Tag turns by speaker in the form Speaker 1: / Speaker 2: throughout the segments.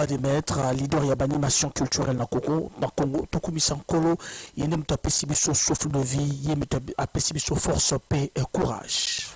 Speaker 1: combat des maîtres, leader ya animation culturelle na Congo, Tokumisa Nkolo, yene mtu apesi biso souffle de vie, yene mtu apesi biso force, paix et courage.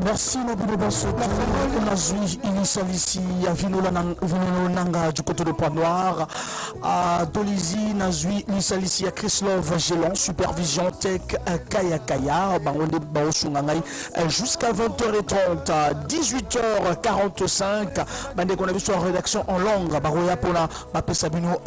Speaker 1: Merci Nabino Bansoto, on a joué initial ici à Vinolanga du côté de Pointe-Noire, à Dolizy, on a joué initial ici à Chrislove Gélon, Supervision Tech Kaya Kaya, jusqu'à 20h30, 18h45, on a vu sur la rédaction en langue, Baroya pour la Sabino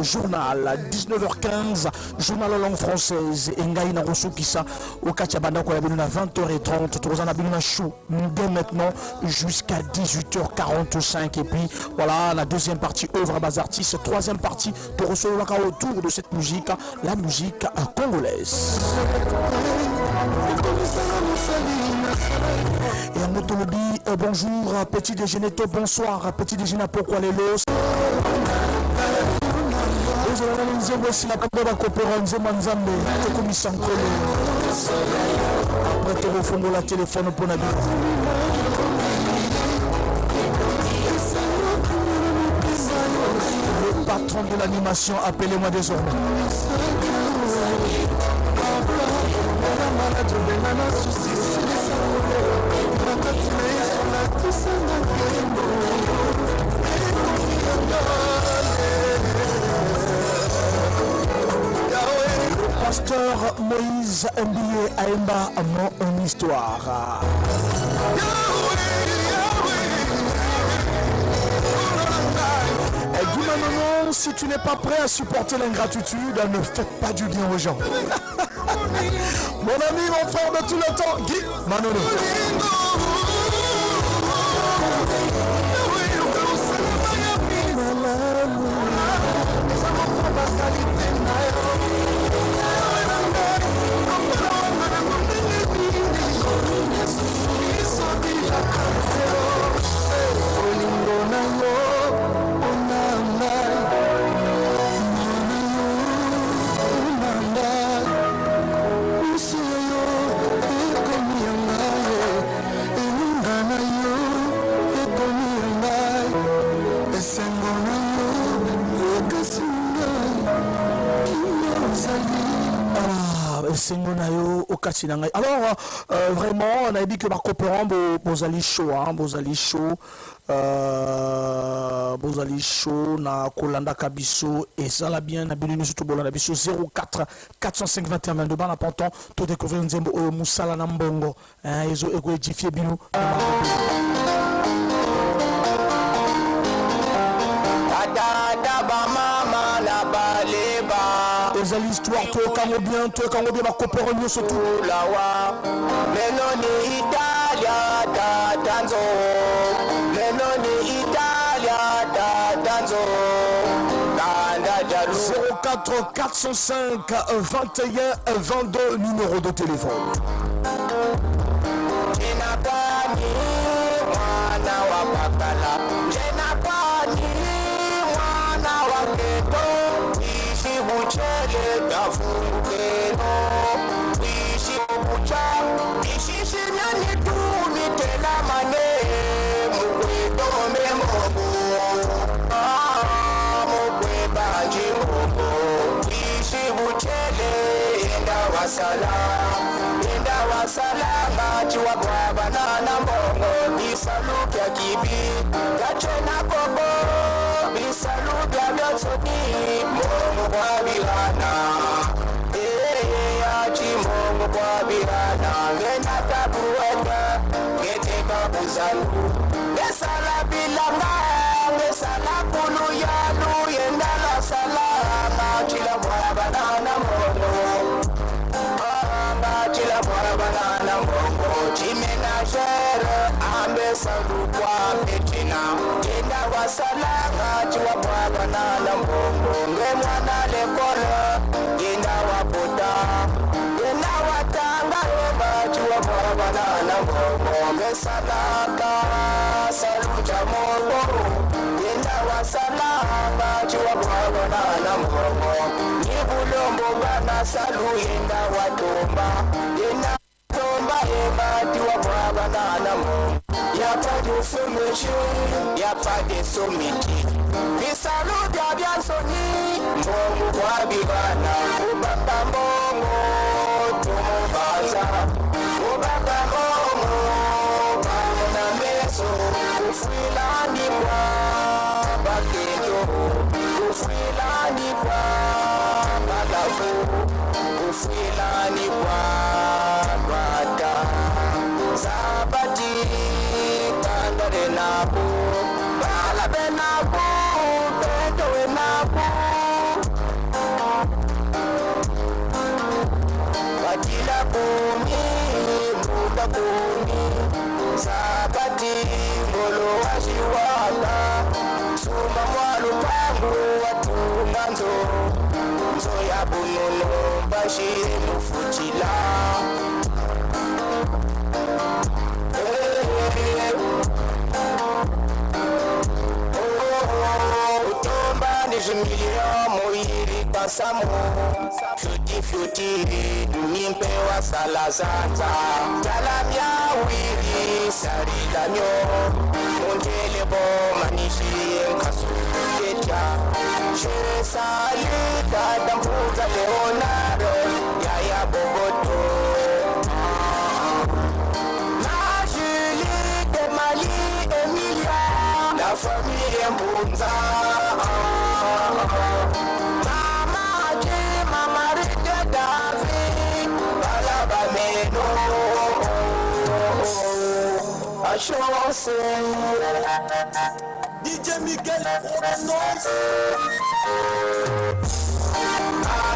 Speaker 1: journal, 19h15, journal en langue française, Engaï na Rosukisa, au Kachabanda, on a vu à 20h30, tout le monde show dès maintenant jusqu'à 18h45 et puis voilà la deuxième partie œuvre à bas artistes, troisième partie de recevoir autour de cette musique, la musique congolaise. Et en autolobie, bonjour, petit déjeuner, bonsoir, petit déjeuner, pourquoi les los? Après te la téléphone pour la vie. Le patron de l'animation, appelez-moi désormais. Pasteur Moïse Mbié Aemba mon histoire. Guy Manonon, si tu n'es pas prêt à supporter l'ingratitude, ne faites pas du bien aux gens. Mon ami, mon frère de tout le temps, Guy Manonon. kati na ngai. Alors vraiment on a dit que ma coopérant bozali chaud hein, bozali chaud na kolanda kabiso et ça la bien na bino surtout bolanda biso 04 405 21 22 bana ponton to découvrir nzembo oyo musala na mbongo ezo eko edifie bino. L'histoire, toi, quand on bien, ma coopération, surtout.
Speaker 2: Meloni Italia, Danzo. Meloni Italia, Danzo.
Speaker 1: 04 405 21 22 numéro de téléphone.
Speaker 2: Uchele tafungeno ishi kucha ishi shinyani tu mitela mane mukweto memogo mukwe banji mogo ishi uchele enda wasala machiwa kwa banana mbongo isalukia kibi gachena kobo isalukia byotsoni mongo kwa bilana achi mongo kwa bilana ngena tabuweka ngeteka kuzangu ngesala bilanga ngesala kulu yalu yendala salama chila kwa banana mongo chila kwa banana mongo chimenajere ambe salu kwa petina tenda wasalanga chila kwa banana mongo ngemwana lekolo yenda wapota yenda watanga chila kwa banana mongo ngesalaka salu cha mongo yenda wasalanga chila kwa banana mongo nibulombo bana salu yenda watomba yenda tomba ebati wa banana mongo yapa de somechi yapa de somiti bisalu dia biansoni mongo kwa bibana ubaba mongo tumubaza ubaba mongo bana meso ufilani kwa bakendo ufilani kwa balafu ufilani kwa bata sabati kandare nabu bala benabu bendo nabu wakila kuni muda kuni sabati ngolo washiwala suma mwalu pangu watunga nzo ya bunono bashire mufuchila utomba nijimilia muiri kasamu fyuti nimpe wa salazanza talamya wiri sarilanyo munjele bo manishi nkasu kecha salita dampuza Leonardo yaya Bogoto Julie Mali Emilia la famille Mbunza Mama Rita David Balabameno Achose DJ Miguel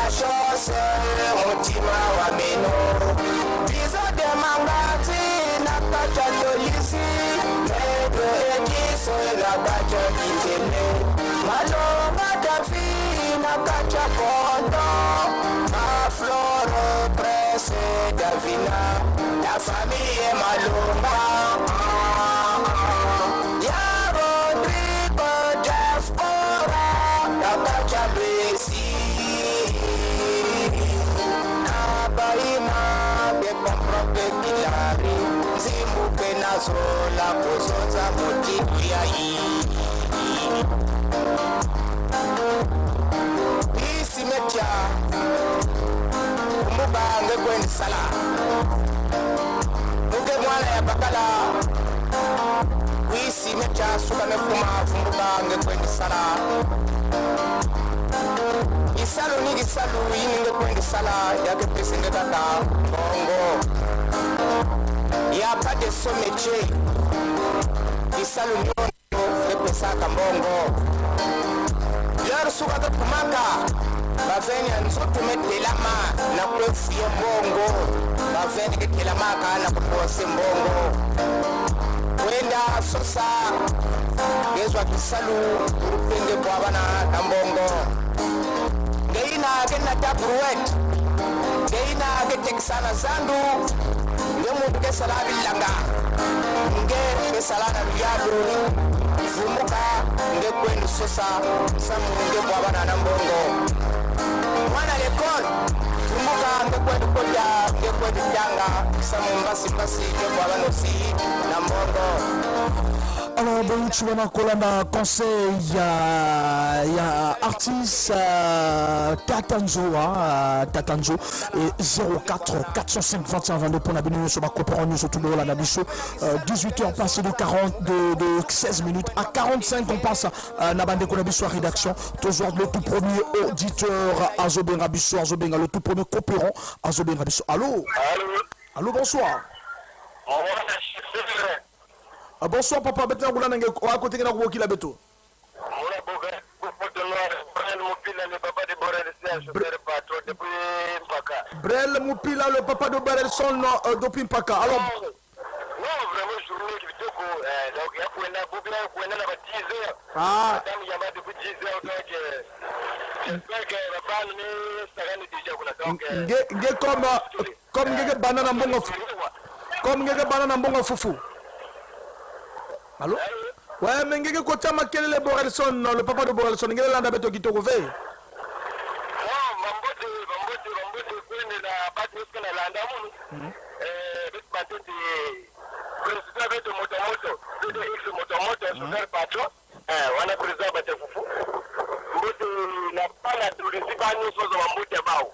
Speaker 2: Achose mutima wa meno Bizo de mangati na kacha lolisi Medwe ejiso la kacha kitele Malonga dafi na kacha kondo Ma floro prese davina La famille Malonga Ya Rodrigo Diaspora La kacha besi Abaima de pomprope kilari Zimuke na sola kusoza motitu ya hii Isi mecha Umubange kweni sala kwendi sala isalu ni isalu yini kwendi sala yake pesenge kaka bongo ya pas de son métier isalu ni pesa kambongo yar suka kumaka baveni anzoto metelama na kwefiye mbongo baveni ketelama kana kuwase mbongo kwenda sosa gezwa kisalu urupenge kwa bana na mbongo ngeina kena tabruet ngeina keteksana zandu ngemundu kesala bilanga nge kesala na biyadu fumuka nge kwendi sosa samu nge kwa bana na mbongo mwana lekol fumuka nge kwendi koja nge kwendi janga samu mbasi nge kwa bana si na mbongo.
Speaker 1: Alors, bon, tu vas dans conseil, il y a artiste Tatanzo, et 04 405 21 22 pour la bénédiction sur ma coopération sur tout le monde, 18h passé de 16 minutes à 45, on passe à Nabande Konabiso à rédaction. Toujours le tout premier auditeur Azoben Rabiso, Azoben, le tout premier coopérant Azoben Rabiso. Allô? Allô, bonsoir. Bonsoir papa, maintenant vous l'avez à côté de la roue qui l'a béto. Brel Moupila, le papa de Barelson depuis Mpaka. Alors,
Speaker 3: non, vraiment, journée qui vit donc il y a pour la 10 heures.
Speaker 1: Ah.
Speaker 3: Il y a depuis 10 heures, donc j'espère que la banane sera déjà
Speaker 1: comme Ngege banana mbongo comme Ngege banana mbongo foufou. Allô? Ouais, mais Ngege Kota Makelele Borelson, le papa de Borelson, Ngege Landa Beto Kitoko Ve.
Speaker 3: Non, Mambote, Kwene, la Batmus, la Landa Mouni. Président de Motomoto, CDX Motomoto, super patron. On a président de Foufou. Mbote n'a pas la touristique à nous sur Mbote Bao.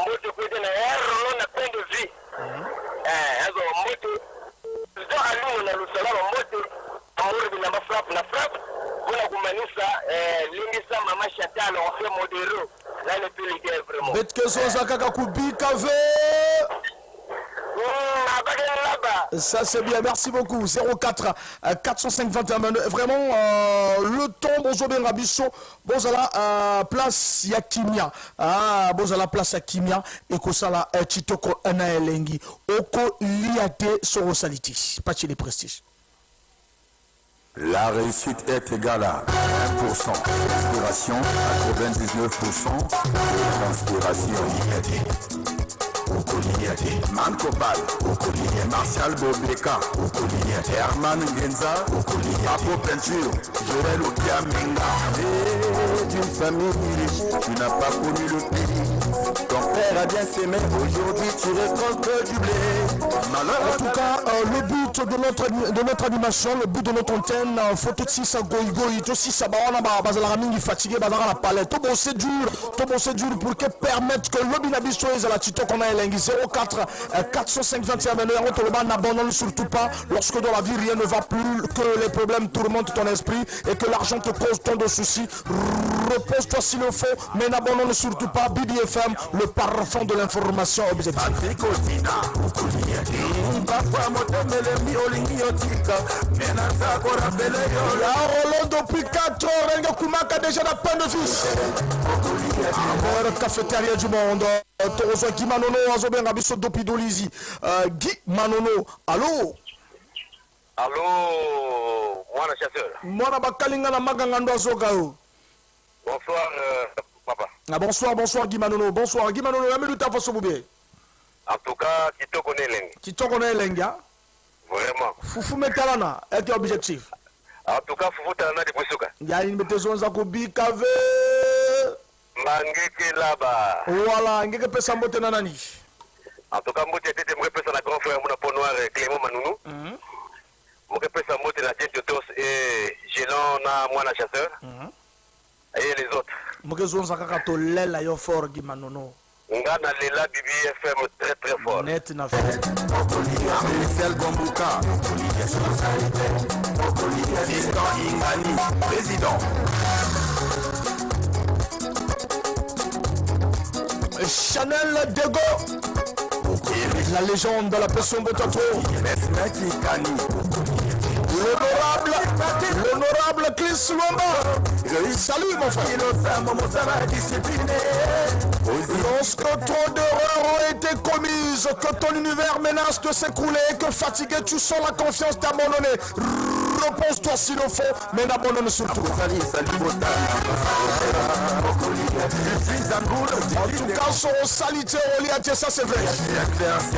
Speaker 3: Mbote Kwene n'a rien à peine de vie. Mbote, président à nous, on a le salaire Mbote. Amour na frappe kuna kumanisa lingisa mama Chantal on fait modéro là le pays est vraiment
Speaker 1: bet que son zakaka kubika ve ça c'est bien, merci beaucoup. 04 405 21 vraiment le temps bonjour bien Rabisso bon à la place Yakimia bon à la place Yakimia et que ça la Chitoko Anaelengi oko liate sorosaliti pas chez les prestiges.
Speaker 4: La réussite est égale à 1%, inspiration à 99%, transpiration Okoliate, Mankopal, Okoliate, Martial Bobeka, Okoliate, Herman Genza, Okoliate, Apo Peinture, Joël Okiamenga. Et d'une famille riche, tu n'as pas connu le pays. Ton père a bien s'aimé, aujourd'hui tu récoltes du blé.
Speaker 1: En tout cas, le but de notre animation, le but de notre antenne, photo de 6 à Goïgoï, tout 6 à Bawana, Bazalamingi fatigué, Bazara la palette, tout bon c'est dur pour que permettre que l'obinabisso est à la Tito qu'on a 04 405 21 22 n'abandonne surtout pas lorsque dans la vie rien ne va plus, que les problèmes tourmentent ton esprit et que l'argent te cause tant de soucis. Repose-toi s'il le faut, mais n'abandonne surtout pas BDFM, le parfum de l'information objective. Depuis 4 heures, Kumaka déjà la peine de fils. Cafétéria du monde. Guy Manono, Azoben Rabisso Dopidolizi. Guy Manono, allô?
Speaker 3: Allô, moi le chasseur.
Speaker 1: Moi Bakalinga na Magangando Azogao.
Speaker 3: Bonsoir, papa.
Speaker 1: Bonsoir Guy Manono. Bonsoir Guy Manono, la minute à Fosso Boubé.
Speaker 3: En tout cas,
Speaker 1: qui te connaît Lenga.
Speaker 3: Vraiment.
Speaker 1: Foufou Metalana, est objectif.
Speaker 3: En tout cas, Foufou Metalana de Boussouka.
Speaker 1: Il y a une maison Zakobi Kave.
Speaker 3: Mangeke là-bas.
Speaker 1: Voilà, Ngeke Pesambote Nanani.
Speaker 3: En tout cas, moi j'étais mon grand frère, mon peau noir Clément Manounou. Mon Pesambote la tête de tous et Gélan na moi la chasseur. Et les autres.
Speaker 1: Mon Zaka Lela yo fort Guy Manono.
Speaker 3: Ngana Lela Bibi FM très très fort.
Speaker 1: Net na
Speaker 4: Michel Gombuka, Fiston Ingani, président.
Speaker 1: Chanel Dego, la légende de la personne de Tato. L'honorable Chris Lomba. Salut mon frère. Lorsque trop d'erreurs ont été commises, que ton univers menace de s'écrouler, que fatigué tu sens la confiance t'abandonner, repose-toi s'il le faut, mais n'abandonne surtout. En tout cas, son salité au lié, ça c'est vrai. Kinze.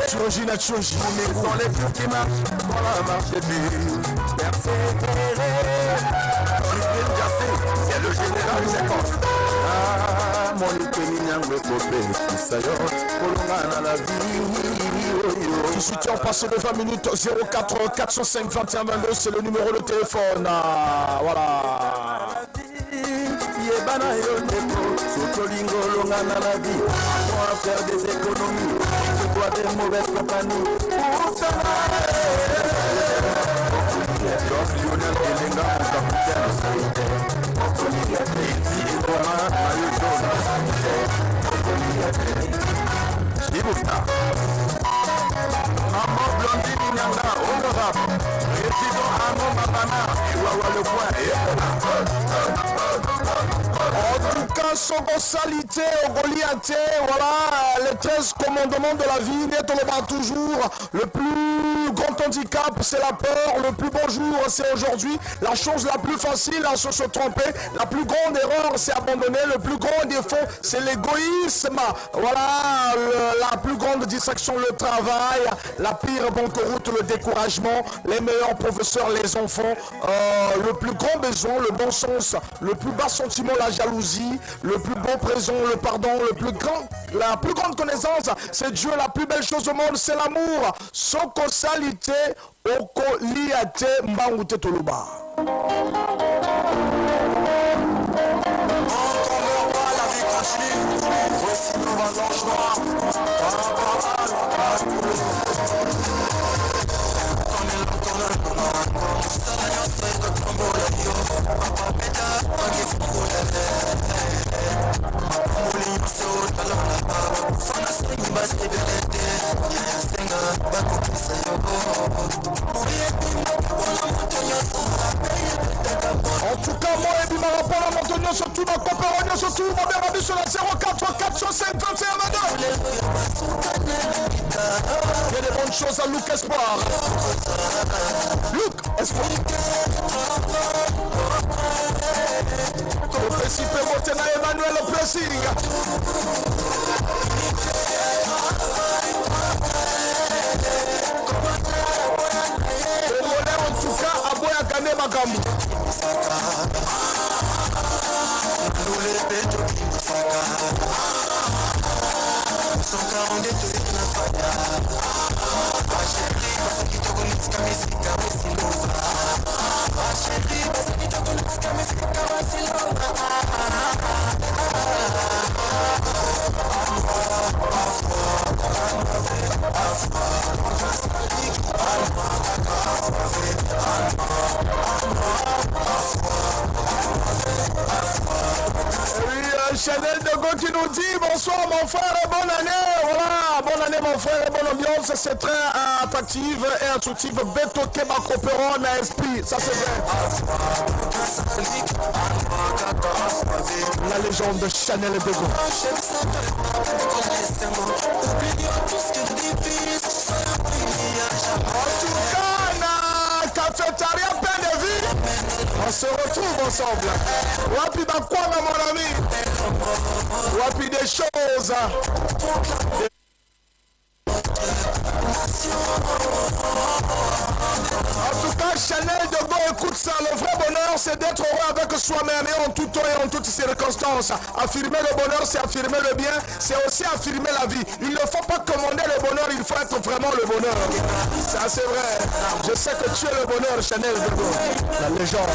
Speaker 1: Chirurgie na chirurgie.
Speaker 4: Nous sont les plus qui marchent dans la marche des buts. Persévérer. C'est le général Jacob. Ah, mon Lukéminyangue Kopé, Kisayo, Kolongana la vie.
Speaker 1: Qui soutient passé de 20 minutes 04 405 21 22, c'est le numéro de téléphone. Voilà.
Speaker 4: Yebana Yoneko, Sotolingo Longana la vie. On va faire des économies. Je dois des mauvaises compagnies. Pour ça, Lionel Elenga, Maman Blondine Nyanga, honorable. Président Arnaud Mabana, Iwawa le
Speaker 1: En tout cas, son salité au Goliath, voilà, les 13 commandements de la vie, n'est toujours le plus grand handicap, c'est la peur, le plus beau jour, c'est aujourd'hui, la chose la plus facile à se tromper, la plus grande erreur, c'est abandonner, le plus grand défaut, c'est l'égoïsme, voilà, la plus grande distraction, le travail, la pire banqueroute, le découragement, les meilleurs professeurs, les enfants, le plus grand besoin, le bon sens, le plus bas sentiment, la jalousie, le plus beau présent, le pardon, la plus grande connaissance, c'est Dieu, la plus belle chose au monde, c'est l'amour. Soko salité, oko liate, mbangute toluba.
Speaker 2: La vie continue, voici nos anges noirs.
Speaker 1: En tout cas, moi et Bima rapport à Montonio, surtout ma compagnie, surtout mon bien rabi sur la 04 405 21 22. Il y a des bonnes choses à Luc Espoir. Luc Espoir. Le principe Motena Emmanuel Pressing. En tout cas, à Boya Kane Magamou. Chanel Dego qui nous dit bonsoir mon frère et bonne année. Voilà, bonne année mon frère et bonne ambiance. C'est très attractive et instructive. Beto Keba Coperon à esprit, ça c'est vrai. La légende de Chanel Dego. En tout cas, na cafétéria plein de vie. On se retrouve ensemble. Wapi Bakwanga mon ami. Wapi des choses. En tout cas, Chanel de Go, écoute ça. Le vrai bonheur, c'est d'être heureux avec soi-même et en tout temps et en toutes circonstances. Affirmer le bonheur, c'est affirmer le bien, c'est aussi affirmer la vie. Il ne faut pas commander le bonheur, il faut être vraiment le bonheur. Ça, c'est vrai. Je sais que tu es le bonheur, Chanel de Go, la légende.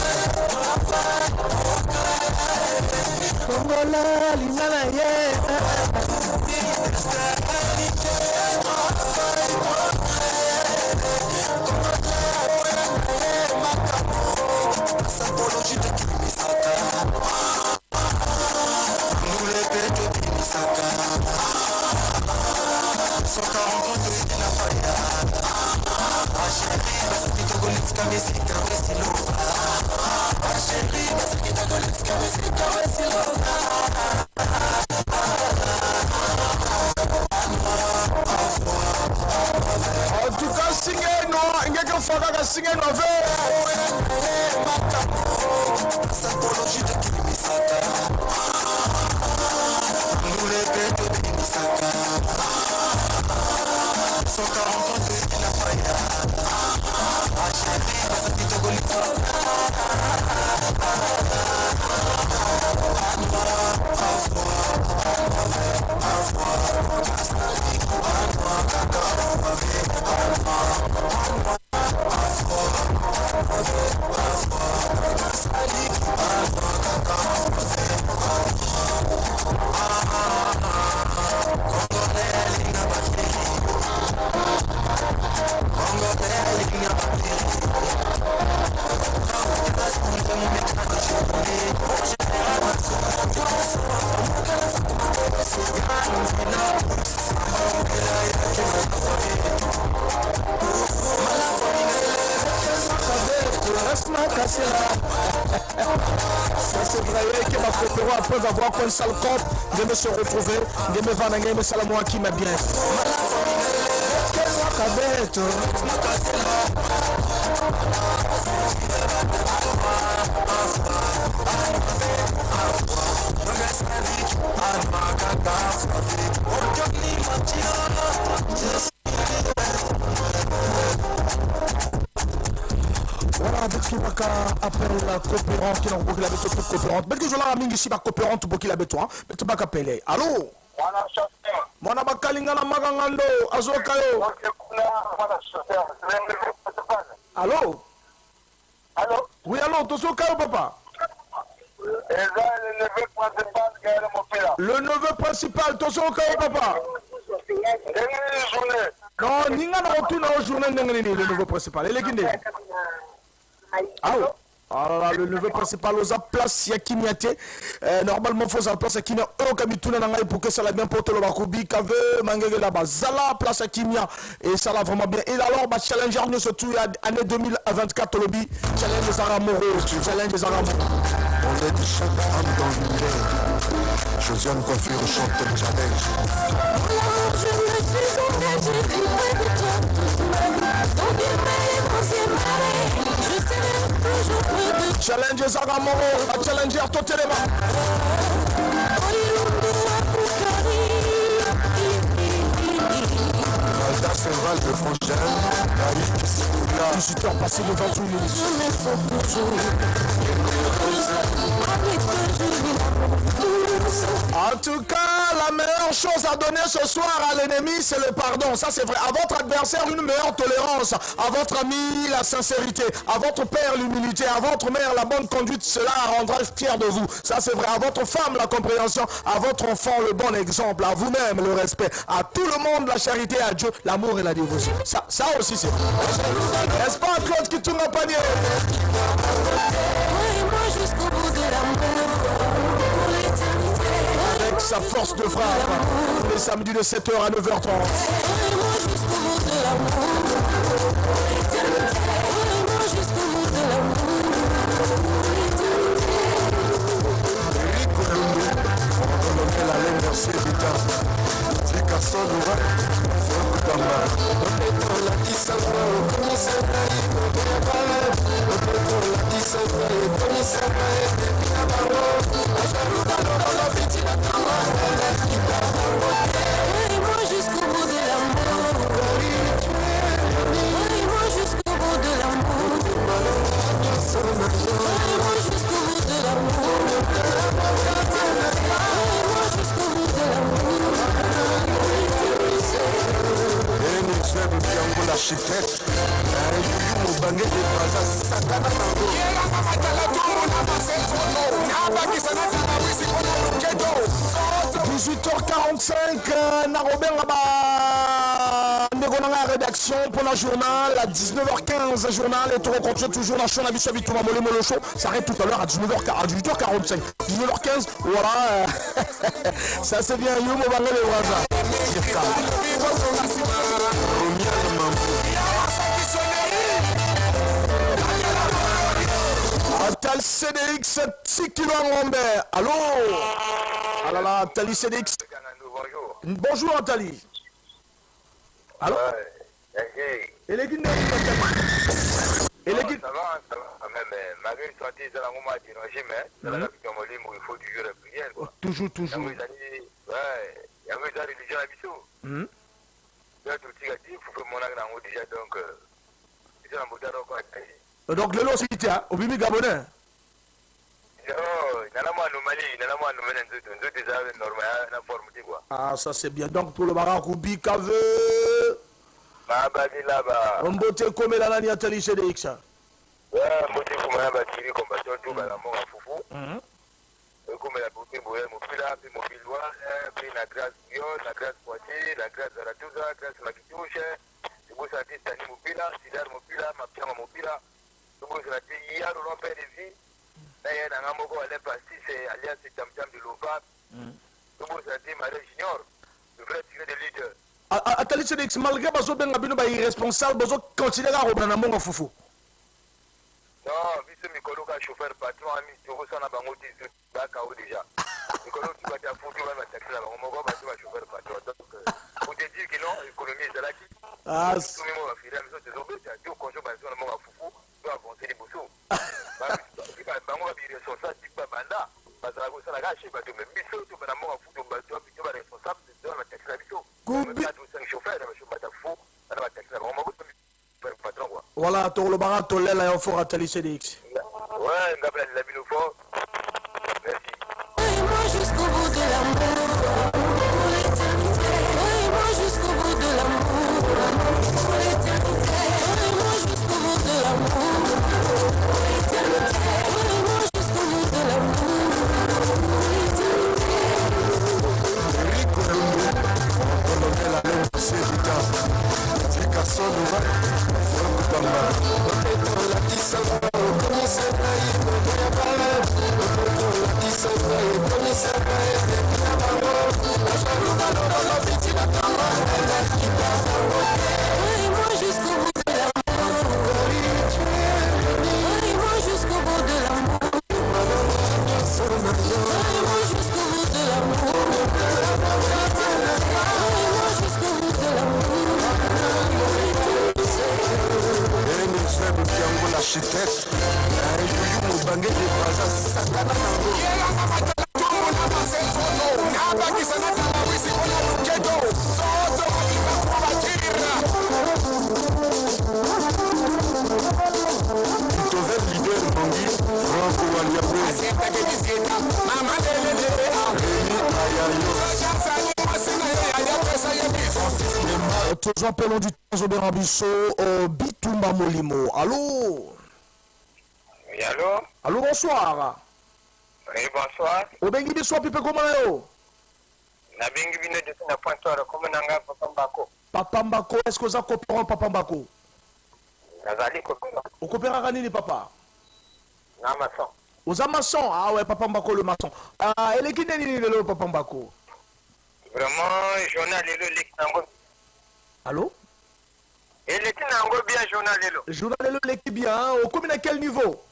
Speaker 1: En tout cas, après avoir fait un sale cop, de me se retrouver, de me vendre, de me salamou qui m'a bien. Voilà, Betty Baka appelle la coopérante qui n'a pas la toute coopérante. Mais que je l'ai mis ici, ma coopérante pour qu'il a besoin. Betty Baka appelle. Allô? Mwana bakalinga na magangando azokayo. Allô?
Speaker 3: Allô?
Speaker 1: Oui, allô, tozokayo papa? Le neveu principal, tozokayo papa? Non, ninga na retourne au journée le neveu principal. Il est guindé. Allô? Alors, le neveu principal aux place Yakimiate. Normalement, il faut sa place Yakimia. Pour que ça l'a bien porté le Bakubi, Kave, Mangere là-bas. Zala, place Yakimia. Et ça l'a vraiment bien. Et alors, Challenger, nous surtout, année 2024, lobby. Challenge Zara Moro. Challenge Zara Moro.
Speaker 4: On est du chant d'âme dans l'univers. Josiane Coiffure chante le challenge.
Speaker 5: Je me suis engagée près de toi. Ton bien je serai toujours près de
Speaker 1: Challenge Zara Moro. Challenger Totelema.
Speaker 4: Valda Serval de Frangin. Daïk
Speaker 1: 18 heures passées devant tout le monde. En tout cas, la meilleure chose à donner ce soir à l'ennemi, c'est le pardon. Ça, c'est vrai. À votre adversaire, une meilleure tolérance. À votre ami, la sincérité. À votre père, l'humilité. À votre mère, la bonne conduite. Cela rendra fier de vous. Ça, c'est vrai. À votre femme, la compréhension. À votre enfant, le bon exemple. À vous-même, le respect. À tout le monde, la charité. À Dieu, l'amour et la dévotion. Ça aussi, c'est vrai. N'est-ce pas, Claude, qui tourne au panier?
Speaker 5: jusqu'au bout de l'amour.
Speaker 1: Avec sa force de frappe, les samedis de 7h à 9h30.
Speaker 5: Jusqu'au bout de l'amour. Jusqu'au bout de l'amour.
Speaker 4: l'architecte Yuyu Mobange de Braza Sakana Nango Yelanga matala tumuna masetrono Nabakisa natala wisi kona lukedo
Speaker 1: 18h45 na Robert Ngaba ndeko na rédaction pour la journal à 19h15 journal et tout continue toujours dans Chona Biso Bituma Molimo le show ça arrête tout à l'heure à 18h45 19h15 voilà ça c'est bien Yuyu Mobange de Braza Tal CDX 6 kg Rambert. Allô. Ah là là, Tali CDX. Bonjour Nathalie. Allô. Et les Guinéens. Et les Guinéens.
Speaker 3: Ça va, même malgré toi tu es dans le moment du régime, dans la vie il faut toujours la prière.
Speaker 1: Toujours.
Speaker 3: Ouais, il y a eu des religions à Bissau. Déjà donc c'est un bout d'argent.
Speaker 1: Donc le lot c'est là, au Bibi Gabonais. Ah ça c'est bien. Donc pour le Barakoubi Kave. On botte comme la Nani Atali CDX.
Speaker 3: Ouais, botte comme la batterie combattant tout la mort à foufou. Comme la beauté bohème au pila, puis mon pilois, puis la grâce Dion, la grâce Poitiers, la grâce de la Touza, la grâce Makitouche, le beau santé Tani Mopila, Sidar Mopila, Mapiama Mopila, le beau santé Yar au l'empire de vie, d'ailleurs dans un mot à l'imparti, c'est Alliance Tamtam de l'OVA, le beau santé Marie Junior, le vrai tiré de leader.
Speaker 1: Atali CDX, malgré Bazo Bengabino irresponsable, Bazo continue à reprendre un bon foufou.
Speaker 3: Non, vu ce Mikolo qui a chauffeur patron, ami, tu ressens la banque de Bakao déjà. Mikolo, tu vas t'affronter, tu vas taxer la banque, on va battre chauffeur patron. Donc, pour te dire que non, l'économie est là qui.
Speaker 1: Ah,
Speaker 3: tout le monde va filer, mais c'est obligé, tu as dit au conjoint, tu vas avoir foufou, tu vas avancer les bousseaux. Tu vas avoir responsable, tu vas banda, parce que ça la gâche, tu vas te mettre biseau, tu vas avoir foufou, tu vas responsable, tu vas taxer la biseau. Tu vas être un chauffeur, tu vas taxer la banque, tu vas taxer patron, quoi.
Speaker 1: Voilà, tu le barat, tu l'as là, il faut Atali CDX.
Speaker 3: Ouais, Gabriel Labino fort. Merci.
Speaker 5: Moi jusqu'au bout de l'amour, pour l'éternité. Moi jusqu'au bout de l'amour, pour l'éternité. Moi jusqu'au bout de l'amour, pour l'éternité. Moi jusqu'au bout de l'amour, pour l'éternité.
Speaker 4: Rico Lumbu, colonel Alain Serita, Fika Sonova, Franck Bamba, Petro Latisaba, Komisaba, Iboyabala, Petro Latisaba, Komisaba, Iboyabala, Acharuba, Lola, Fitina, Kama,
Speaker 5: Moi jusqu'au bout de l'amour, moi jusqu'au bout de l'amour, moi jusqu'au bout de l'amour, moi jusqu'au bout de l'amour.
Speaker 4: l'architecte Yuyu Mobange de Braza Sakana Nango Yelanga matala tumuna masetrono Nabakisa natala wisi kona lukedo Soto wakima kubatira Tovel leader Mangi Franco Waliabwe Asieta Gedizeta Mama Lelele Remi Ayayo Sajasani Masina Yayapesa Yebiso
Speaker 1: Toujours pelon du temps au Bérambisso, Bitumba Molimo. Allô?
Speaker 3: Oui, allô?
Speaker 1: Allô, bonsoir.
Speaker 3: Oui, bonsoir.
Speaker 1: Obengi biso pipe comment yo?
Speaker 3: Na bengi bino de na pointeur comme nanga Papambako.
Speaker 1: Papambako, est-ce que vous avez coopéré Papambako?
Speaker 3: Nazali coopérant.
Speaker 1: Vous coopérez à Nini, papa?
Speaker 3: Na maçon.
Speaker 1: Aux maçons? Ah ouais, Papambako le maçon. Ah, et les Guinéens, le Papambako?
Speaker 3: Vraiment, journal est le
Speaker 1: Allô?
Speaker 3: Et l'équipe n'a pas bien journal est le.
Speaker 1: Journal l'équipe bien, au combien à quel niveau?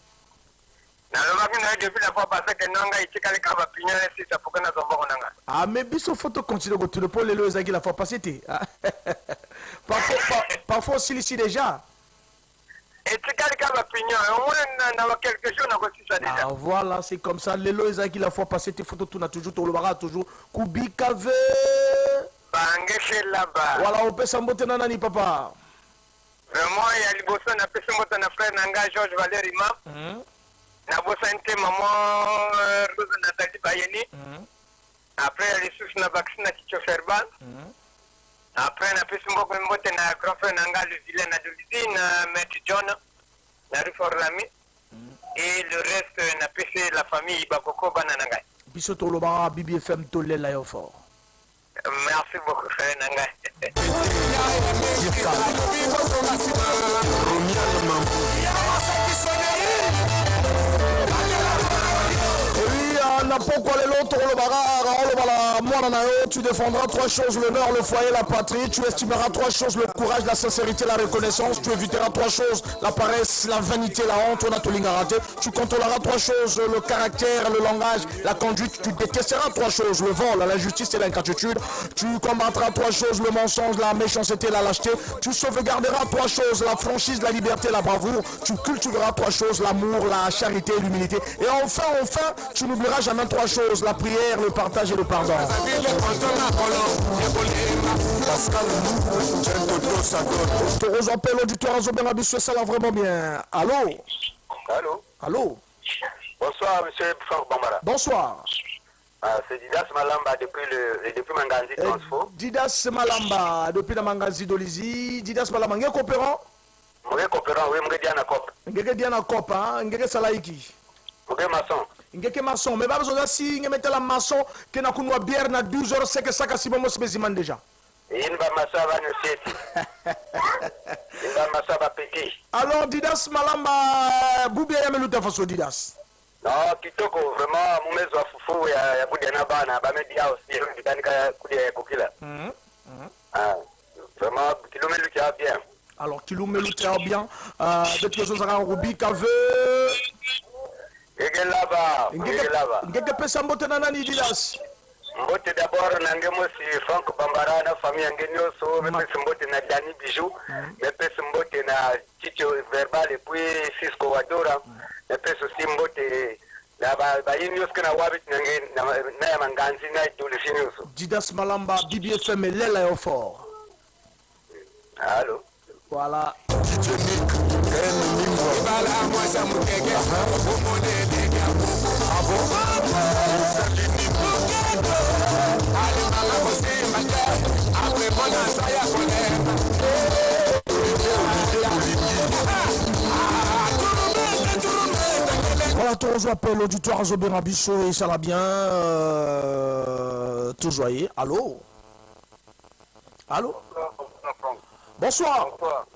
Speaker 3: Na le matin depuis la fois passée que nanga ici quand les cas va pigner si ça faut que nous avons nanga.
Speaker 1: Ah mais biso photo continue que le pôle les qui la fois passée té. Parfois aussi ici déjà.
Speaker 3: Et tu quand les cas va pigner on a quelque chose on a aussi ça déjà.
Speaker 1: Ah voilà, c'est comme ça les lois qui la fois passée tes photos tout na toujours tout le bara toujours Kubikave.
Speaker 3: Bangé là-bas.
Speaker 1: Voilà, on peut s'embotter nani papa.
Speaker 3: Vraiment il y a liboso na pesa mota na frère nanga Georges Valérie Mam. Na bosante maman Rose Nathalie Bayeni. Après les sous na vaccine na Kicho Ferban. Après, na pesi mboko mbote na grand frère nanga Luzile na Dolizi na Maître John na Rufor Lami. Et le reste na pesi la famille Bakoko bana nanga.
Speaker 1: Biso tolobara BBFM tolela yo fort.
Speaker 3: Merci beaucoup frère nanga.
Speaker 1: Tu défendras trois choses, l'honneur, le foyer, la patrie. Tu estimeras trois choses, le courage, la sincérité, la reconnaissance. Tu éviteras trois choses, la paresse, la vanité, la honte. On a tout raté. Tu contrôleras trois choses, le caractère, le langage, la conduite. Tu détesteras trois choses, le vol, l'injustice et l'ingratitude. Tu combattras trois choses, le mensonge, la méchanceté, la lâcheté. Tu sauvegarderas trois choses, la franchise, la liberté, la bravoure. Tu cultiveras trois choses, l'amour, la charité et l'humilité. Et enfin, tu n'oublieras jamais trois choses, la prière, le partage et le pardon. Je appelle l'auditoire à Zoberabisso, ça va vraiment bien. Allô?
Speaker 3: Allô?
Speaker 1: Allô?
Speaker 3: Bonsoir, monsieur Franck Bambara.
Speaker 1: Bonsoir.
Speaker 3: C'est Didas Malamba depuis Manganzi Transfo.
Speaker 1: Didas Malamba depuis la Manganzi Dolizi. Didas Malamba, vous êtes coopérant?
Speaker 3: Vous êtes coopérant, oui, vous êtes Diana Cop.
Speaker 1: Vous êtes Diana Cop, vous êtes Salaiki.
Speaker 3: Vous êtes maçon.
Speaker 1: Ngeke maçon mais pas besoin si ngé mettre la maçon que na kunwa bière na 12h c'est que ça kasi bomo spécimen déjà
Speaker 3: inba masaba no seti inba masaba petit. Alors
Speaker 1: Didas Malamba boubia ya meluta faso Didas
Speaker 3: non kitoko vraiment mumezo wa fufu ya kudia na bana ba media aussi ndikanika kudia ya kokila vraiment kilomelu kia bien.
Speaker 1: Alors kilomelu kia bien depuis que on a Rubi Cave Ngeke pesa mbote na nani Didas?
Speaker 3: Mbote d'abord nange mosi Franck Bambara na famille ngenyo so mepesa mbote na Dani Bijou, mepesa mbote na Chicho Verbal et puis Cisco Wadora, mepesa aussi mbote na ba yinyo skana wabit nange na Manganzi na Dolisinyo so.
Speaker 1: Didas Malamba BBFM lela yo fort.
Speaker 3: Allô.
Speaker 1: Voilà. Voilà, toujours appel l'auditoire Zobera Bisso et ça va bien. Tout joyeux. Allô? Allô? Bonsoir.
Speaker 3: Bonsoir.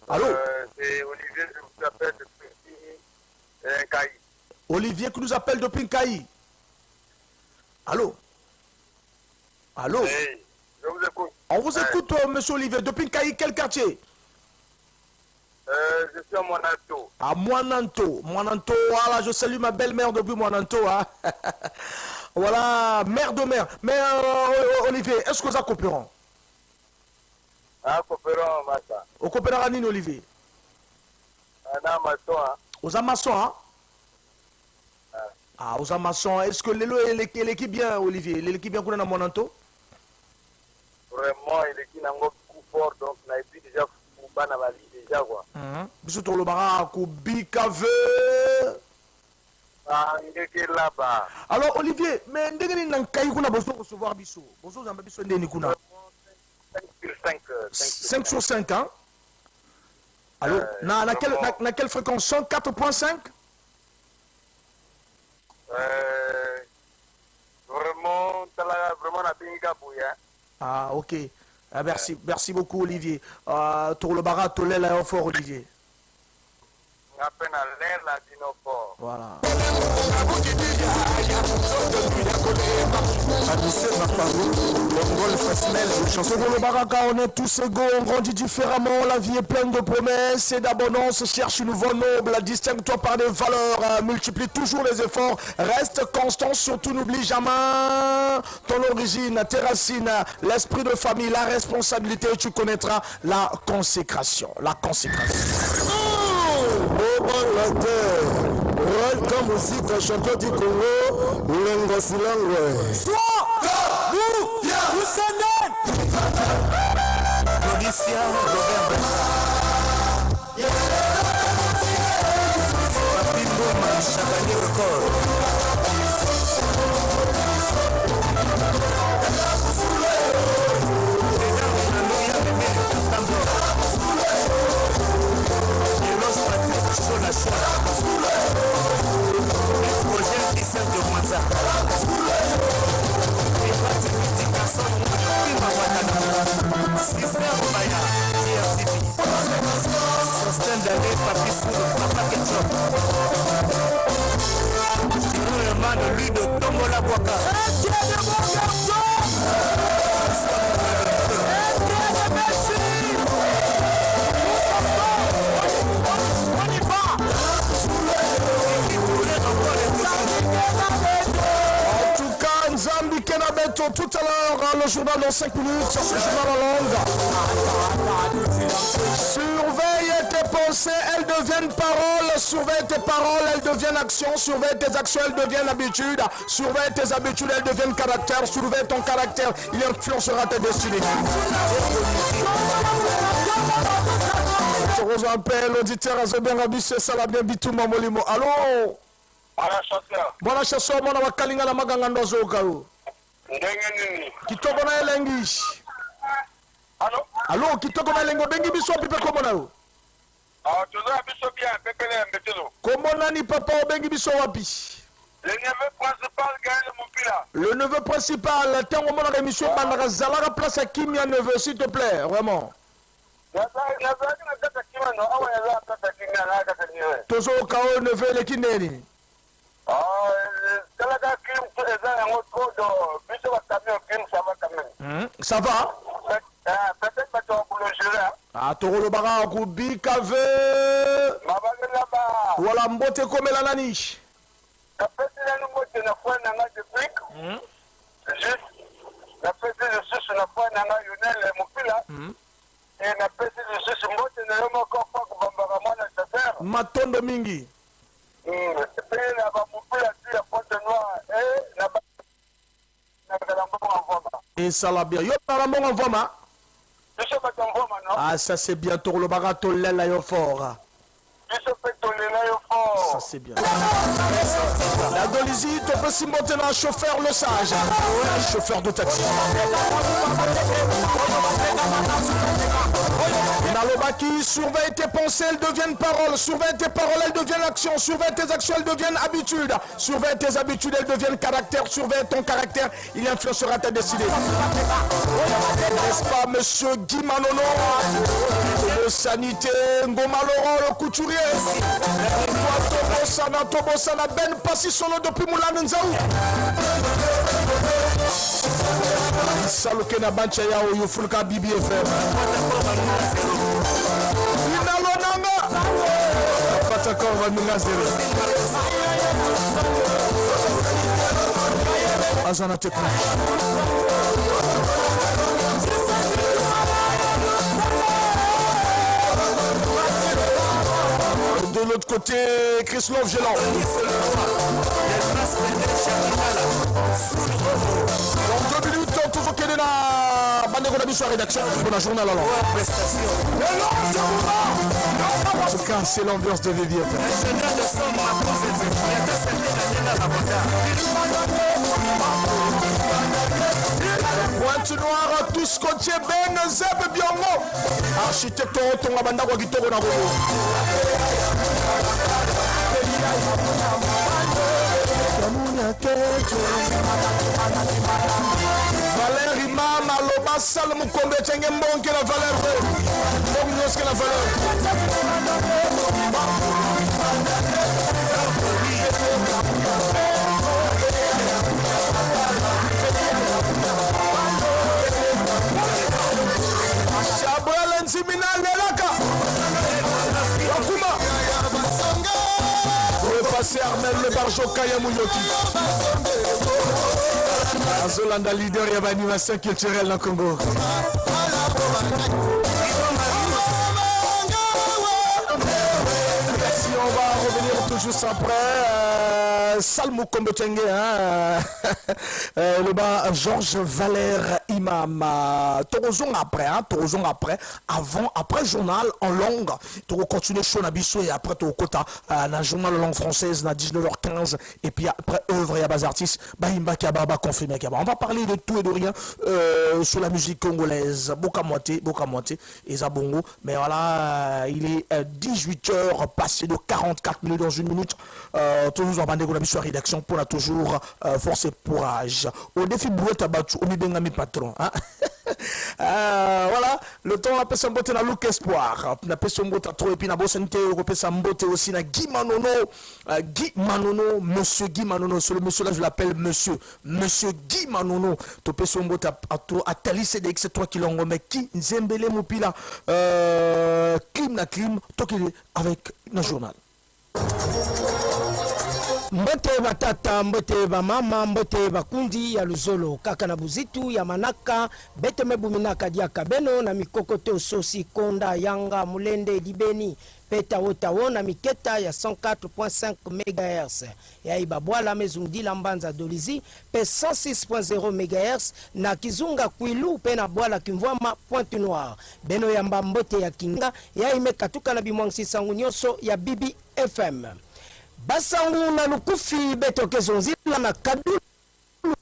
Speaker 1: Allô?
Speaker 3: C'est Olivier, je vous appelle depuis Nkaï.
Speaker 1: Olivier qui nous appelle depuis Nkaï. Allô? Allô?
Speaker 3: Oui, je vous écoute.
Speaker 1: On vous écoute, monsieur Olivier. Depuis Nkaï, quel quartier?
Speaker 3: Je suis à Moinanto.
Speaker 1: À Moinanto. Moinanto, voilà, je salue ma belle-mère depuis Moinanto. Hein. Voilà, mère de mère. Mais Olivier, est-ce que vous êtes coopérant?
Speaker 3: Ah, coopérant, Massa.
Speaker 1: Au coopérant à Nino, Olivier?
Speaker 3: Ah, maçon, hein.
Speaker 1: Aux amassons, hein? Ah, aux amassons. Est-ce que l'équipe bien, Olivier? L'équipe bien qu'on a dans Moinanto?
Speaker 3: Vraiment, l'équipe a un coup fort, donc on a vu déjà pour la vie déjà, quoi.
Speaker 1: Bisous, tout le barak, Bikave.
Speaker 3: Ah, il est là-bas.
Speaker 1: Alors, Olivier, mais ndenge nan kai kuna bozo recevoir biso. Bozo zamba biso ndeni kuna. 5 sur 5, hein? Allô? Na quelle fréquence? 104.5?
Speaker 3: Vraiment, la pinga bouya.
Speaker 1: Ah, ok. Ah, merci beaucoup, Olivier. Tour le barat, tolé l'aéroport, Olivier.
Speaker 3: À peine à l'air, la dinoport.
Speaker 1: Voilà. Pour le baraka, on est tous égaux, on grandit différemment, la vie est pleine de promesses et d'abondance, cherche une voie noble, distingue-toi par des valeurs, multiplie toujours les efforts, reste constant, surtout n'oublie jamais ton origine, tes racines, l'esprit de famille, la responsabilité, tu connaîtras la consécration. La consécration.
Speaker 6: Welcome musique champion du Congo, Lengo Silangwe.
Speaker 1: Soit nous,
Speaker 6: Mauricia Robert Papimbo Chabani Record.
Speaker 7: Ndale Papi Soul Papa Ketchup Siro Herman Ludo Tombola Boaka
Speaker 1: Nzambi Kenabeto, tout à l'heure, le journal dans 5 minutes, sur ce journal en langue. Surveille tes pensées, elles deviennent paroles. Surveille tes paroles, elles deviennent actions. Surveille tes actions, elles deviennent habitudes. Surveille tes habitudes, elles deviennent caractère. Surveille ton caractère, il influencera tes destinées. Je vous appelle l'auditeur à Zobien Rabis, c'est ça la bien Bitouma Molimo. Allô? Bwana chasseur mwana wakalinga na maganga ndozo karu.
Speaker 3: Ndenge nini?
Speaker 1: Kitoko na elengi. Allô, kitoko na elengo bengi biso pipe komo na yo.
Speaker 3: Toza biso bien pepele mbetelo.
Speaker 1: Komo nani papa bengi biso wapi?
Speaker 3: Le neveu principal Gaël Moupila.
Speaker 1: Le neveu principal, tango mona ka émission bandaka zalaka place à Kimia neveu s'il te plaît, vraiment. Tozo kao neveu le kineni. Ça va? Ah, Toro Bara, Kubi, Kave. Voilà, Mbote Komela Nani. Matondo Mingi. Et ça l'a bien. Yo parambon en voma. Ah, ça c'est bien. Toro le barato l'ela yo fort. Ça c'est bien. La Dolisie, tu peux s'y monter dans un chauffeur le sage. Un chauffeur de taxi. Nalobaki, surveille tes pensées, elles deviennent paroles. Surveille tes paroles, elles deviennent actions. Surveille tes actions, elles deviennent habitudes. Surveille tes habitudes, elles deviennent caractère. Surveille ton caractère, il influencera ta destinée. N'est-ce pas, monsieur Guy Manono, le sanité, Ngoma Laurent, le couturier. Tobosana, Ben Passi solo depuis Moulin Nzaou. Saluke na bancha yao yufulka BBFM. Inalonanga. Patako va minazere. Azana tekna. De l'autre côté, Chris Love Gélant. Dans 2 minutes, toujours qu'il est là. Bandego de la rédaction pour la journal alors. En tout cas, c'est l'ambiance de VVF. Pointe noire, tous scotché, Ben Zeb Biongo. Architecte Tonga Bandako Kitoko Nago. Valérie Mama Loba Salmou Kombe Tchenge Mbonke la valeur. Mbonke la valeur. Chabrel Nzimina Lelaka. Wakuma. Repasser Armel Le Barjo Kaya Mouyoti. Azolanda leader et animation culturelle dans le Congo. Merci, on va revenir tout juste après. Salmou Kombotenge, le bas Georges Valère Imam. Torozon après, avant, après journal en langue. Tu continuer chaud Nabiso et après tu quota dans journal en langue française à 19h15 et puis après œuvre et bas artistes. Bahimba Kababa confirmé Kababa. On va parler de tout et de rien sur la musique congolaise. Boka moitié et Zabongo. Mais voilà, il est 18h passé de 44 minutes dans 1 minute. Toujours en bandé sur la rédaction pour la toujours force et courage. Au défi brouette abattu, au mi bengami patron. Voilà, Le temps a pesa mbote na Look Espoir. Na pesa mbote trop et puis na bosente repesa mbote aussi na Guy Manono. Guy Manono, monsieur Guy Manono. Ce monsieur là je l'appelle monsieur Guy Manono. To pesa mbote à Tali CDX 3 kilongo mais qui Nzembele Mopila Clim to avec na journal.
Speaker 8: Mbote batata, mbote ba mama, mbote bakundi ya luzolo kaka na buzitu ya manaka bete mebuminaka diaka beno na mikokote ososi konda yanga mulende dibeni peta wotawo na miketa ya 104.5 MHz ya ibabwala mezungila mbanza dolizi pe 106.0 MHz na kizunga kwilu pe na bwala kimvwama Pointe Noire beno ya mbote ya kinga ya imekatuka na bimwangsi sangu nyoso ya Bibi FM. Basangu na lukufi betokezo nzila na kadulu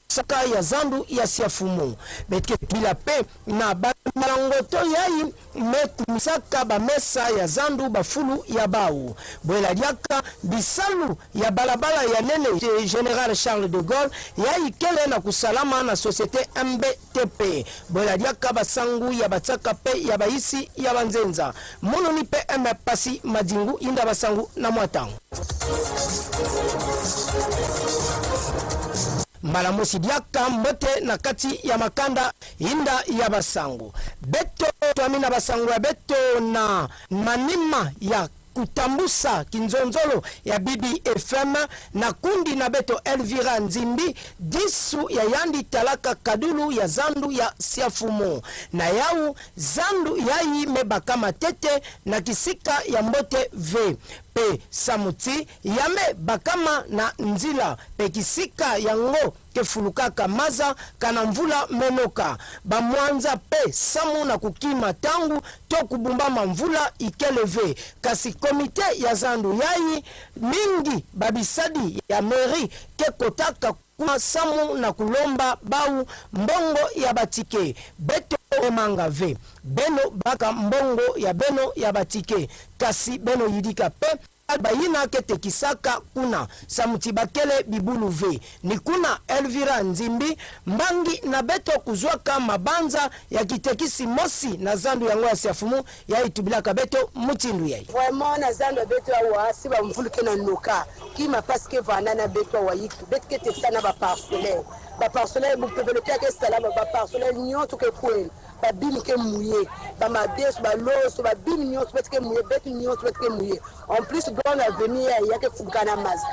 Speaker 8: saka ya zandu ya siafumu betke bila pe na balangoto yai mekusaka bamesa ya zandu bafulu ya bau bwela diaka bisalu ya balabala ya nene General Charles de Gaulle yai kele na kusalama na societe MBTP bwela diaka basangu ya bataka pe ya baisi ya banzenza mono ni pe pasi madingu inda basangu na mwatangu Malamusi diaka mbote na kati ya makanda inda ya basangu beto tuamina basangu ya beto na manima ya kutambusa kinzonzolo ya Bibi FM na kundi na beto Elvira Nzimbi disu ya yandi talaka kadulu ya zandu ya siafumo na yau zandu yai mebaka matete na kisika ya mbote V pe samuti yame bakama na nzila pe kisika yango kefulukaka maza kana mvula menoka bamwanza pe samu na kukima tangu to kubumbama mvula ikeleve kasi komite ya zandu yai mingi babisadi ya meri kekotaka kuma samu na kulomba bau mbongo ya batike beto emanga ve beno baka mbongo ya beno ya batike kasi beno yidika pe bayina kete kisaka kuna samuti bakele bibulu ve ni kuna Elvira Nzimbi mbangi na beto kuzwaka mabanza ya kitekisi mosi na zandu yango ya siafumu ya itubilaka beto mutindu yai
Speaker 9: vraiment na zandu beto wa si ba mvuluke na noka kima paske vana na beto wa yitu betke te sana ba parcelaire bu pebelete ke salama ba parcelaire nyoto ke kweli ba bimi ke mouillé ba mades ba loso ba bimi nyoto betke mouillé bet nyoto betke mouillé en plus dans l'avenir ya ke fugana mazi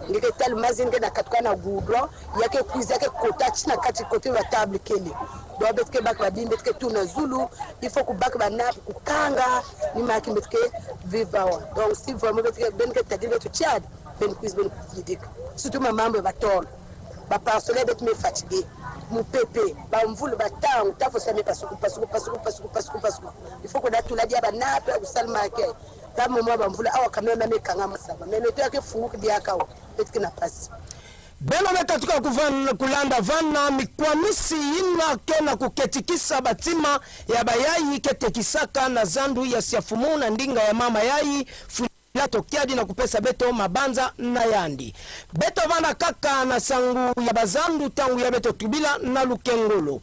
Speaker 9: ngeke tel mazi ngena katukana goudron ya ke kuiza ke kota china kati côté la table kele do betke bak ba bimi betke tuna zulu il faut que bak ba nap ku kanga ni maki betke vivawa donc si vraiment betke ben ke tadi betu Tchad ben kuiz ben yidik surtout ma mambo ba tol ba parcelaire bet me fatigué mon pépé ba mvulu batang tafo same pasuku il faut que datu la dia ba nape usalma ke kama mwa ba mvulu awa kamema mekanga masaba memeto yake funguka diaka betke na pasi
Speaker 8: beno mekatuka kulanda vana mikwamisi ina kena kuketikisa batima ya bayayi ketekisaka na zandu ya siafumu na ndinga ya mama yayi la tokiadi na kupesa beto mabanza na yandi beto vana kaka na sangu ya bazandu tangu ya beto tubila na lukengolo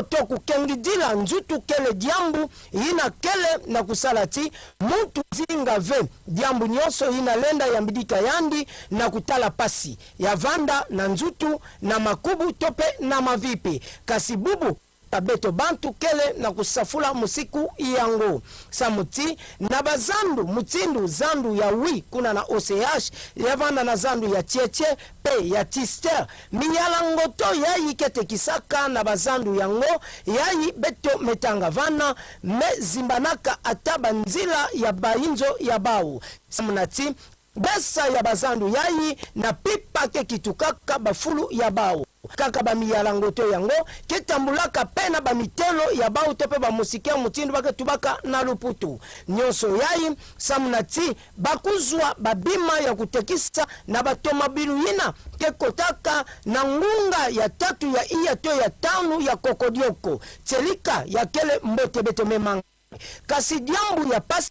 Speaker 8: to kukengidila nzutu kele diambu ina kele na kusalati muntu zinga ve diambu nyoso ina lenda ya mbidika yandi na kutala pasi ya vanda na nzutu na makubu tope na mavipi kasibubu tabeto bantu kele na kusafula musiku yango samuti na bazandu mutindu zandu ya wi kuna na OCH yavanda na zandu ya cheche pe ya tister minyala ngoto yayi kete kisaka na bazandu yango yayi beto metanga vana me zimbanaka ataba nzila ya bainzo ya bau samunati besa ya bazandu yayi na pipa ke kitukaka bafulu ya bau kaka ba miyalango to yango ketambulaka pena ba mitelo ya bau tope ba musike mutindu bake tubaka na luputu nyoso yayi samnati bakuzwa babima ya kutekisa na batoma biluina kekotaka na ngunga ya tatu ya iya to ya tanu ya kokodioko tselika ya kele mbote beto memanga kasi diambu ya pasi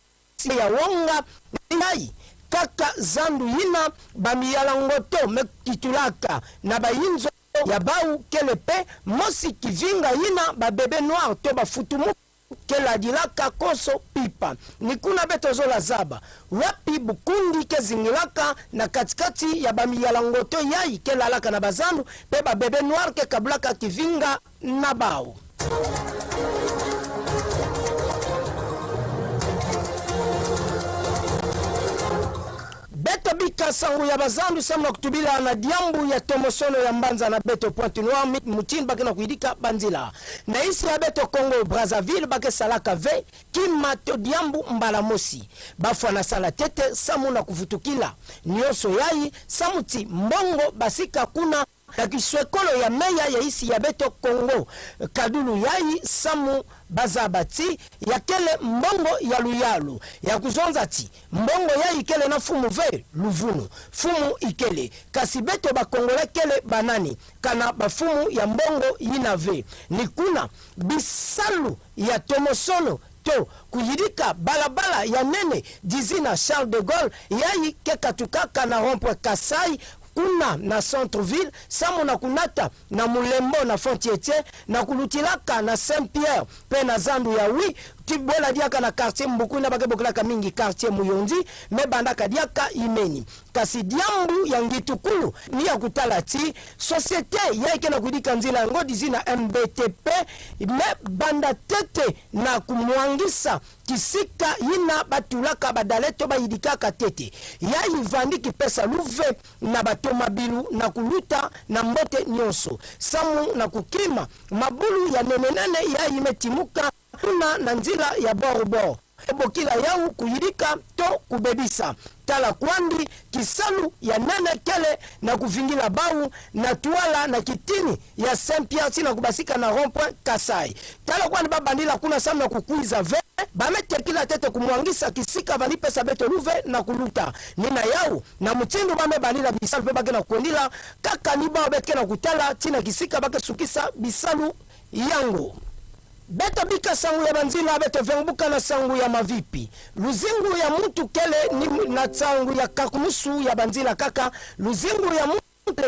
Speaker 8: ya wonga ngai kaka zandu yina bamiyalangoto mekitulaka na bayinzo ya bau kelepe mosi kivinga yina ba bebe noir to ba futumu kela dilaka koso pipa nikuna beto zola zaba wapi bukundi ke zingilaka na katikati ya bamiyala ngoto yai kela alaka na bazandu pe ba bebe noir ke kablaka kivinga na bao. Beto bika sangu ya bazandu samna kutubila na diambu ya tomosono ya mbanza na beto Pointe Noire mutini bake na kuidika banzila. Na isi ya beto Congo Brazzaville bake salaka ve kimato diambu mbala mosi. Bafwa na sala tete samu na kufutukila. Nyoso yai samuti mbongo basika kuna na kiswekolo ya meya ya isi ya beto Congo kadulu yai samu bazabati ya kele mbongo ya luyalu ya kuzonza ti mbongo ya ikele na fumu ve luvunu fumu ikele kasi beto bakongole kele banani kana bafumu ya mbongo yinave nikuna bisalu ya tomosono to kuyidika balabala ya nene dizina Charles de Gaulle yai kekatukaka na rond-point Kasai kuna na centre-ville samu na kunata na mulembo na Fontietier na kulutilaka na Saint-Pierre pe na zandu ya wi tibola diaka na quartier mbukuna bakebokolaka mingi quartier Muyonzi me bandaka diaka imeni kasi diambu ya ngitukulu ni ya kutala ti societe yaike na kudika nzila ngo dizina MBTP me banda tete na kumwangisa kisika yina batulaka badaleto bayidikaka tete yai vandiki pesa luve na batomabilu na kuluta na mbote nyonso samu na kukima mabulu ya nenenene yai metimuka kuna na nzila ya borubo ebokila yau kuyidika to kubebisa tala kwandi kisalu ya nene kele na kuvingila bau na tuala na kitini ya Saint-Pierre na kubasika na rond-point Kasai tala kwandi babandila kuna samu na kukuiza ve bamete kila tete kumwangisa kisika balipesa beto luve na kuluta nina yau na mutindo bame bandila bisalu pe bake na kuondila kaka niba beke na kutala tina kisika bake sukisa bisalu yango. Beto bika sangu ya banzila beto vembuka na sangu ya mavipi luzingu ya mtu kele ni na sangu ya kakumusu ya banzila kaka luzingu ya mtu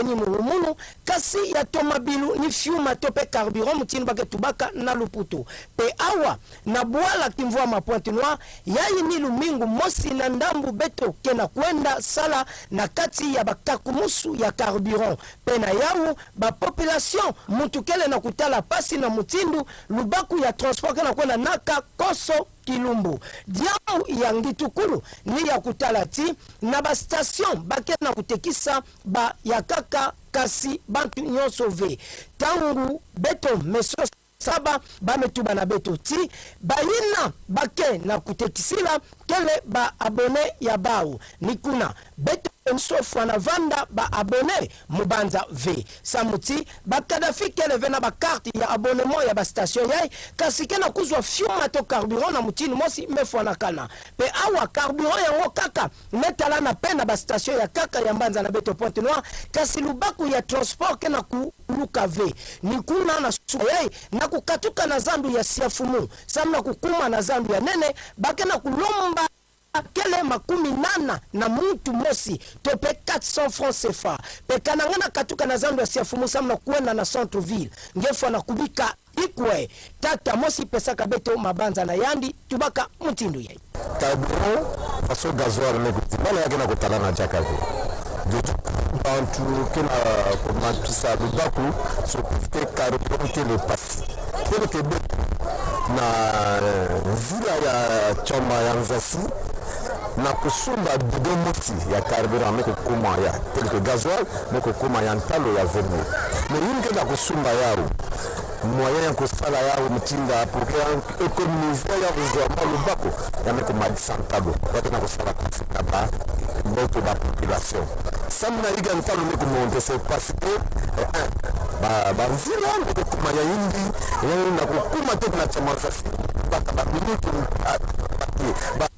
Speaker 8: ni mulumunu kasi ya tomabilu ni fiuma tope carburant mutini bake tubaka na luputu pe awa na buala kimvua ma Pointe Noire yai ni lumingu mosi na ndambu beto kena kwenda sala na kati ya bakakumusu ya carburant pe na yau ba population mutu kele na kutala pasi na mutindu lubaku ya transport kena kwenda naka koso Kilumbu diamu ya ngitukulu ni ya kutalati na ba station bake na kutekisa ba ya kaka kasi bantu nyonso ve tangu beto meso saba bametuba na beto ti bayina bake na kutekisila kele ba abone ya bau nikuna beto nsofwa na vanda ba abone mubanza v samuti bakadafi kele vena ba carte ya abonnement ya ba station yai kasi kena kuzwa fiuma to carburant na mutini mosi mefwa na kana pe awa carburant ya kaka metala na pena ba station ya kaka ya mbanza na beto Pointe Noire kasi lubaku ya transport kena kuluka v nikuna na yai na kukatuka na zandu ya siafumu samna kukuma na zandu ya nene bakena kulomba kele makumi nana na mutu mosi tope 400 francs CFA pe kanangana katuka na zandu ya siafumu samna kuenda na centre ville ngefwa na kubika ikwe tata mosi pesa kabeto mabanza na yandi tubaka mutindu ye
Speaker 6: carburant façon gasoil ne kutimala yake na kutala na jakavi bantu kena komapisa lubaku so kufike carburant le passe kele kebe na nzila ya choma ya nzasi na kusumba bidon moti ya carburant meko kuma ya tel gasoil meko kuma ya ntalo ya venu mais yinke na kusumba yao moyen ya kusala yao mtinda pour que économiser ya kuzwa lubako ya meko madisantalo watu na kusala kufika ba moto ba population samna iga ntalo meko monte c'est parce que ba nzila meko kuma ya yindi na kukuma te na chama sasa ba minuto ba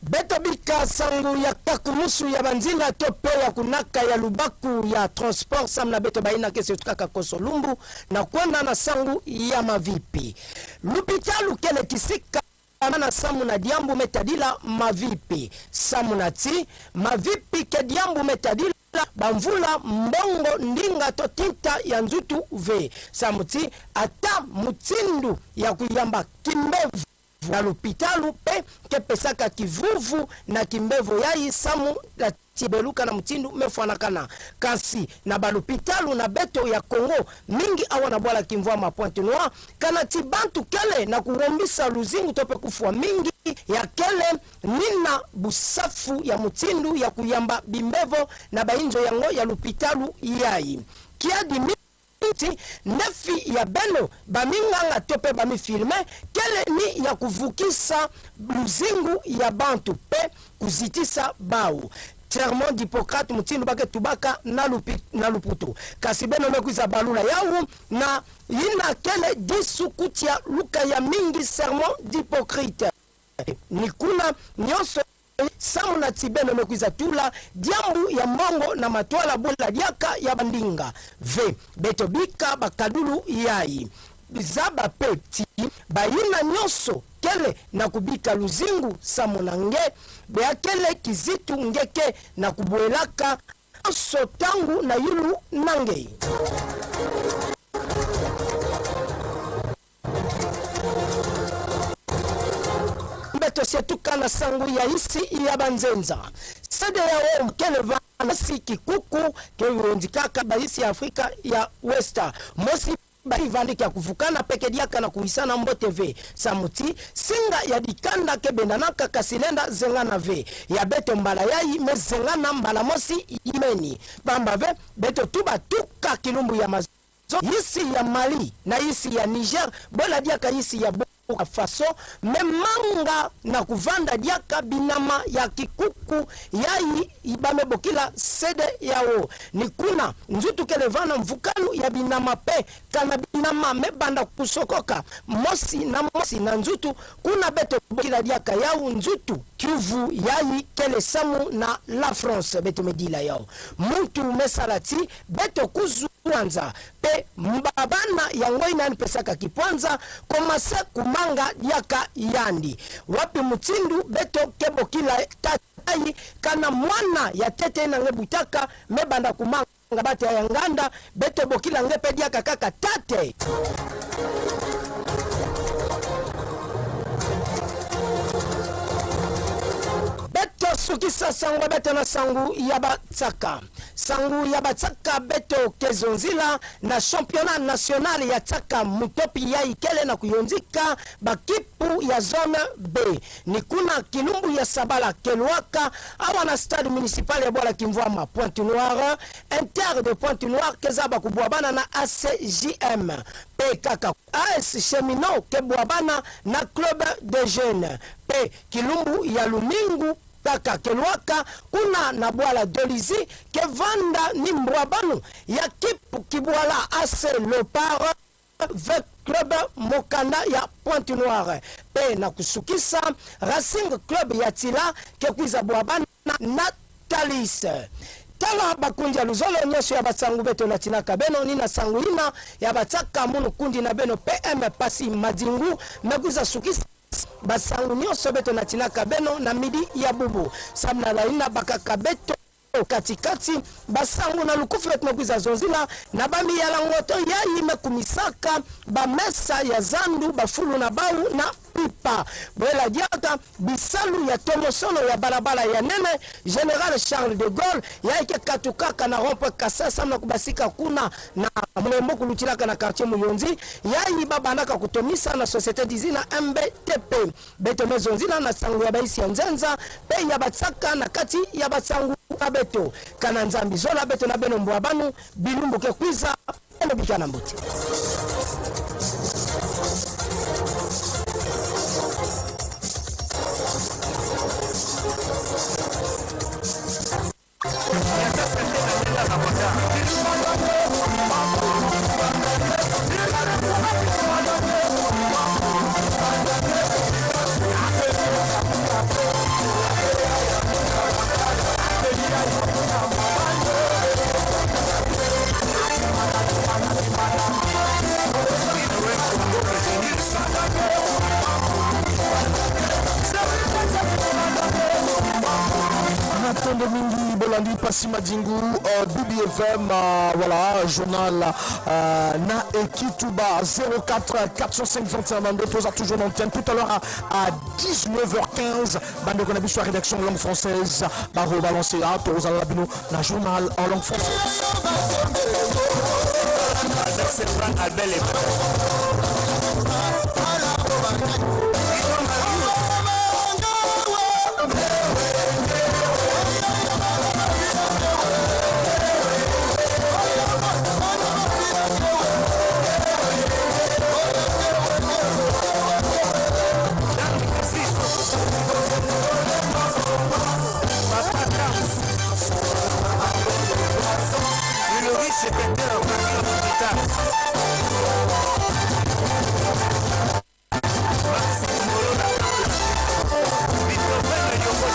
Speaker 8: beto bika sangu ya kakumusu ya banzinga to pe ya kunaka ya lubaku ya transport samna beto baina kese tukaka koso lumbu na kwenda na sangu ya mavipi lupitalu kele kisika na samu na diambu metadila mavipi samu na ti mavipi ke diambu metadila bamvula mbongo ndinga to tinta ya nzutu ve samuti ata mutsindu ya kuyamba kimbevu na lupitalu pe kepesaka kivuvu na kimbevu yayi samu la tibeluka na mtindu mefanakana kasi na balupitalu na beto ya Kongo mingi awa na bwala kimvua ma Pointe Noire kana tibantu kele na kuwombisa luzingu tope kufua mingi ya kele nina busafu ya mtindu ya kuyamba bimbevo na bainjo yango ya lupitalu yayi kiadi nefi ya beno baminganga tope bamifilme kele ni ya kuvukisa luzingu ya bantu pe kuzitisa bau serment d'Hippocrate mutindu bake tubaka na luputu kasi beno mekuiza balula yawu na yina kele disukutia luka ya mingi serment d'Hippocrate nikuna nyonso samu na tibeno mekuiza tula diambu ya mbongo na matwala bula diaka ya bandinga ve beto bika bakadulu yayi zaba peti bayina nyonso kele na kubika luzingu samu na nge bea kele kizitu ngeke na kubuelaka nyonso tangu na yulu nange tosietuka na sangu ya isi ya banzenza sede ya mkele vanasi kikuku keurondikaka baisi ya Afrika ya Westa mosi bari vandi kia kufukana peke diaka na kuhisana Mbo TV samuti singa ya dikanda kebendanaka kasilenda zengana ve ya beto mbala yayi me zengana mbala mosi imeni bamba ve beto tuba tuka kilumbu ya mazo isi ya Mali na isi ya Niger bola diaka isi ya Faso memanga na kuvanda diaka binama ya kikuku yayi ibame bokila sede yao nikuna nzutu kelevana mvukanu ya binama pe kana binama mebanda kusokoka mosi na nzutu kuna beto bokila diaka yao nzutu Kivu yayi kele samu na la France beto medila yao muntu mesalati beto kuzu kwanza pe mbabana ya ngoi nani pesaka kipwanza komase kumanga diaka yandi wapi mutindu beto kebo kila tatai kana mwana ya tete na ngebutaka mebanda kumanga bate ya nganda beto bokila ngepe diaka kaka tate sukisa sangu beto na sangu ya batsaka sangu ya batsaka beto kezonzila na championnat national ya tsaka mutopi ya ikele na kuyonzika bakipu ya zone B nikuna kilumbu ya sabala kelwaka awa na stade municipal ya bwala kimvua ma Pointe Noire Inter de Pointe Noire kezaba kubwabana na ACJM pe kaka AS Cheminot kebwabana na club de jeunes pe kilumbu ya lumingu kaka kelwaka kuna na bwala dolizi kevanda ni mbwabanu ya kipu kibwala ase Leopard ve club mokanda ya Pointe Noire pe na kusukisa Racing Club ya Tila kekwiza bwabana na Talis tala bakundi ya luzolo nyosho ya batsangu beto na tinaka beno nina sangu ina ya bataka munu kundi na beno PM pasi madingu mekuza sukisa basangu nyonso beto na tinaka beno na midi ya bubu samna laina bakaka beto katikati basangu na lukufu beto mekwiza zonzila na bambi ya langoto ya ime kumisaka bamesa ya zandu bafulu na bau na pipa bwela diaka bisalu ya tomosono ya balabala ya nene General Charles de Gaulle ya ike katukaka na rompe kasasa na kubasika kuna na mlembo kulutilaka na quartier Muyonzi ya iba bandaka kutomisa na societe dizina MBTP beto mezonzila na sangu ya baisi ya nzenza pe ya batsaka na kati ya batsangu na beto kana nzambi zola beto na beno mbwabanu bilumbu kekwiza eno bikana mbuti
Speaker 1: Tolandi Passima Dingou, BBFM, voilà, journal Na Ekituba 04 405 21 22, toujours d'antenne tout à l'heure à 19h15. Bande de Konabi sur la rédaction langue française, Baro Balancé à Toros Alabino, la journal en langue française.
Speaker 7: Secrétaire au parti d'hôpital. Maxime Molola. Mikrofone Yoko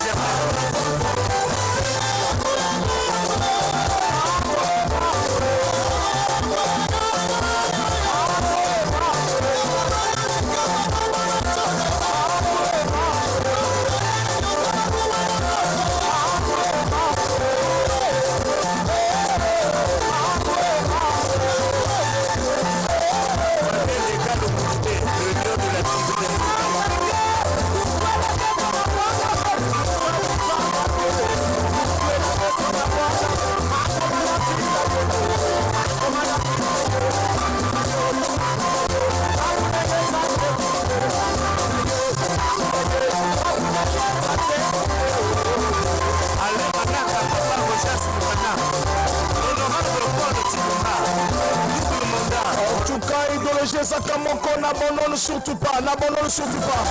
Speaker 7: Sakamoko n'abandonne surtout pas, n'abandonne surtout pas.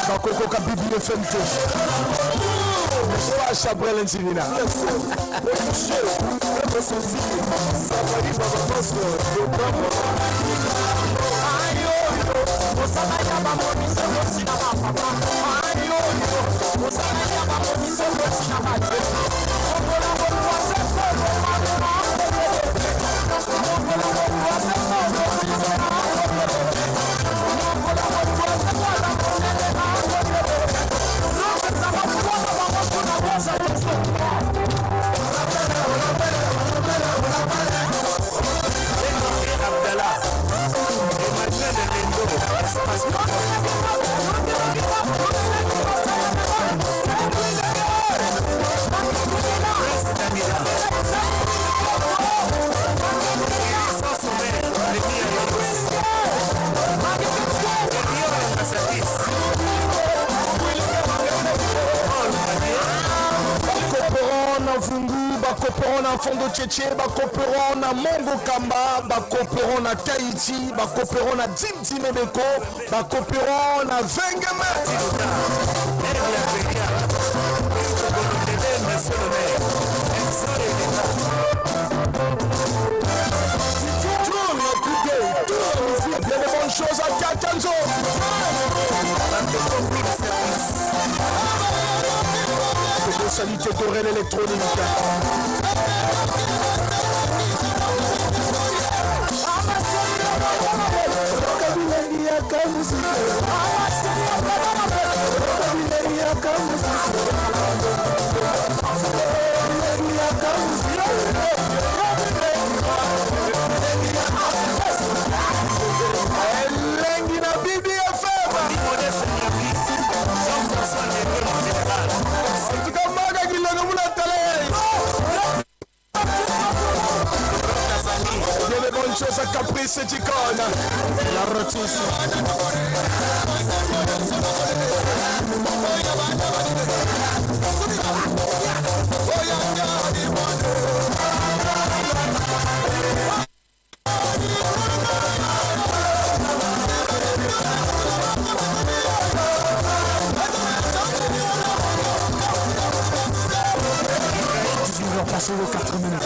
Speaker 7: Bakoko Kabibi le FMT. Pas Chabrel Intimina. Bakoperon na Fondo Tchétché, bakoperon na Mongo Kamba, bakoperon na Tahiti, bakoperon na Dimdi Mebeko, bakoperon na Vengeme. Il y a de bonnes choses à Katanzo. De salité dorée l'électronique. Chose à Caprice et Ticone, la rôtisse. On va passer aux 4 minutes.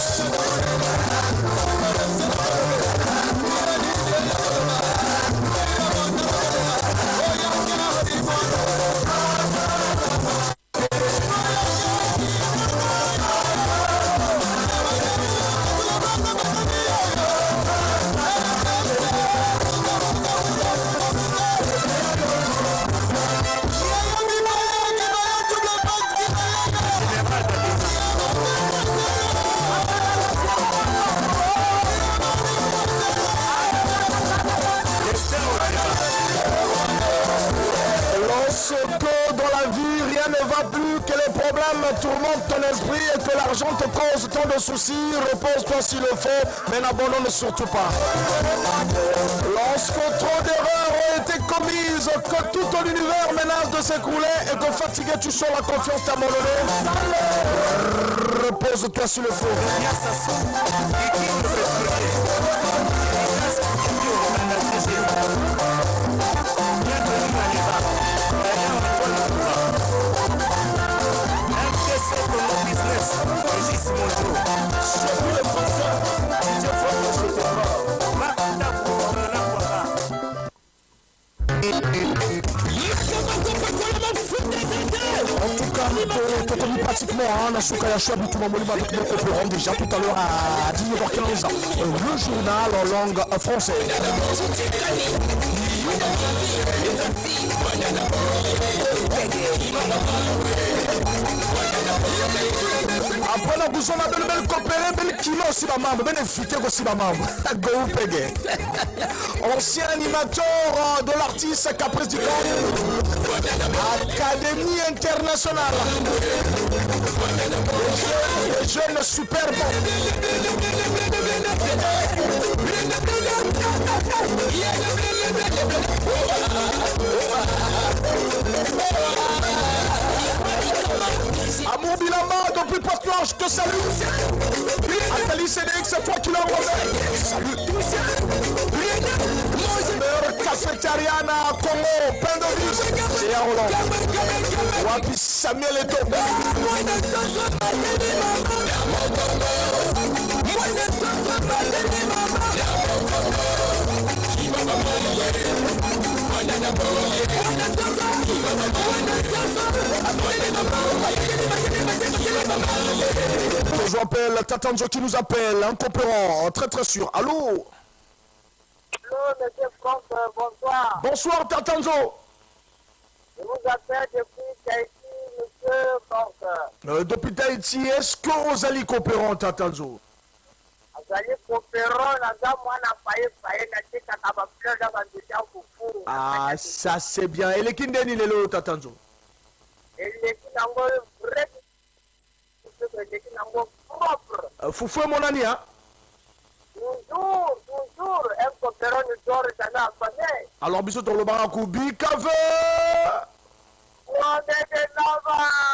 Speaker 7: tourmente ton esprit et que l'argent te cause tant de soucis, repose-toi s'il le faut, mais n'abandonne surtout pas. Lorsque trop d'erreurs ont été commises, que tout ton univers menace de s'écrouler et que fatigué tu sens la confiance t'abandonner, repose-toi s'il le faut. En tout cas, on est pratiquement à Souka Yachua, tout le monde avec nos coopérants déjà tout à l'heure à 19h15. Le journal en langue française. Après la bouson, on a belle coopéré, belle kilo aussi la maman, belle invité aussi la maman. Go Pégé. Ancien animateur de l'artiste Caprice du Camp, Académie internationale. Les jeunes superbes. Amour Bilama, depuis Poitou, je te salue. Atali CDX, c'est toi qui l'as envoyé. Salut. Meilleur cafétériana, Congo, pain de vie. C'est Roland. Wapi Samuel Eto. Je vous appelle Tatanjo qui nous appelle, un coopérant, très sûr. Allô?
Speaker 3: Allô, monsieur Franck, bonsoir.
Speaker 7: Bonsoir Tatanjo.
Speaker 3: Je vous appelle depuis Tahiti, monsieur Franck.
Speaker 7: Depuis Tahiti, est-ce que vous allez coopérant Tatanjo? Ah, ça c'est bien. Et les kindeni les lots Tatanjo? Foufou mon ami, hein?
Speaker 3: Toujours, un coopérant nous dort jamais à connaître.
Speaker 7: Alors, bisous dans le barakou, bicave!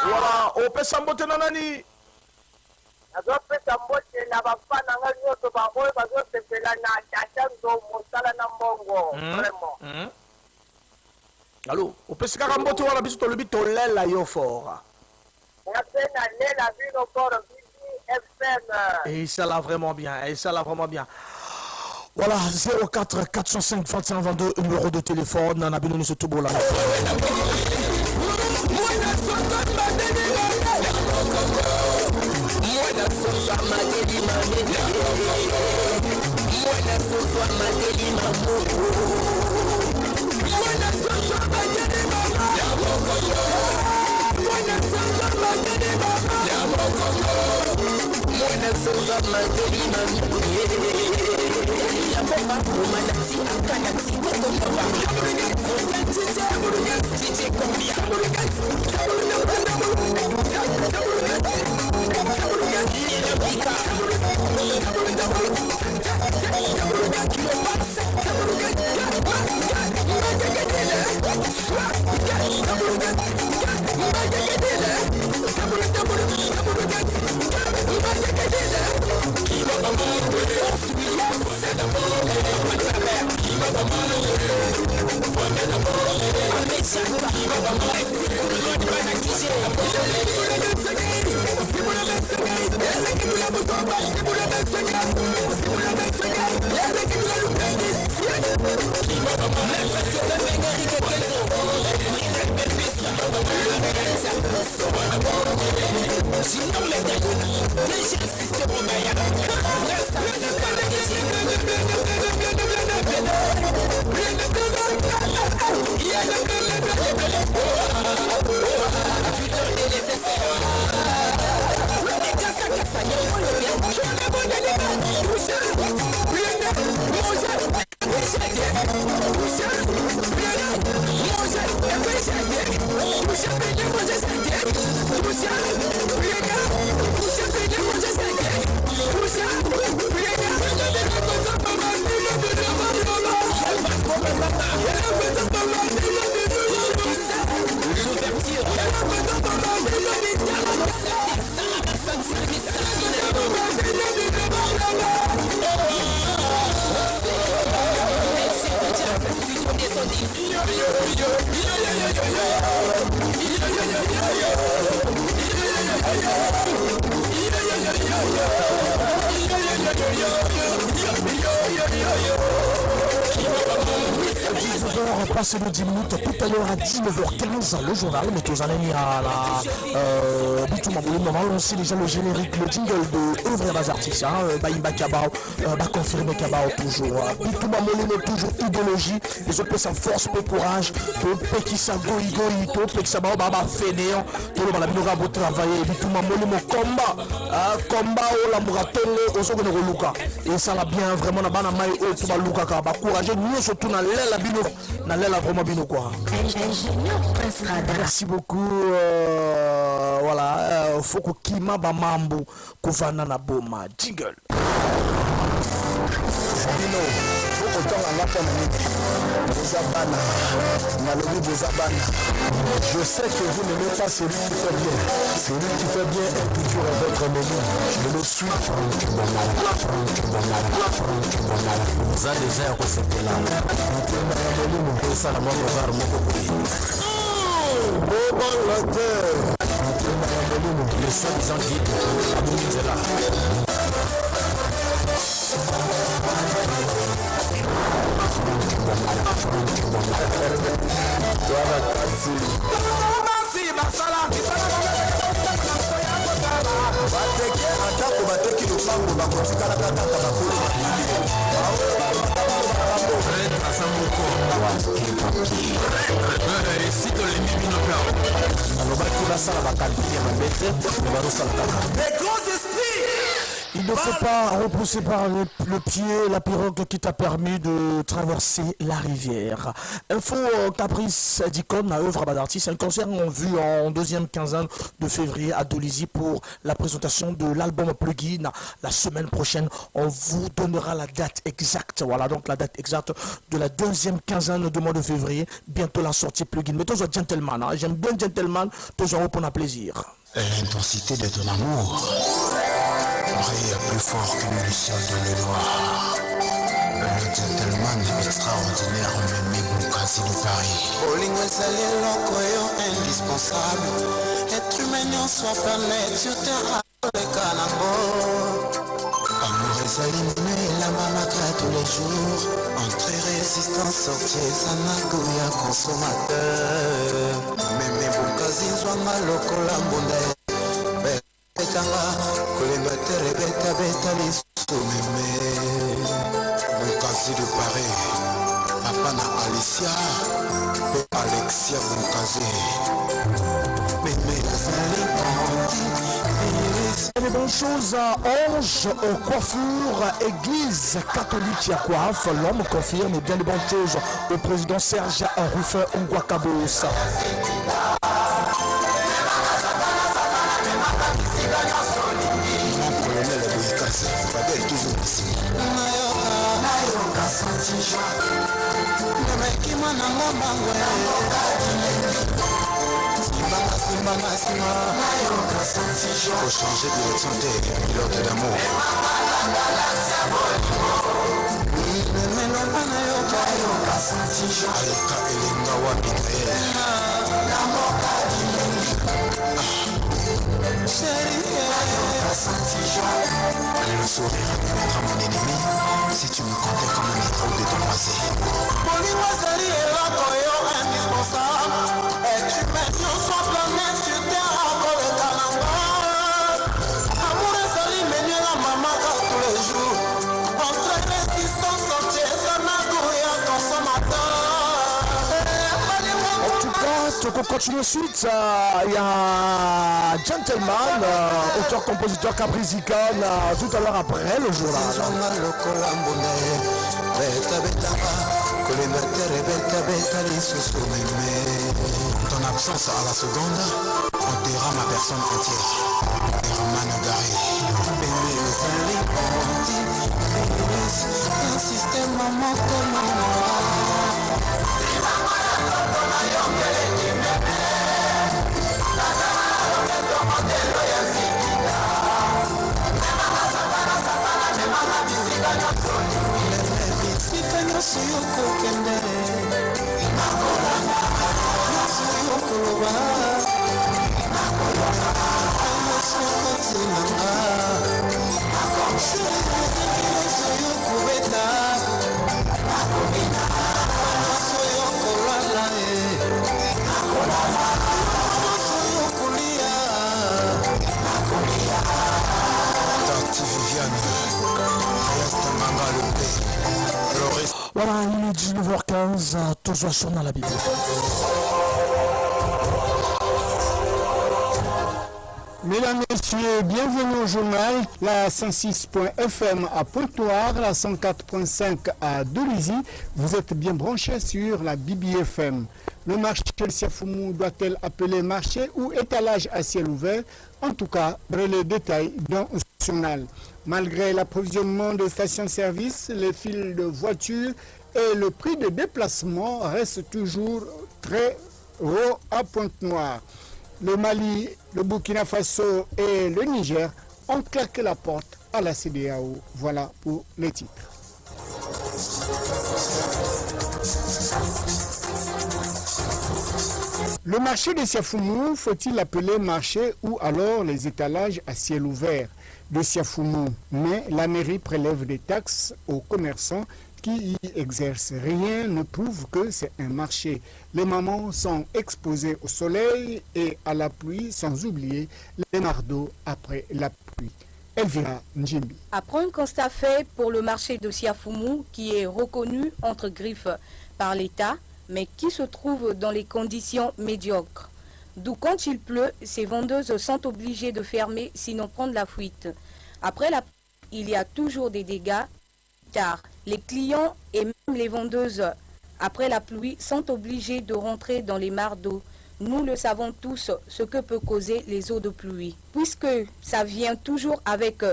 Speaker 7: Voilà, on peut s'embotter dans l'année. Allô, on peut se caramboter, voilà, bisous dans le bit, on l'aile là, yo fort. Et ça l'a vraiment bien, et ça l'a vraiment bien. Voilà, 04 405 21 22, numéro de téléphone, on a bien ce tout beau là.
Speaker 1: Passé de 10 minutes tout à l'heure à 19h15 le journal, mais tous en mis à la Bitouma Moulin. On va lancer déjà le générique, le jingle de Ouvrir les artistes. Baïmba Kabao, confirmer Kabao toujours. Bitouma Moulin toujours idéologie, les autres sa force, peu courage, tout le qui sa goïgoï, tout le qui sa baba fainéant, tout le monde a beau travailler. Bitouma Moulin mon combat au laboratoire, au second de Luka. Et ça l'a bien vraiment na bana mai au tuba Luka Kaba courage, nous surtout na lela bino. Vraiment bien quoi. Merci beaucoup. Voilà, Foko Kima Bamambu Koufana na Boma. Jingle.
Speaker 6: Je sais que vous n'aimez pas celui qui fait bien. Celui qui fait bien est toujours à votre ennemi. Je le suis. Vous avez déjà accepté là. Le soi-disant guide, là.
Speaker 1: Il ne faut pas repousser par le pied la pirogue qui t'a permis de traverser la rivière. Info Caprice d'Icône à œuvre d'artiste. Un concert en vue en deuxième quinzaine de février à Dolizy pour la présentation de l'album Plugin. La semaine prochaine, on vous donnera la date exacte. Voilà donc la date exacte de la deuxième quinzaine du mois de février. Bientôt la sortie Plugin. Mais tous gentleman, hein. J'aime bien gentleman, tous en pour plaisir.
Speaker 10: L'intensité de ton amour brille plus fort qu'une luciole de le noir. Le gentleman extraordinaire Mémé Boukasi de Paris. Bolingo ezali eloko oyo indispensable. Être humain soit planète sur terre koleka nango. Amour ezali mino elambamaka tous les jours. Entrée résistance sortie ezanago ya consommateur. Mémé Boukasi zwanga lokola mbunda betanga kolenga tere beta lisusu Mémé Boukasi de Paris. Papa na Alicia pe Alexia Boukasi. Mémé ezali
Speaker 1: Les bonnes choses, Ange aux coiffures, église catholique à coiffe, l'homme confirme bien les bonnes choses au président Serge Ruffin Ngwakabos.
Speaker 10: Mon colonel Boukasi, Fabel toujours ici. Faut changer de santé, pilote d'amour. Aleka elenga wapi le sourire deviendra mon ennemi si tu me comptais comme un héros de ton passé. Bolingo ezali eloko oyo indispensable. Es-tu maintenant soit planète sur terre akoleka nango. Amour ezali menu la mamaka tous les jours. Entre résistance sortie ezanago ya consommateur.
Speaker 1: En tout cas, on continue suite. Il y a Gentleman, auteur-compositeur Caprizicane, tout à l'heure après le journal.
Speaker 10: Ton absence à la seconde enterra ma personne entière. Herman Garé. Un système à mon Diane, Reste Manga Loupé, Loris.
Speaker 1: Voilà, il est 19h15, toujours sur dans la Bible.
Speaker 11: Mesdames, Messieurs, bienvenue au journal. La 106.fm à Pointe-Noire, la 104.5 à Dolisie. Vous êtes bien branchés sur la BBFM. Le marché de Siafoumou doit-elle appeler marché ou étalage à ciel ouvert? En tout cas, les détails dans ce journal. Malgré l'approvisionnement de stations-service, les files de voitures et le prix de déplacement restent toujours très haut à Pointe-Noire. Le Mali, le Burkina Faso et le Niger ont claqué la porte à la CEDEAO. Voilà pour les titres. Le marché de Siafoumou, faut-il l'appeler marché ou alors les étalages à ciel ouvert de Siafoumou? Mais la mairie prélève des taxes aux commerçants qui y exercent. Rien ne prouve que c'est un marché. Les mamans sont exposées au soleil et à la pluie, sans oublier les mardeaux après la pluie. Elvira Njimbi.
Speaker 12: Après un constat fait pour le marché de Siafoumou, qui est reconnu entre griffes par l'État, mais qui se trouve dans les conditions médiocres. D'où quand il pleut, ces vendeuses sont obligées de fermer, sinon prendre la fuite. Après la pluie, il y a toujours des dégâts. Car les clients et même les vendeuses, après la pluie, sont obligés de rentrer dans les mares d'eau. Nous le savons tous ce que peut causer les eaux de pluie. Puisque ça vient toujours avec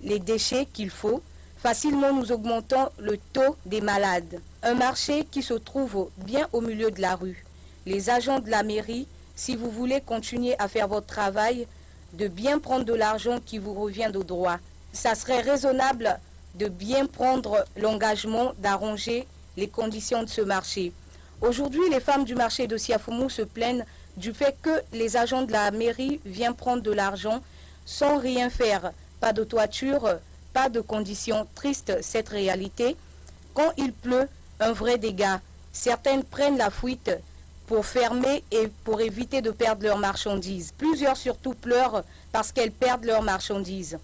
Speaker 12: les déchets qu'il faut, facilement nous augmentons le taux des malades. Un marché qui se trouve bien au milieu de la rue. Les agents de la mairie, si vous voulez continuer à faire votre travail, de bien prendre de l'argent qui vous revient de droit. Ça serait raisonnable de bien prendre l'engagement d'arranger les conditions de ce marché. Aujourd'hui, les femmes du marché de Siafoumou se plaignent du fait que les agents de la mairie viennent prendre de l'argent sans rien faire. Pas de toiture, pas de conditions. Triste cette réalité. Quand il pleut, un vrai dégât. Certaines prennent la fuite pour fermer et pour éviter de perdre leurs marchandises. Plusieurs surtout pleurent parce qu'elles perdent leurs marchandises.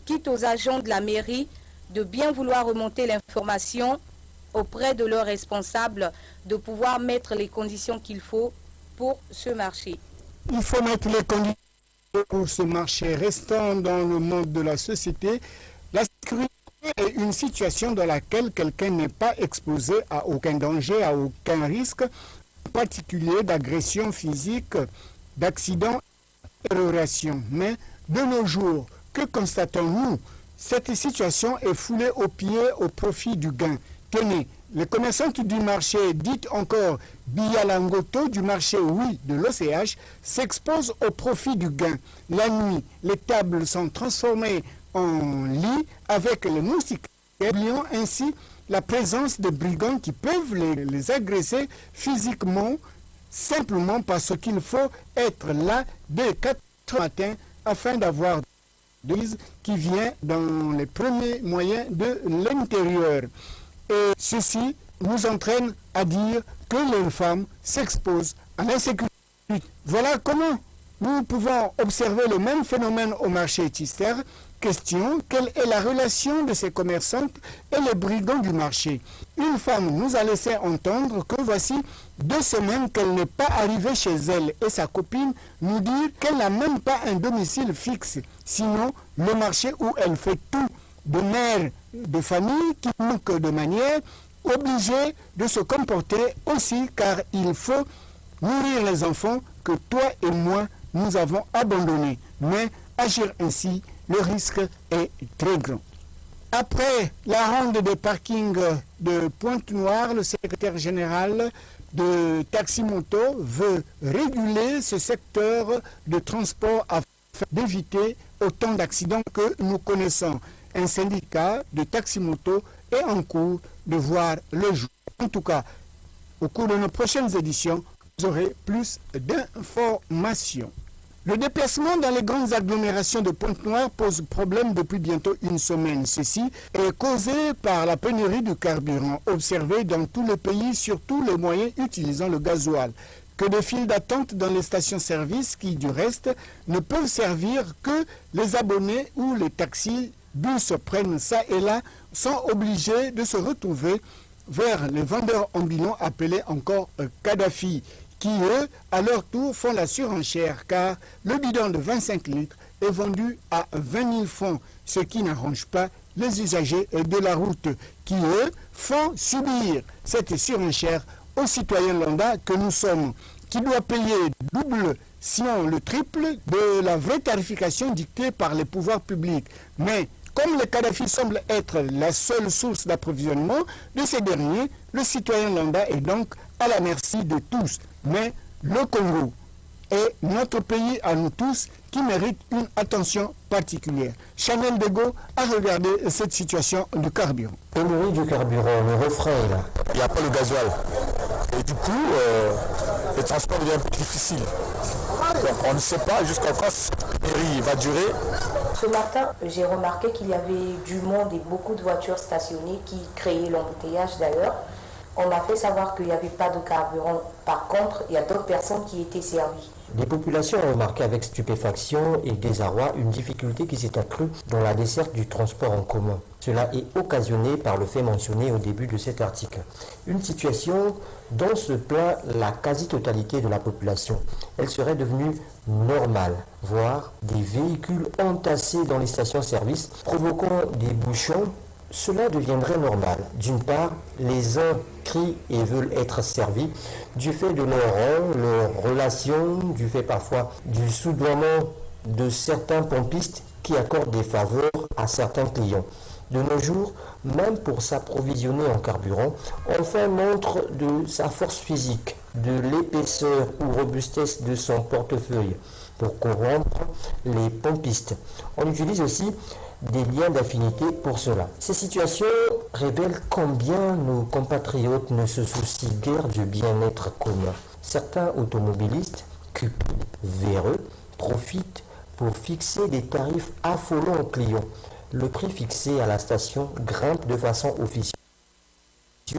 Speaker 12: Quitte aux agents de la mairie de bien vouloir remonter l'information auprès de leurs responsables, de pouvoir mettre les conditions qu'il faut pour ce marché.
Speaker 11: Il faut mettre les conditions pour ce marché. Restant dans le monde de la société, la sécurité est une situation dans laquelle quelqu'un n'est pas exposé à aucun danger, à aucun risque, en particulier d'agression physique, d'accident et de relation. Mais de nos jours, que constatons-nous? Cette situation est foulée aux pieds au profit du gain. Tenez, les commerçantes du marché, dites encore Bialangoto du marché oui de l'OCH, s'exposent au profit du gain. La nuit, les tables sont transformées en lits avec les moustiquaires, oubliant ainsi la présence de brigands qui peuvent les agresser physiquement, simplement parce qu'il faut être là dès 4 h matin afin d'avoir qui vient dans les premiers moyens de l'intérieur. Et ceci nous entraîne à dire que les femmes s'exposent à l'insécurité. Voilà comment nous pouvons observer le même phénomène au marché Tister. Question, quelle est la relation de ces commerçantes et les brigands du marché? Une femme nous a laissé entendre que voici 2 semaines qu'elle n'est pas arrivée chez elle et sa copine nous dit qu'elle n'a même pas un domicile fixe. Sinon, le marché où elle fait tout, de mère de famille qui manque de manière, obligée de se comporter aussi car il faut nourrir les enfants que toi et moi nous avons abandonnés. Mais agir ainsi, le risque est très grand. Après la ronde des parkings de Pointe-Noire, le secrétaire général de Taximoto veut réguler ce secteur de transport afin d'éviter autant d'accidents que nous connaissons. Un syndicat de Taximoto est en cours de voir le jour. En tout cas, au cours de nos prochaines éditions, vous aurez plus d'informations. Le déplacement dans les grandes agglomérations de Pointe-Noire pose problème depuis bientôt une semaine. Ceci est causé par la pénurie du carburant observée dans tout le pays, surtout les moyens utilisant le gasoil. Que de files d'attente dans les stations-service qui, du reste, ne peuvent servir que les abonnés ou les taxis bus prennent ça et là, sont obligés de se retrouver vers les vendeurs ambulants appelés encore Kadhafi, qui eux, à leur tour, font la surenchère car le bidon de 25 litres est vendu à 20 000 francs, ce qui n'arrange pas les usagers de la route, qui eux font subir cette surenchère aux citoyens lambda que nous sommes, qui doit payer double, sinon le triple, de la vraie tarification dictée par les pouvoirs publics. Mais comme le Kadhafi semble être la seule source d'approvisionnement de ces derniers, le citoyen lambda est donc à la merci de tous. Mais le Congo est notre pays à nous tous qui mérite une attention particulière. Chanel Dego a regardé cette situation du carburant.
Speaker 13: Pénurie du carburant, le refrain est là.
Speaker 6: Il n'y a pas le gasoil. Et du coup, le transport devient un peu difficile. Donc on ne sait pas jusqu'à quand cette pénurie va durer.
Speaker 14: Ce matin, j'ai remarqué qu'il y avait du monde et beaucoup de voitures stationnées qui créaient l'embouteillage d'ailleurs. On m'a fait savoir qu'il n'y avait pas de carburant. Par contre, il y a d'autres personnes qui étaient servies.
Speaker 13: Les populations ont remarqué avec stupéfaction et désarroi une difficulté qui s'est accrue dans la desserte du transport en commun. Cela est occasionné par le fait mentionné au début de cet article. Une situation dont se plaint la quasi-totalité de la population. Elle serait devenue normale, voire des véhicules entassés dans les stations-service, provoquant des bouchons. Cela deviendrait normal. D'une part, les uns crient et veulent être servis du fait de leur rang, leur relation, du fait parfois du soudoiement de certains pompistes qui accordent des faveurs à certains clients. De nos jours, même pour s'approvisionner en carburant, on fait montre de sa force physique, de l'épaisseur ou robustesse de son portefeuille pour corrompre les pompistes. On utilise aussi des liens d'affinité pour cela. Ces situations révèlent combien nos compatriotes ne se soucient guère du bien-être commun. Certains automobilistes, cupides, véreux, profitent pour fixer des tarifs affolants aux clients. Le prix fixé à la station grimpe de façon officieuse.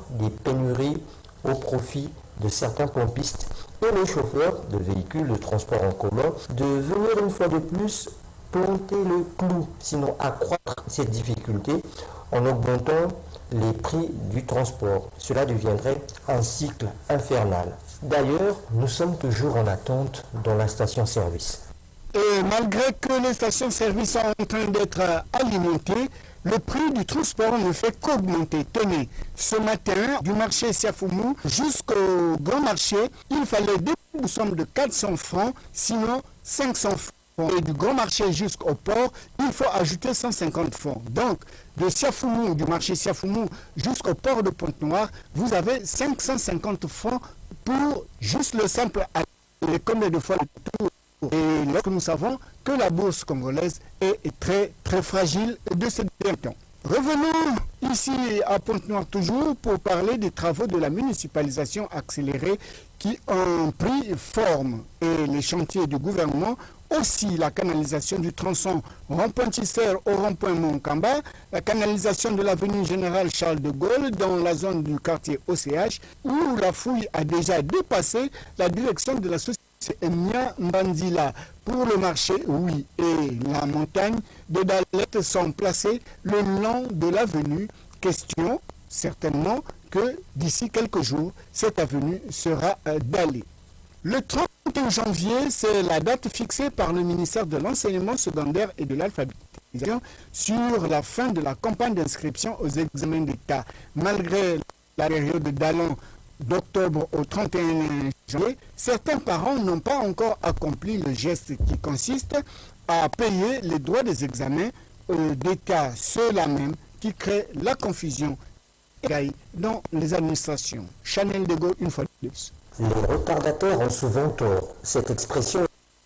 Speaker 13: Des pénuries au profit de certains pompistes et les chauffeurs de véhicules de transport en commun de venir une fois de plus planter le clou, sinon accroître cette difficulté en augmentant les prix du transport. Cela deviendrait un cycle infernal. D'ailleurs, nous sommes toujours en attente dans la station-service.
Speaker 11: Et malgré que les stations-service sont en train d'être alimentées, le prix du transport ne fait qu'augmenter. Tenez, ce matin, du marché Siafoumou jusqu'au grand marché, il fallait des sommes de 400 francs, sinon 500 francs. Et du grand marché jusqu'au port, il faut ajouter 150 francs. Donc, de Siafoumou, du marché Siafoumou jusqu'au port de Pointe-Noire, vous avez 550 francs pour juste le simple aller. Combien de fois le tour? Et lorsque nous savons que la bourse congolaise est très très fragile de ces derniers temps. Revenons ici à Pointe-Noire toujours pour parler des travaux de la municipalisation accélérée qui ont pris forme et les chantiers du gouvernement, aussi la canalisation du tronçon rond-point-Tisser au rond-point Monkamba, la canalisation de l'avenue Général Charles de Gaulle dans la zone du quartier OCH où la fouille a déjà dépassé la direction de la société Emia Mbandila. Pour le marché, oui, et la montagne de Dalette sont placées le long de l'avenue. Question, certainement, que d'ici quelques jours, cette avenue sera dallée. Le 31 janvier, c'est la date fixée par le ministère de l'Enseignement secondaire et de l'Alphabétisation sur la fin de la campagne d'inscription aux examens d'État. Malgré la période d'allant d'octobre au 31 janvier, certains parents n'ont pas encore accompli le geste qui consiste à payer les droits des examens d'État, ceux-là même qui créent la confusion dans les administrations. Chanel Dego, une fois de plus.
Speaker 13: Les retardateurs ont souvent tort. Cette expression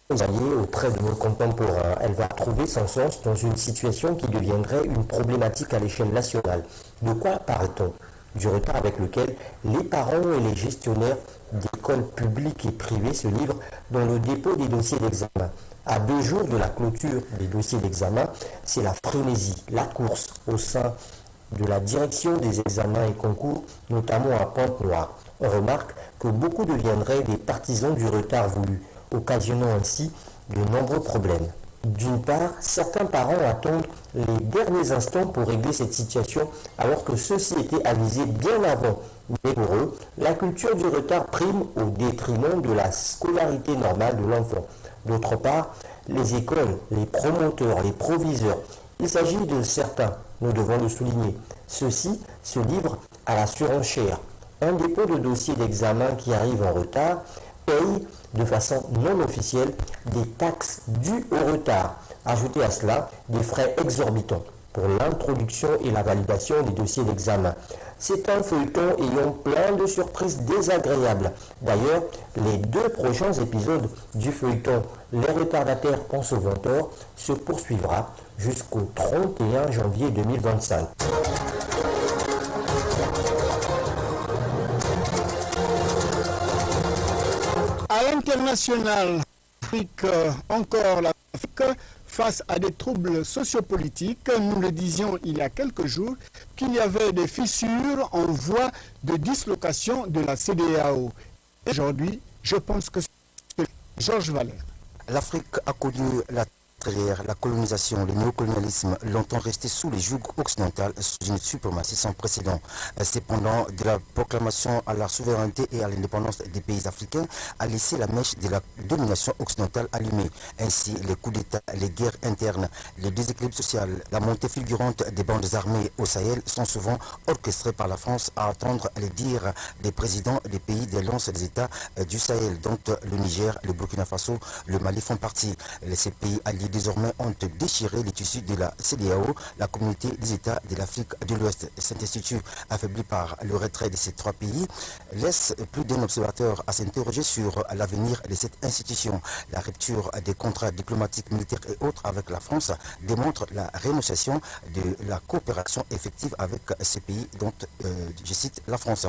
Speaker 13: est auprès de nos contemporains. Elle va trouver son sens dans une situation qui deviendrait une problématique à l'échelle nationale. De quoi parle-t-on? Du retard avec lequel les parents et les gestionnaires d'écoles publiques et privées se livrent dans le dépôt des dossiers d'examen. À 2 jours de la clôture des dossiers d'examen, c'est la frénésie, la course au sein de la direction des examens et concours, notamment à Pointe-Noire. On remarque que beaucoup deviendraient des partisans du retard voulu, occasionnant ainsi de nombreux problèmes. D'une part, certains parents attendent les derniers instants pour régler cette situation alors que ceci était avisé bien avant. Mais pour eux, la culture du retard prime au détriment de la scolarité normale de l'enfant. D'autre part, les écoles, les promoteurs, les proviseurs, il s'agit de certains, nous devons le souligner. Ceux-ci se livrent à la surenchère. Un dépôt de dossier d'examen qui arrive en retard paye de façon non officielle des taxes dues au retard. Ajoutez à cela des frais exorbitants pour l'introduction et la validation des dossiers d'examen. C'est un feuilleton ayant plein de surprises désagréables. D'ailleurs, les 2 prochains épisodes du feuilleton Les retardataires pensent au venteur se poursuivra jusqu'au 31 janvier 2025.
Speaker 11: À l'international, encore l'Afrique face à des troubles sociopolitiques. Nous le disions il y a quelques jours qu'il y avait des fissures en voie de dislocation de la CEDEAO. Aujourd'hui, je pense que c'est Georges Valère.
Speaker 15: L'Afrique a connu la colonisation, le néocolonialisme, longtemps resté sous les jougs occidentales, sous une suprématie sans précédent. Cependant, de la proclamation à la souveraineté et à l'indépendance des pays africains a laissé la mèche de la domination occidentale allumée. Ainsi, les coups d'État, les guerres internes, les déséquilibres sociaux, la montée fulgurante des bandes armées au Sahel sont souvent orchestrés par la France à attendre les dires des présidents des pays des lances des États du Sahel, dont le Niger, le Burkina Faso, le Mali font partie. Ces pays alliés désormais ont déchiré les tissus de la CEDEAO, la communauté des États de l'Afrique de l'Ouest. Cet institut, affaibli par le retrait de ces 3 pays, laisse plus d'un observateur à s'interroger sur l'avenir de cette institution. La rupture des contrats diplomatiques, militaires et autres avec la France démontre la rénonciation de la coopération effective avec ces pays dont, je cite, la France,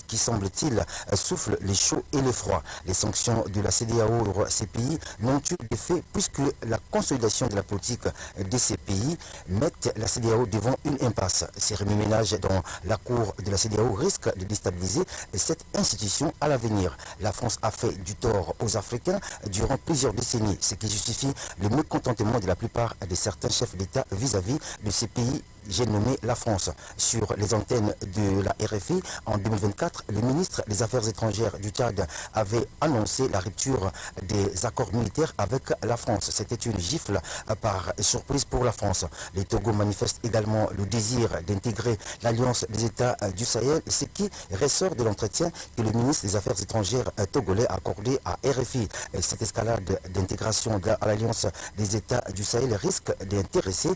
Speaker 15: qui semble-t-il souffle les chauds et les froids. Les sanctions de la CEDEAO sur ces pays n'ont eu d'effet puisque la consolidation de la politique de ces pays mettent la CEDEAO devant une impasse. Ces remue-ménages dans la cour de la CEDEAO risquent de déstabiliser cette institution à l'avenir. La France a fait du tort aux Africains durant plusieurs décennies, ce qui justifie le mécontentement de la plupart de certains chefs d'État vis-à-vis de ces pays. J'ai nommé la France. Sur les antennes de la RFI, en 2024, le ministre des Affaires étrangères du Tchad avait annoncé la rupture des accords militaires avec la France. C'était une gifle par surprise pour la France. Les Togo manifestent également le désir d'intégrer l'Alliance des États du Sahel, ce qui ressort de l'entretien que le ministre des Affaires étrangères togolais a accordé à RFI. Cette escalade d'intégration à l'Alliance des États du Sahel risque d'intéresser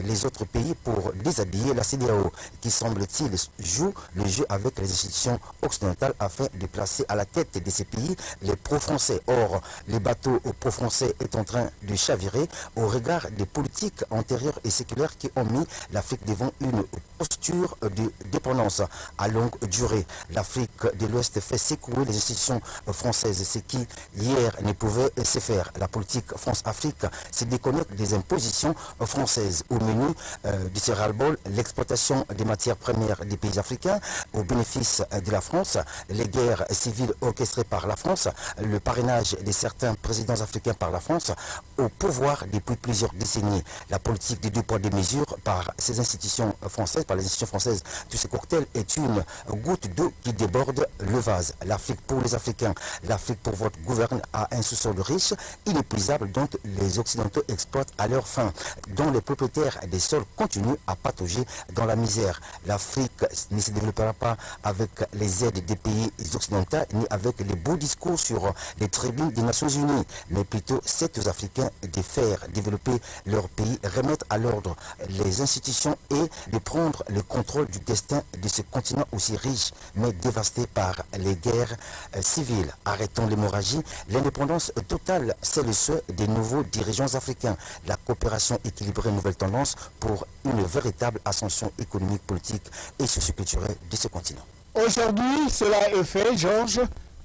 Speaker 15: les autres pays pour déshabiller la CEDEAO, qui semble-t-il joue le jeu avec les institutions occidentales afin de placer à la tête de ces pays les pro-français. Or, les bateaux pro-français est en train de chavirer au regard des politiques antérieures et séculaires qui ont mis l'Afrique devant une posture de dépendance à longue durée. L'Afrique de l'Ouest fait secouer les institutions françaises, ce qui hier ne pouvait se faire. La politique France-Afrique se déconnecte des impositions françaises au menu de ce ras-le-bol, l'exploitation des matières premières des pays africains au bénéfice de la France, les guerres civiles orchestrées par la France, le parrainage de certains présidents africains par la France, au pouvoir depuis plusieurs décennies. La politique des 2 poids 2 mesures par ces institutions françaises, par les institutions françaises, tout ce cocktail est une goutte d'eau qui déborde le vase. L'Afrique pour les Africains, l'Afrique pour votre gouverne a un sous-sol riche, inépuisable, dont les Occidentaux exploitent à leur fin, dont les propriétaires des sols continuent à patauger dans la misère. L'Afrique ne se développera pas avec les aides des pays occidentaux ni avec les beaux discours sur les tribunes des Nations Unies, mais plutôt c'est aux Africains de faire développer leur pays, remettre à l'ordre les institutions et de prendre le contrôle du destin de ce continent aussi riche mais dévasté par les guerres civiles. Arrêtons l'hémorragie. L'indépendance totale, c'est le souhait des nouveaux dirigeants africains. La coopération équilibrée, nouvelle tendance pour une véritable ascension économique, politique et socioculturelle de ce continent.
Speaker 11: Aujourd'hui, cela est fait, Georges,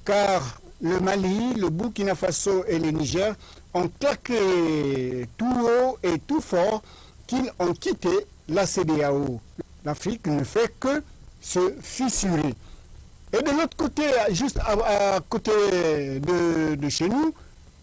Speaker 11: car le Mali, le Burkina Faso et le Niger ont claqué tout haut et tout fort qu'ils ont quitté la CEDEAO. L'Afrique ne fait que se fissurer. Et de l'autre côté, juste à côté de chez nous,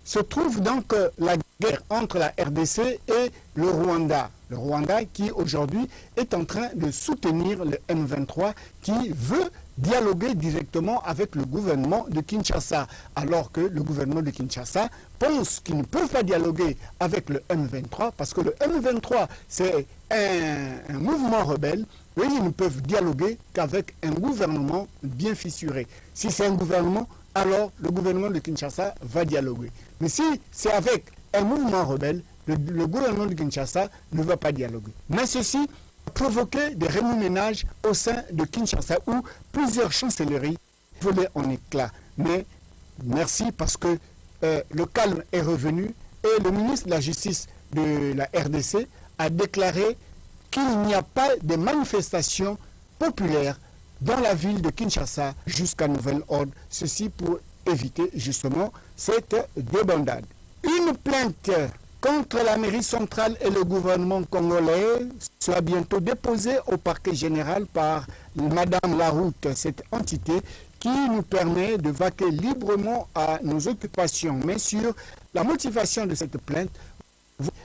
Speaker 11: se trouve donc la guerre entre la RDC et le Rwanda. Le Rwanda qui aujourd'hui est en train de soutenir le M23 qui veut dialoguer directement avec le gouvernement de Kinshasa, alors que le gouvernement de Kinshasa pense qu'ils ne peuvent pas dialoguer avec le M23 parce que le M23 c'est un mouvement rebelle. Oui, ils ne peuvent dialoguer qu'avec un gouvernement bien fissuré. Si c'est un gouvernement, alors le gouvernement de Kinshasa va dialoguer. Mais si c'est avec un mouvement rebelle, le gouvernement de Kinshasa ne va pas dialoguer. Mais ceci a provoqué des remue-ménages au sein de Kinshasa où plusieurs chancelleries volaient en éclats. Mais merci parce que le calme est revenu et le ministre de la Justice de la RDC a déclaré qu'il n'y a pas de manifestations populaires dans la ville de Kinshasa jusqu'à nouvel ordre. Ceci pour éviter justement cette débandade. Une plainte contre la mairie centrale et le gouvernement congolais sera bientôt déposée au parquet général par Madame Laroute, cette entité qui nous permet de vaquer librement à nos occupations. Mais sur la motivation de cette plainte,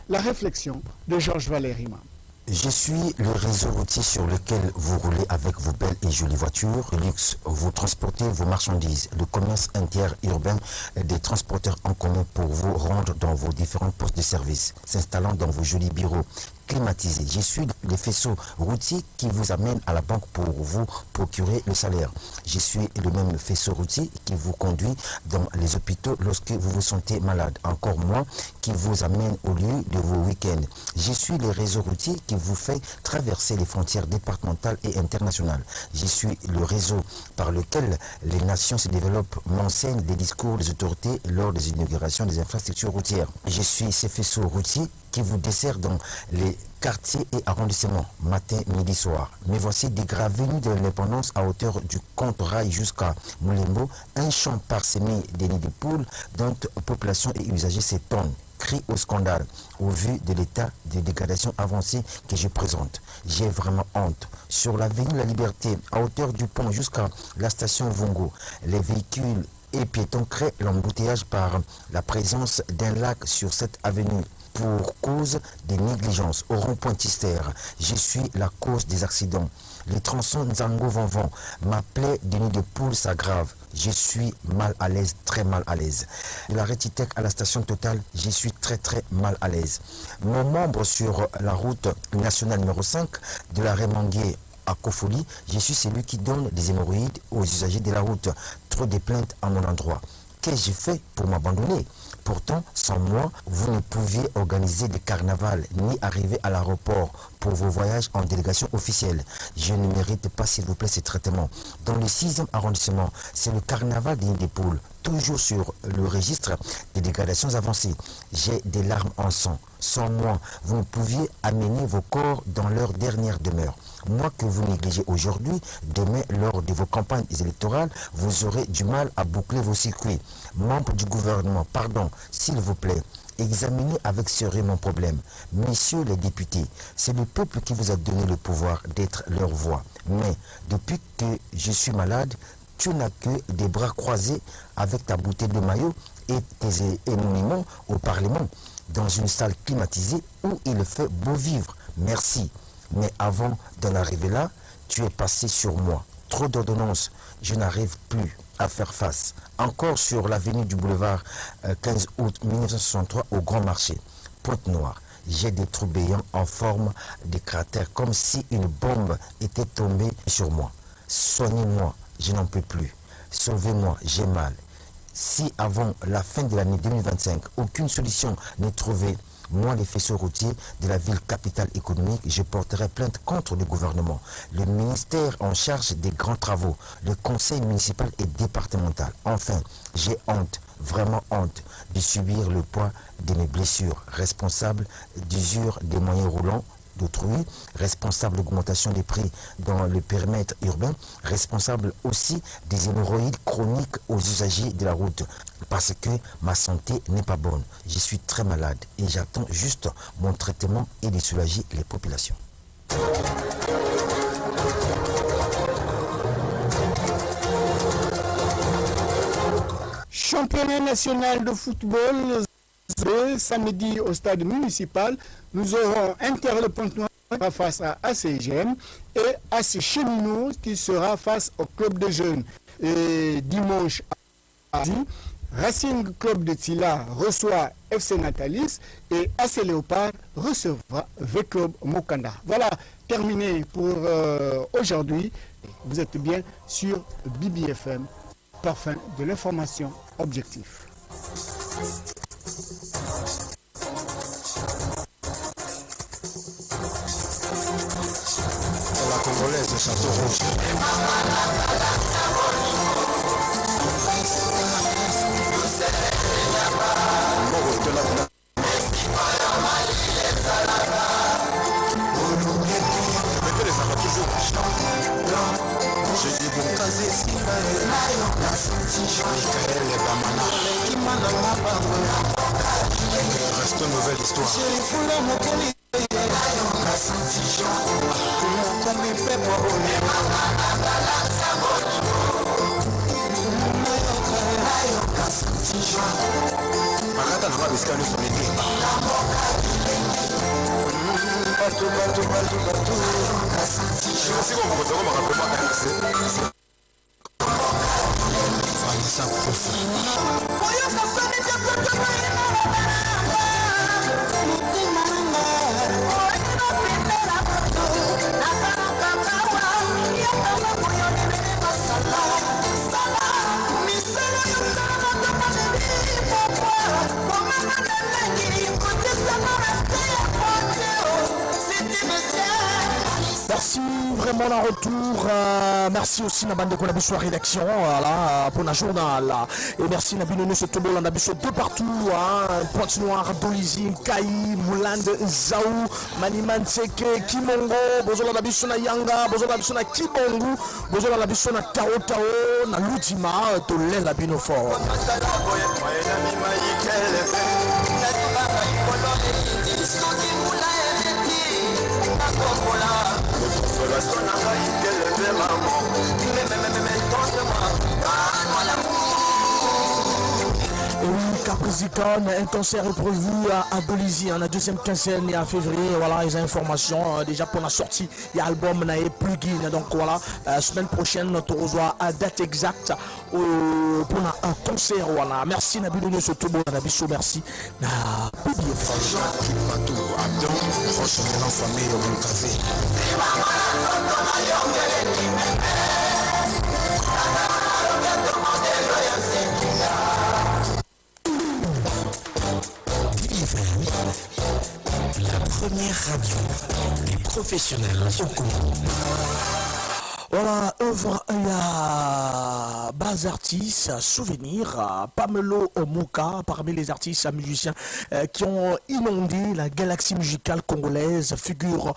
Speaker 11: la réflexion de Georges Valéry Mam.
Speaker 15: Je suis le réseau routier sur lequel vous roulez avec vos belles et jolies voitures. Le luxe, vous transportez vos marchandises. Le commerce interurbain des transporteurs en commun pour vous rendre dans vos différents postes de service, s'installant dans vos jolis bureaux climatisés. Je suis le faisceau routier qui vous amène à la banque pour vous procurer le salaire. Je suis le même faisceau routier qui vous conduit dans les hôpitaux lorsque vous vous sentez malade. Encore moins qui vous amène au lieu de vos week-ends. Je suis le réseau routier qui vous fait traverser les frontières départementales et internationales. Je suis le réseau par lequel les nations se développent, m'enseignent des discours des autorités lors des inaugurations des infrastructures routières. Je suis ce faisceau routier qui vous dessert dans les quartiers et arrondissements, matin, midi, soir. Mais voici des graves-venues de l'indépendance à hauteur du Compte-Rail jusqu'à Moulimbo, un champ parsemé de nids de poules dont population et usagers s'étonnent. Crie au scandale au vu de l'état de dégradation avancée que je présente. J'ai vraiment honte. Sur l'avenue La Liberté, à hauteur du pont jusqu'à la station Vongo, les véhicules et piétons créent l'embouteillage par la présence d'un lac sur cette avenue. Pour cause des négligences au rond-point Tister, je suis la cause des accidents. Les tronçons Nzango-Vanvan, ma plaie de nid de poule s'aggrave. Je suis mal à l'aise, très mal à l'aise. De la Rétitech à la station Total, je suis très mal à l'aise. Mon membre sur la route nationale numéro 5 de la Remangué à Kofoli, je suis celui qui donne des hémorroïdes aux usagers de la route. Trop de plaintes à mon endroit. Qu'ai-je fait pour m'abandonner? Pourtant, sans moi, vous ne pouviez organiser des carnavals ni arriver à l'aéroport pour vos voyages en délégation officielle. Je ne mérite pas, s'il vous plaît, ce traitement. Dans le 6e arrondissement, c'est le carnaval des Nids de Poules, toujours sur le registre des dégradations avancées. J'ai des larmes en sang. Sans moi, vous ne pouviez amener vos corps dans leur dernière demeure. Moi que vous négligez aujourd'hui, demain, lors de vos campagnes électorales, vous aurez du mal à boucler vos circuits. Membres du gouvernement, pardon, s'il vous plaît, examinez avec sérieux mon problème. Messieurs les députés, c'est le peuple qui vous a donné le pouvoir d'être leur voix. Mais depuis que je suis malade, tu n'as que des bras croisés avec ta bouteille de maillot et tes émoluments au Parlement, dans une salle climatisée où il fait beau vivre. Merci. Mais avant d'en arriver là, tu es passé sur moi. Trop d'ordonnances, je n'arrive plus à faire face. Encore sur l'avenue du boulevard 15 août 1963 au Grand Marché, Pointe-Noire. J'ai des trous béants en forme de cratères, comme si une bombe était tombée sur moi. Soignez-moi, je n'en peux plus. Sauvez-moi, j'ai mal. Si avant la fin de l'année 2025, aucune solution n'est trouvée, moi, les faisceaux routiers de la ville capitale économique, je porterai plainte contre le gouvernement, le ministère en charge des grands travaux, le conseil municipal et départemental. Enfin, j'ai honte, vraiment honte, de subir le poids de mes blessures, responsable d'usure des moyens roulants d'autrui, responsable d'augmentation des prix dans le périmètre urbain, responsable aussi des hémorroïdes chroniques aux usagers de la route, parce que ma santé n'est pas bonne. Je suis très malade et j'attends juste mon traitement et de soulager les populations.
Speaker 11: Champion championnat national de football, samedi au stade municipal, nous aurons Inter Le Pointe-Noire face à ACGM et AC Cheminots qui sera face au club de jeunes. Et dimanche à Racing Club de Tila reçoit FC Natalis et AC Léopard recevra V-Club Mokanda. Voilà, terminé pour aujourd'hui. Vous êtes bien sur BBFM, parfum de l'information objectif.
Speaker 10: La Congolaise de Château Rouge. Reste une nouvelle histoire. Magata na mabiskani sonete. Batu. Siko mkozo kwa makapema kanise. Vanessa Kofi.
Speaker 1: Merci vraiment la retour. Merci aussi na bande qu'on a sur rédaction là pour la journal. Et merci na binono ce tobo on a biso de partout Pointe-Noire, Dolizy, Kai, Moulande, Zaou, Maniman Seke, Kimongo, bozola na biso na Yanga, bozola na biso na Kibongo, bozola na biso na Tao na Ludima, to la bino fort. Et oui, Capricorn, un concert est prévu à Dolizy, la deuxième quinzaine et à février. Voilà les informations. Déjà pour la sortie, il y a l'album et plugin. Donc voilà, semaine prochaine, on reçoit à date exacte pour un concert. Voilà. Merci Nabilou, ce tout bon. Merci.
Speaker 10: La première radio, les professionnels au Congo.
Speaker 1: Voilà, œuvre à bas artistes, souvenir, Pamelo Mouka, parmi les artistes musiciens qui ont inondé la galaxie musicale congolaise, figure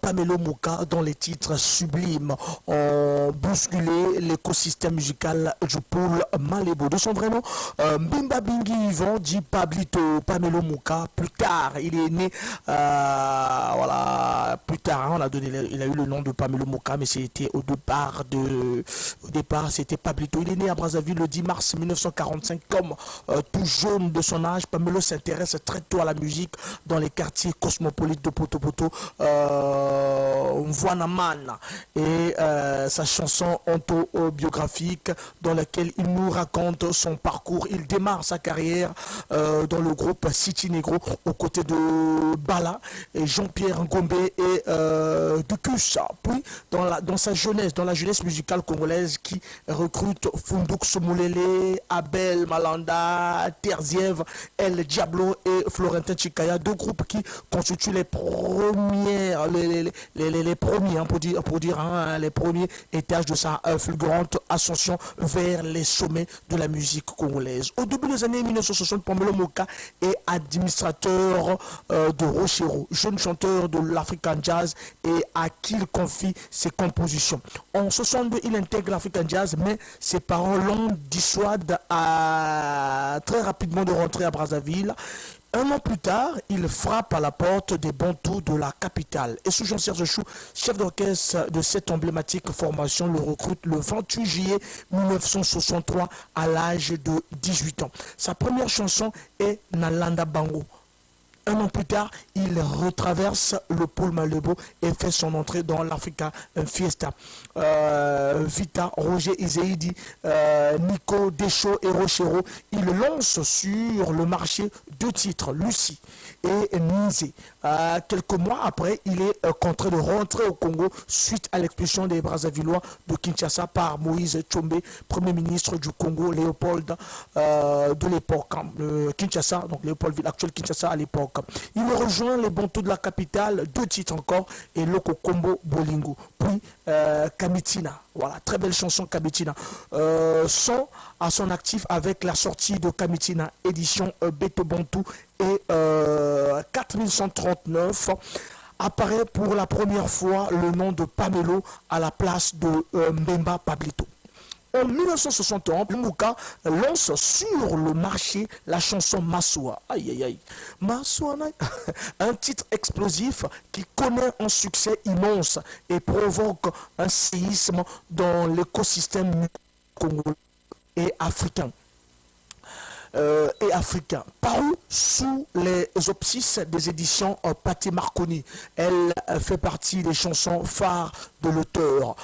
Speaker 1: Pamelo Mouka dont les titres sublimes ont bousculé l'écosystème musical du pôle Malébo. De son vrai nom, Mbimba Bingi Yvon dit Pablito Pamelo Mouka. Plus tard, il est né, voilà, plus tard, on a donné, il a eu le nom de Pamelo Mouka, mais c'était au départ, c'était Pablito. Il est né à Brazzaville le 10 mars 1945. Comme tout jeune de son âge, Pamelo s'intéresse très tôt à la musique dans les quartiers cosmopolites de Poto-Poto, Mvoanaman. Et sa chanson autobiographique dans laquelle il nous raconte son parcours. Il démarre sa carrière dans le groupe City Negro aux côtés de Bala et Jean-Pierre Ngombe et Dukus. Puis dans sa jeunesse, dans la jeunesse musicale congolaise qui recrute Fundouk Somoulele, Abel Malanda, Terziev, El Diablo et Florentin Chikaya, deux groupes qui constituent les premiers, les premiers étages de sa fulgurante ascension vers les sommets de la musique congolaise. Au début des années 1960, Pamelo Mouka est administrateur de Rochero, jeune chanteur de l'African Jazz et à qui il confie ses compositions. En 62, il intègre l'African Jazz, mais ses parents l'ont dissuade très rapidement de rentrer à Brazzaville. Un an plus tard, il frappe à la porte des Bantous de la capitale. Et Soujean Serge Chou, chef d'orchestre de cette emblématique formation, le recrute le 28 juillet 1963 à l'âge de 18 ans. Sa première chanson est Nalanda Bango. Un an plus tard, il retraverse le pôle Malebo et fait son entrée dans l'Africa Fiesta. Vita, Roger Izeidi, Nico Deschaux et Rochero, il lance sur le marché 2 titres, Lucie et Nizé. Quelques mois après, il est contraint de rentrer au Congo suite à l'expulsion des Brazzavillois de Kinshasa par Moïse Tshombe, premier ministre du Congo, Léopold de l'époque. Kinshasa, donc Léopoldville, l'actuel Kinshasa à l'époque. Il rejoint les Bantous de la capitale, 2 titres encore, et Loko Kombo Bolingo, puis Kamitina. Voilà, très belle chanson Kamitina. Son à son actif avec la sortie de Kamitina, édition Beto Bantou et 4139. Apparaît pour la première fois le nom de Pamelo à la place de Mbemba Pablito. En 1961, Mouka lance sur le marché la chanson Massoua. Aïe aïe aïe. Massoua, un titre explosif qui connaît un succès immense et provoque un séisme dans l'écosystème congolais et africain. Paru sous les auspices des éditions Pathé Marconi. Elle fait partie des chansons phares de l'auteur,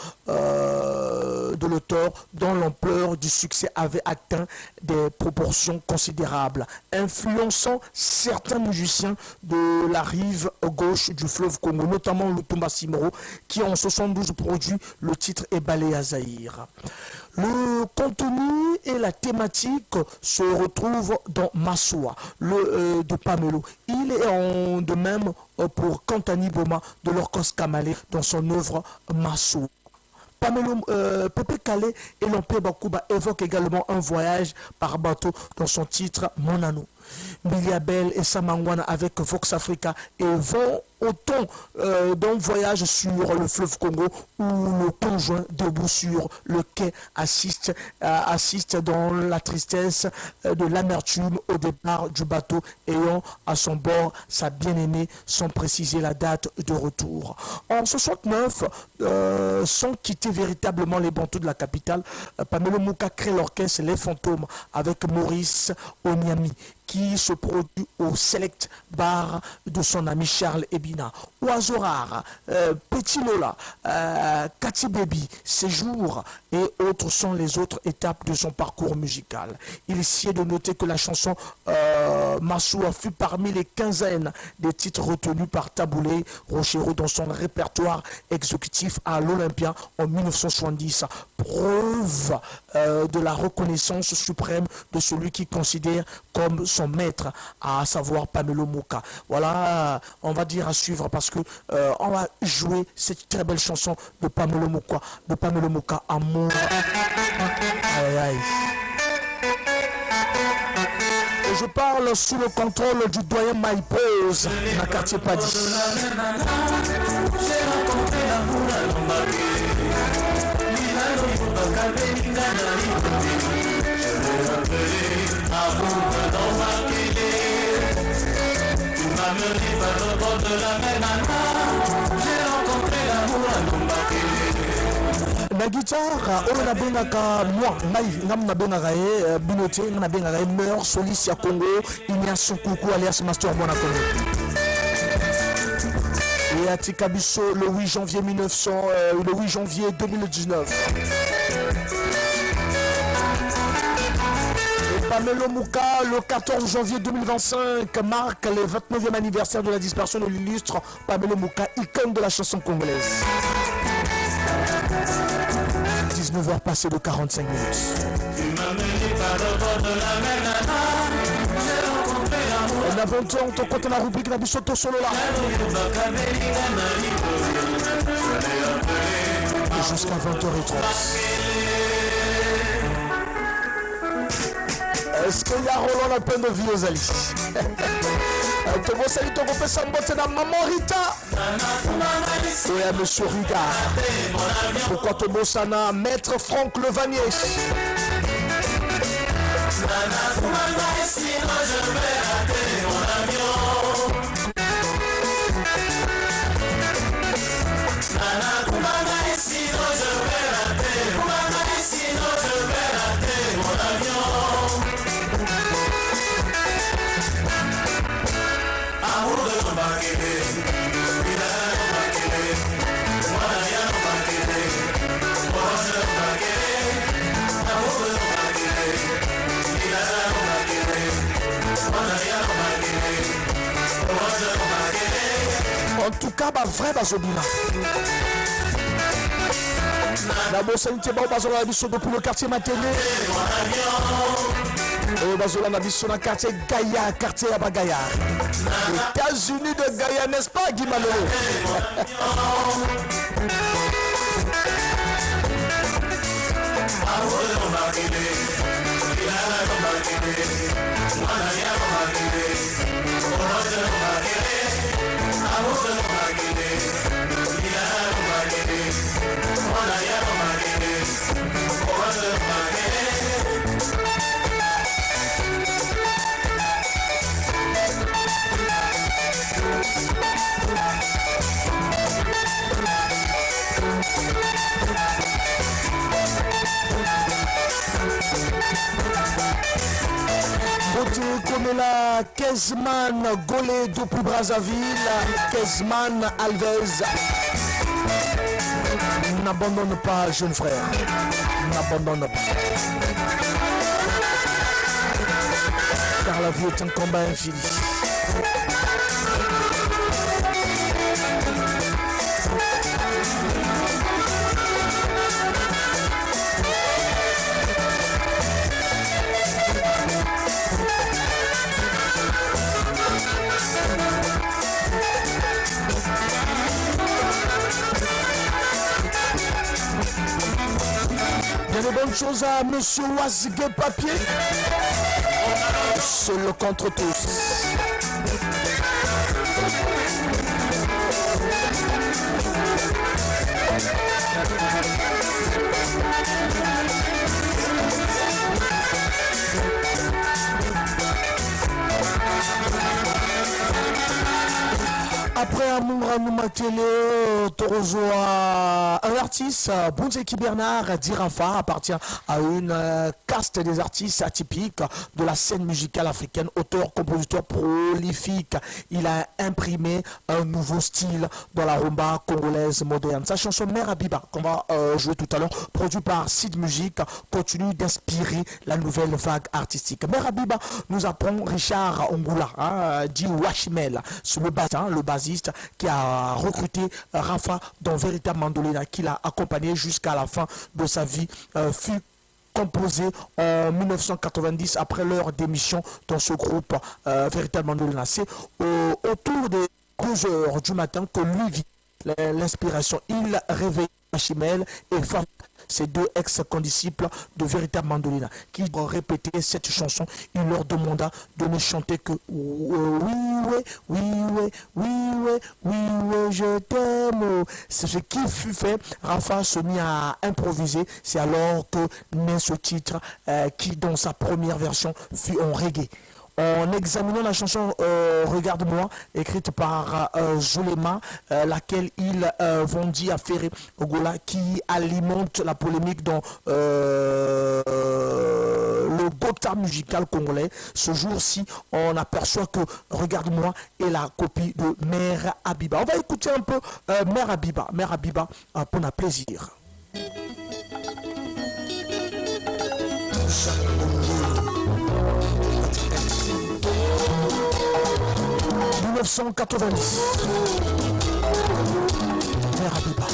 Speaker 1: dont l'ampleur du succès avait atteint des proportions considérables, influençant certains musiciens de la rive gauche du fleuve Congo, notamment Lutumba Simoro, qui en 72 produit le titre Ebalé à Zaïre. Le contenu et la thématique se retrouvent dans Massoua, de Pamelo. Il est en de même pour Kantani Boma de l'Orcos Kamale dans son œuvre Massoua. Pamelo, Pepe Kale et Lampé Bakuba évoquent également un voyage par bateau dans son titre Mon Anneau. Biliabel et Samangwana avec Vox Africa et vont autant d'un voyage sur le fleuve Congo où le conjoint debout sur le quai assiste dans la tristesse de l'amertume au départ du bateau ayant à son bord sa bien-aimée sans préciser la date de retour. En 69, sans quitter véritablement les Bantous de la capitale, Pamelo Mouka crée l'orchestre Les Fantômes avec Maurice Onyami qui se produit au Select Bar de son ami Charles Ebina. Oiseau Rare, Petit Lola, Cathy Baby, Séjour et autres sont les autres étapes de son parcours musical. Il est de noter que la chanson Massoua fut parmi les quinzaines des titres retenus par Taboulé Rochero dans son répertoire exécutif à l'Olympia en 1970. Preuve de la reconnaissance suprême de celui qui considère comme son maître, à savoir Pamelo Mouka. Voilà, on va dire à suivre parce que on va jouer cette très belle chanson de Pamelo Mouka, Amour. Aïe, aïe. Et je parle sous le contrôle du doyen Maïpose, dans le quartier Padi. Na guitare oyo nabengaka moi ngam nabengaka ye binote nga nabengaka ye meilleur soliste ya Congo Ignace Kuku alias Master Mwana Congo. Et atika biso le 8 janvier 2019. Pamelo Mouka, le 14 janvier 2025, marque le 29e anniversaire de la disparition de l'illustre Pamelo Mouka, icône de la chanson congolaise. 19h passées de 45 minutes. On a 20 ans, on compte la rubrique la Bissoto Solo là. Jusqu'à 20h30. Est-ce qu'il y a Roland la peine de vie aux alliés? Tu vas saluer ton copain Sambote dans Maman Rita. Et à Monsieur Rigard. Pourquoi te bossana Maître Franck Levanier. kaka bavrai bazobina na bosani te bao bazolanda biso depuis le quartier Matene oyo bazolanda biso na quartier Gaillard, quartier ya bagayard, États-Unis de Gaillard, n'est-ce pas Guy Malolo? Comme la Kezman Golé depuis Brazzaville, Kezman Alves. N'abandonne pas, jeune frère. N'abandonne pas. Car la vie est un combat infini. Bien de bonnes choses à Monsieur Wazigué Papier. Seul contre tous. Après Amour Anouma Télé, Torozoa, un artiste, Bonzeki Bernard Dirafa, appartient à une caste des artistes atypiques de la scène musicale africaine, auteur, compositeur prolifique. Il a imprimé un nouveau style dans la rumba congolaise moderne. Sa chanson Mère Abiba, qu'on va jouer tout à l'heure, produit par Sid Music, continue d'inspirer la nouvelle vague artistique. Mère Abiba nous apprend Richard Ongula, dit Wachimel, sur le bassiste qui a recruté Rafa dans Véritable Mandolina, qui l'a accompagné jusqu'à la fin de sa vie, fut composé en 1990 après leur démission dans ce groupe Véritable Mandolina. C'est autour des 12 heures du matin que lui vit l'inspiration. Il réveille Chimel et Faf, ces deux ex-condisciples de Véritable Mandolina, qui ont répété cette chanson. Il leur demanda de ne chanter que oui, je t'aime. C'est ce qui fut fait. Rafa se mit à improviser. C'est alors que naît ce titre qui, dans sa première version, fut en reggae. En examinant la chanson Regarde-moi, écrite par Zulema, laquelle il vendit à Ferré Ogola, qui alimente la polémique dans le Gotha musical congolais. Ce jour-ci, on aperçoit que Regarde-moi est la copie de Mère Abiba. On va écouter un peu Mère Abiba. Mère Abiba, pour notre plaisir. 1990. Mère Abiba.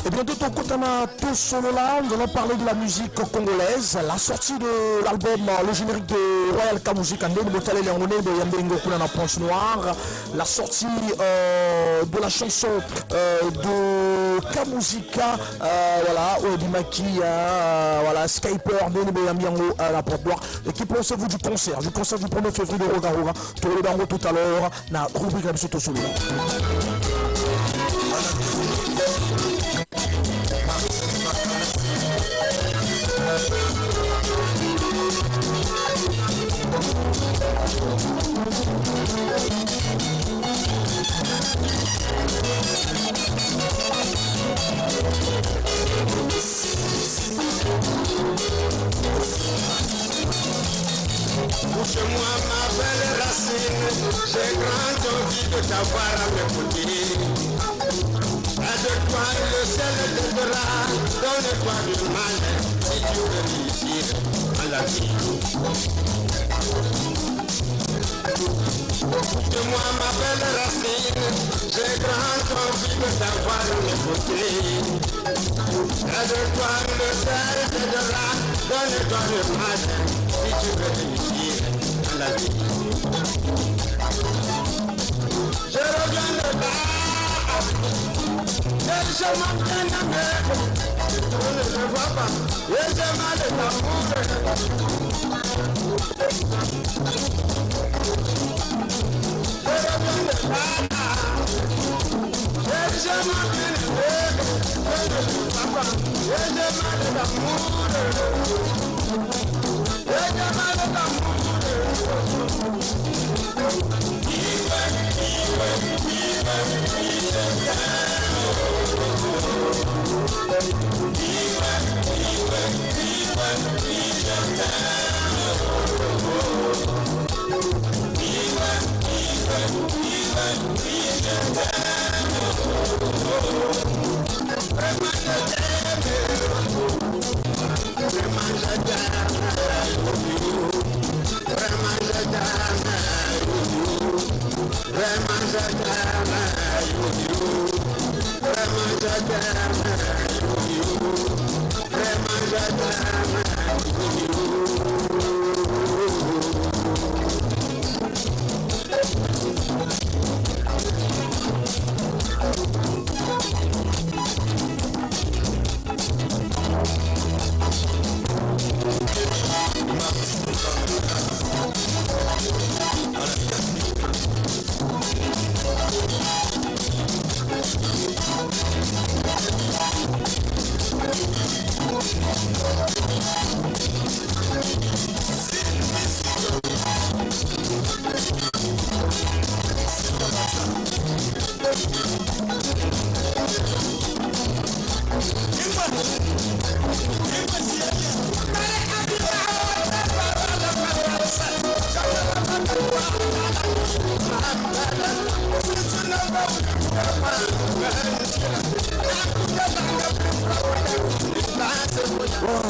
Speaker 1: Et bien, de ton côté, tout solo là, nous allons parler de la musique congolaise. La sortie de l'album, le générique de Royal K-Music, la Ponce Noire. La sortie de la chanson de K-Musica, voilà, Oedimaki, voilà, Skyper, la Porte Noire. Et qui pensez-vous du concert du 1er février de Rogaroga? Tout à l'heure, dans la rubrique de la solo.
Speaker 10: Touche-moi ma belle racine, j'ai grand envie de t'avoir à mes côtés. Aide-toi le ciel t'aidera, donne-toi du mal si tu veux réussir à la vie. Touche-moi ma belle racine, j'ai grand envie de t'avoir à mes côtés. Aide-toi le ciel t'aidera, donne-toi du mal si tu veux réussir à la vie. Je reviens de là, et je m'entraîne à mes on ne le voit pas, et j'ai mal d'amour. Je reviens de là, et je m'entraîne à mes on ne le voit pas, et j'ai mal d'amour.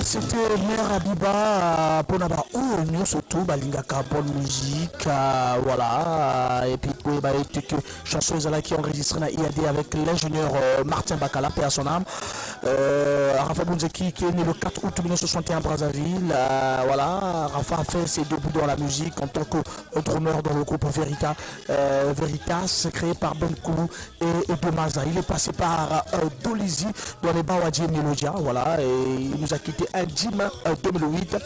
Speaker 1: C'était Mère Abiba pour n'avoir nous surtout balingaka bonne musique voilà et puis pour que chanteuse là qui enregistré na IAD avec l'ingénieur Martin Bakala paix à son âme. Rafa Bounzeki qui est né le 4 août 1961 à Brazzaville. Voilà, Rafa a fait ses débuts dans la musique en tant que drummer dans le groupe Veritas créé par Ben Koulou et Demaza. Il est passé par Dolizy dans les Bawadji et Melodia. Voilà, et il nous a quitté un 10 mai 2008.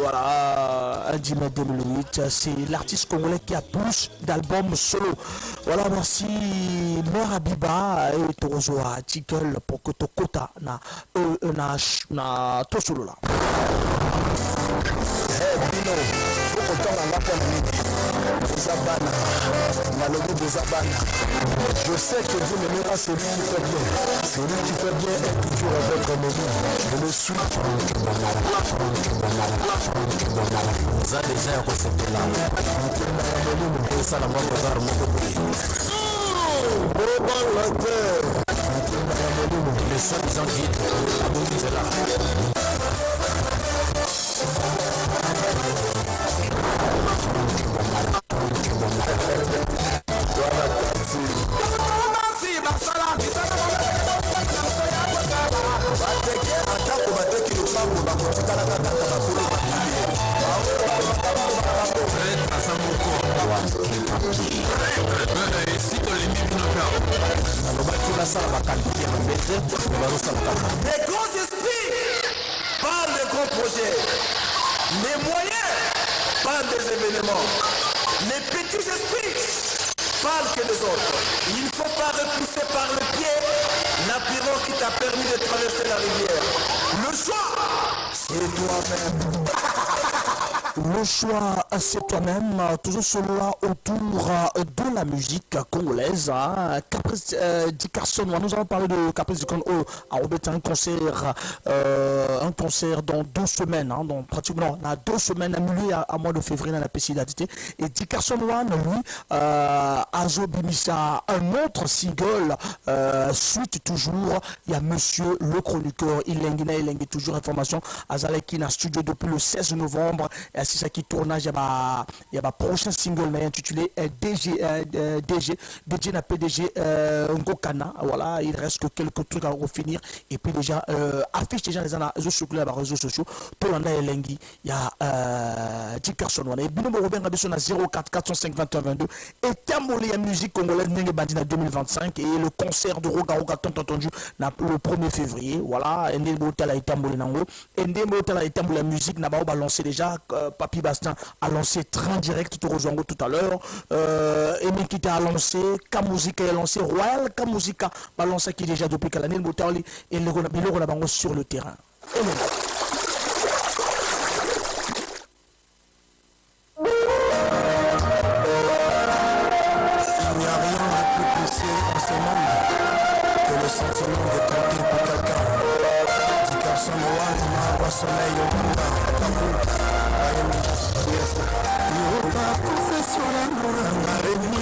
Speaker 1: Voilà, un 10 mai 2008. C'est l'artiste congolais qui a plus d'albums solo. Voilà, merci Mère Abiba et Tozo article pour que Tokota na to solo là.
Speaker 6: Je sais que vous n'aimez pas celui qui fait bien. Celui qui fait bien est toujours avec un moment. Je le suis. Vous avez déjà un concept là. Ça la mort de les seuls gens qui est là.
Speaker 4: Les grands esprits parlent des grands projets. Les moyens parlent des événements. Les petits esprits parlent que des autres. Il ne faut pas repousser par le pied la pirogue qui t'a permis de traverser la rivière. Le choix, c'est toi-même.
Speaker 1: Le choix, c'est toi-même. Toujours cela autour de la musique congolaise. Caprice Dickerson, nous allons parler de Caprice Dickerson à Robert, un concert dans 2 semaines, dans pratiquement 2 semaines, annulé à mois de février dans la PCI d'Adité. Et Dickerson One, lui, Azo Bimisa, un autre single, suite toujours, il y a Monsieur le chroniqueur, il est toujours information, Azaleki na studio depuis le 16 novembre. C'est ça qui tournage, il y a un prochain single intitulé DG na PDG Ngokana. Voilà, il reste que quelques trucs à finir. Et puis déjà, affiche déjà les réseaux sociaux. Pour l'anda et Lengi, il y a Dickerson. Et Binobo Robin Rabisson à 04 405 21 22. Et Tambolé la musique congolaise Nengue Bandina 2025. Et le concert de Roga Roga tant entendu le 1er février. Voilà, Ndembo Tala et Tambolé Nango. Ndembo Tala et Tambolé la musique n'a pas lancé déjà. Papi Bastien a lancé Train Direct, tout rejoindre tout à l'heure. Emin Kita a lancé, Kamuzika a lancé, Royal Kamuzika a lancé qui déjà depuis l'année le Boutali et le Ronabango sur le terrain.
Speaker 4: Il n'y a rien de plus précieux en ce monde que le sentiment de compter pour quelqu'un. Dickerson One, au soleil au monde. Yoka confession l'amour arrêté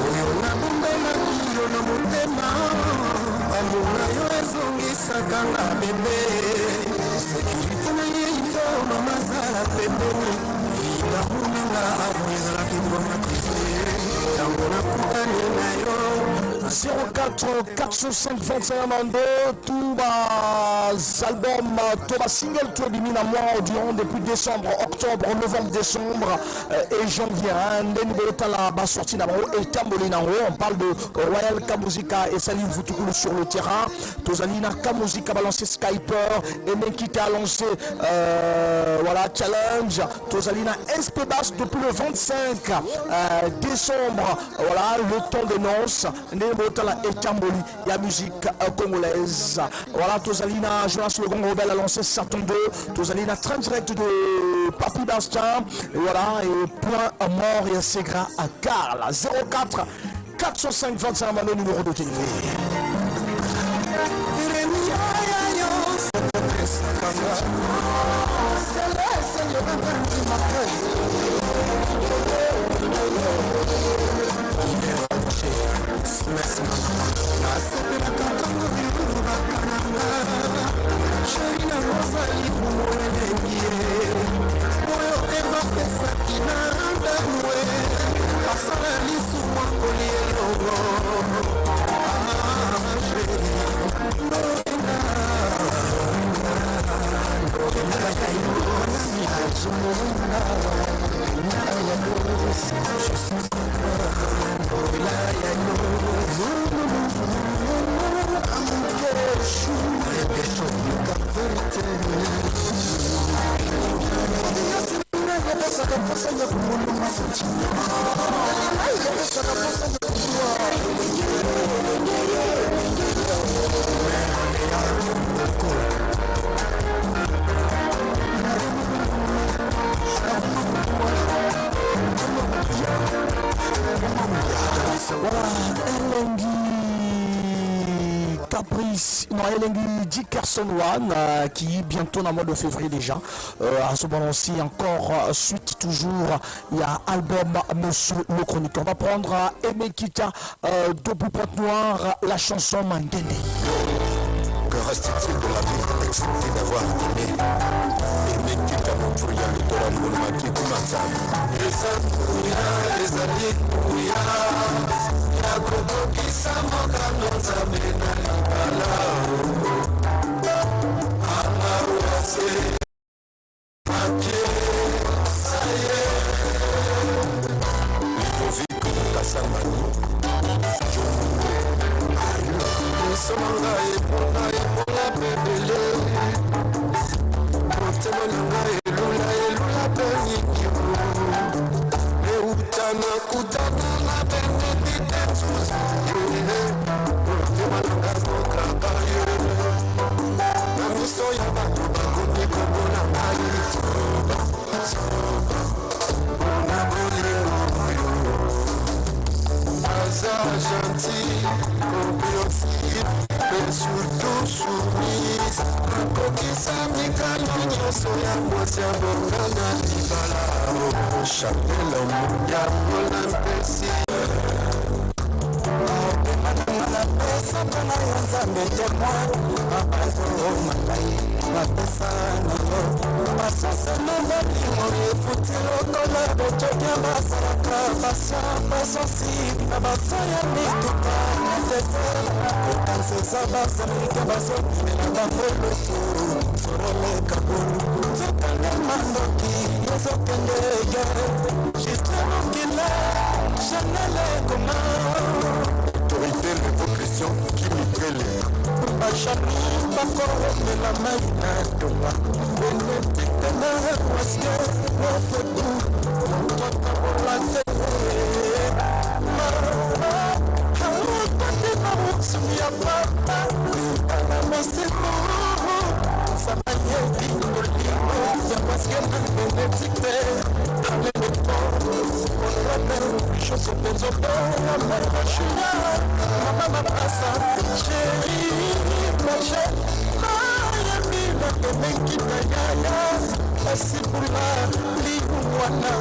Speaker 4: oyo nabombelaki yo na motema amour na yo ezongisaka nga bebe sekirite na ye ifo mamazala pembeni inamunanga avo ezalaki mbona krize yango nakutani na yo
Speaker 1: 04 405 21 22, tous les albums, tous les singles, tous les mina mois durant depuis décembre, octobre, novembre, décembre et janvier. On parle de Royal Kamuzika et Salim Voutoukulu sur le terrain. Tozalina Kamuzika a lancé Skyper et Menkita a lancé voilà, Challenge. Tozalina SP Bass depuis le 25 décembre. Voilà, le temps des noces. Et Tamboli, la musique congolaise. Voilà, Tozalina, Jonas Le Grand Rebelle a lancé Saturn 2. Tozalina, train direct de Papi Bastien. Et voilà, et point mort et Segra à Carl. 04 405 25 le numéro de téléphone. Dickerson One qui bientôt dans le mois de février déjà à ce moment aussi encore suite toujours il y a album Monsieur le Chroniqueur. On va prendre Aimé Kita Debout Pointe Noire, la chanson Mangende.
Speaker 4: Que reste-t-il de la vie excepté d'avoir aimé? Aimé Kita Montouya, le Torah Moulmaki Kumatsam. Les alliés, Yakobo Kisama Kanota Menalibala.
Speaker 10: nakutana na benedite nzuzi motema nanga zokaka ye na miso ya bato bakomi komona ngai mpona bolingo oyo aza gentil compréhensif mais surtout soumise akokisa mikalo nyonso ya mwasi ya bongana libala chapela mondiamola mpesi na pesa mpona yo nzambe témoin abazomalai bapesa na yo basose na bolingo efuti lokola botokia bazalaka basensible na baso ya mituka na desert kokanseza bazamilike bazokimela bango loso soroleka bolu zokanga mandoki ezokende egere juste mokila chanele koma autorité l'évocation qui mitrele bachami bakoromela mai na tonga benedikte na waske ofeku mototabola te aokate na mosumu ya papa ana mosemo sabayebi olimo ya waske na benedikte alelefo chose penzobe ya marachina mama pasa chéri mache ayemi nakemenkita yaya asibula liwana